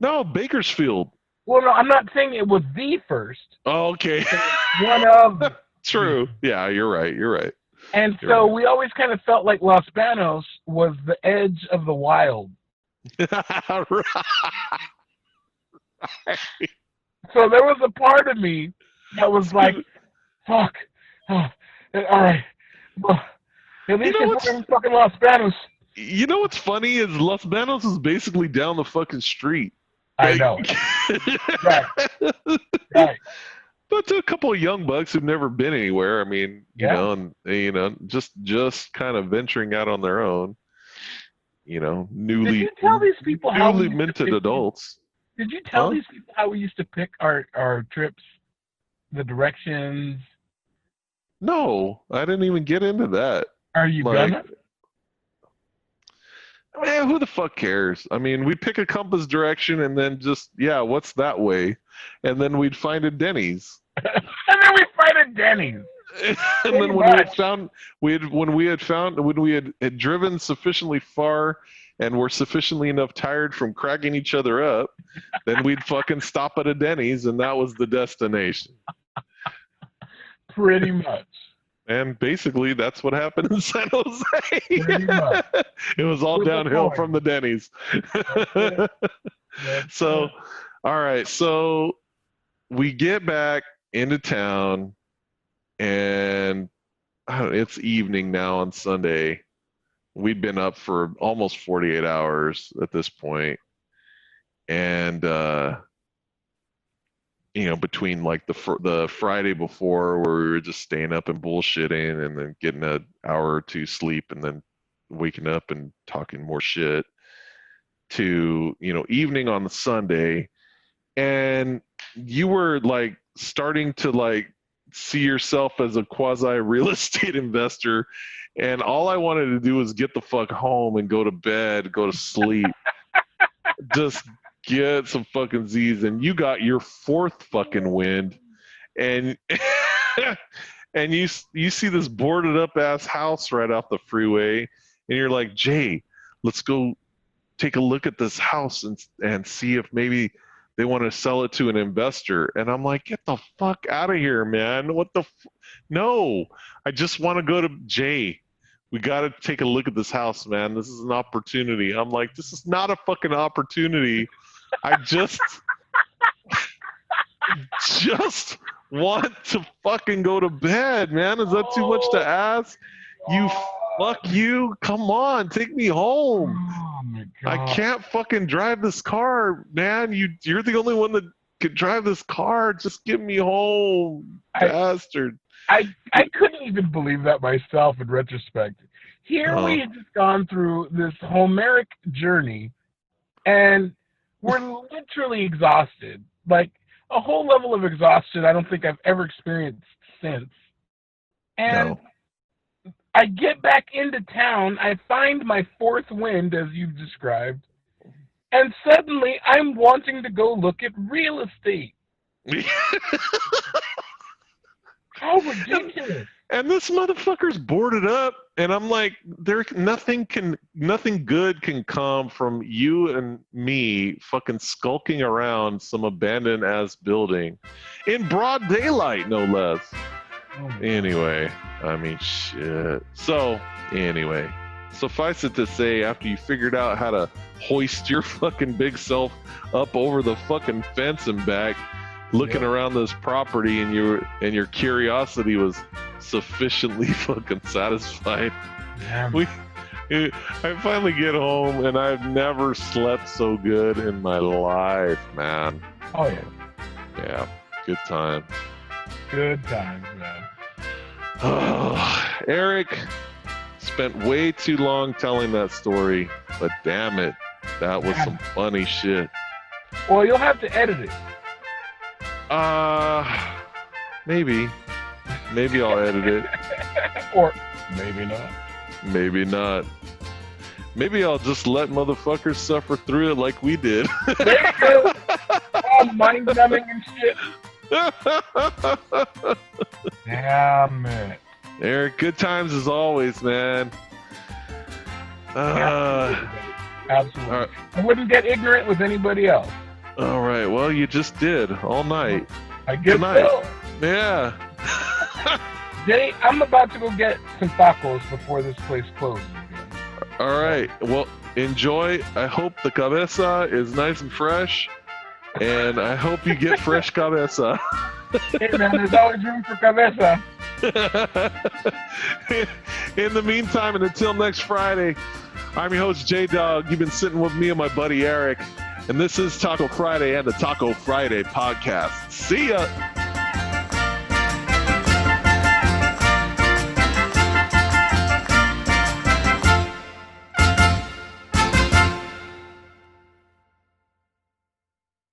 No, Bakersfield. Well, no, I'm not saying it was the first. Oh, okay. One of the. True. Yeah, you're right. You're right. And You're so right. we always kind of felt like Los Banos was the edge of the wild. So there was a part of me that was like, fuck. Oh, all right. Well, at you least know if what's we're in fucking Los Banos. you know what's funny is Los Banos is basically down the fucking street. I Like, know. Right. Right. but to a couple of young bucks who've never been anywhere, I mean, Yeah. and just kind of venturing out on their own, Did you newly tell these people how we newly used to minted pick these? adults. Did you tell Huh? these people how we used to pick our trips, the directions? No, I didn't even get into that. Are you Like, gonna? man, who the fuck cares? I mean, we'd pick a compass direction and then just, yeah, what's that way? And then we'd find a Denny's. And then we find a Denny's. And Pretty then when we had much. found, when we had driven sufficiently far and were sufficiently enough tired from cracking each other up, then we'd fucking stop at a Denny's, and that was the destination. Pretty much. And basically, that's what happened in San Jose. Pretty much. It was all Flip a downhill coin. from the Denny's. That's it. That's So, it. all right. So we get back into town, and it's evening now on Sunday. We'd been up for almost 48 hours at this point, and between like the Friday before where we were just staying up and bullshitting, and then getting an hour or two sleep, and then waking up and talking more shit, to evening on the Sunday, and you were like starting to like see yourself as a quasi real estate investor, and all I wanted to do was get the fuck home and go to bed, go to sleep, just get some fucking Z's, and you got your fourth fucking wind, and and you see this boarded up ass house right off the freeway, and you're like, Jay, let's go take a look at this house and see if maybe they want to sell it to an investor. And I'm like, get the fuck out of here, man. No, I just want to go to Jay. we got to take a look at this house, man. This is an opportunity. I'm like, this is not a fucking opportunity. I just want to fucking go to bed, man. Is that too much to ask? Fuck you. Come on, take me home. Oh my God. I can't fucking drive this car, man. You're the only one that can drive this car. Just get me home, bastard. I couldn't even believe that myself in retrospect. Here we had just gone through this Homeric journey, and we're literally exhausted. Like, a whole level of exhaustion I don't think I've ever experienced since. And I get back into town, I find my fourth wind, as you've described, and suddenly I'm wanting to go look at real estate. How ridiculous. And this motherfucker's boarded up, and I'm like, nothing good can come from you and me fucking skulking around some abandoned ass building in broad daylight, no less. Anyway, I mean, shit. So, anyway, suffice it to say, after you figured out how to hoist your fucking big self up over the fucking fence and back, looking around this property, and your curiosity was sufficiently fucking satisfied. I finally get home, and I've never slept so good in my life, man. Oh yeah. Yeah, good time. Good times, man. Oh, Eric spent way too long telling that story, but damn it, that was some funny shit. Well, you'll have to edit it. Maybe I'll edit it. Or maybe not. Maybe not. Maybe I'll just let motherfuckers suffer through it like we did. There you go. All mind-numbing and shit. Damn it. Eric, good times as always, man. Absolutely. Right. I wouldn't get ignorant with anybody else. All right. Well, you just did all night. I guess Tonight. so. Yeah. Jay, I'm about to go get some tacos before this place closes again. All right. Well, enjoy. I hope the cabeza is nice and fresh, and I hope you get fresh cabeza. Hey, man, there's always room for cabeza. In the meantime, and until next Friday, I'm your host, Jaydog. You've been sitting with me and my buddy, Eric, and this is Taco Friday and the Taco Friday podcast. See ya.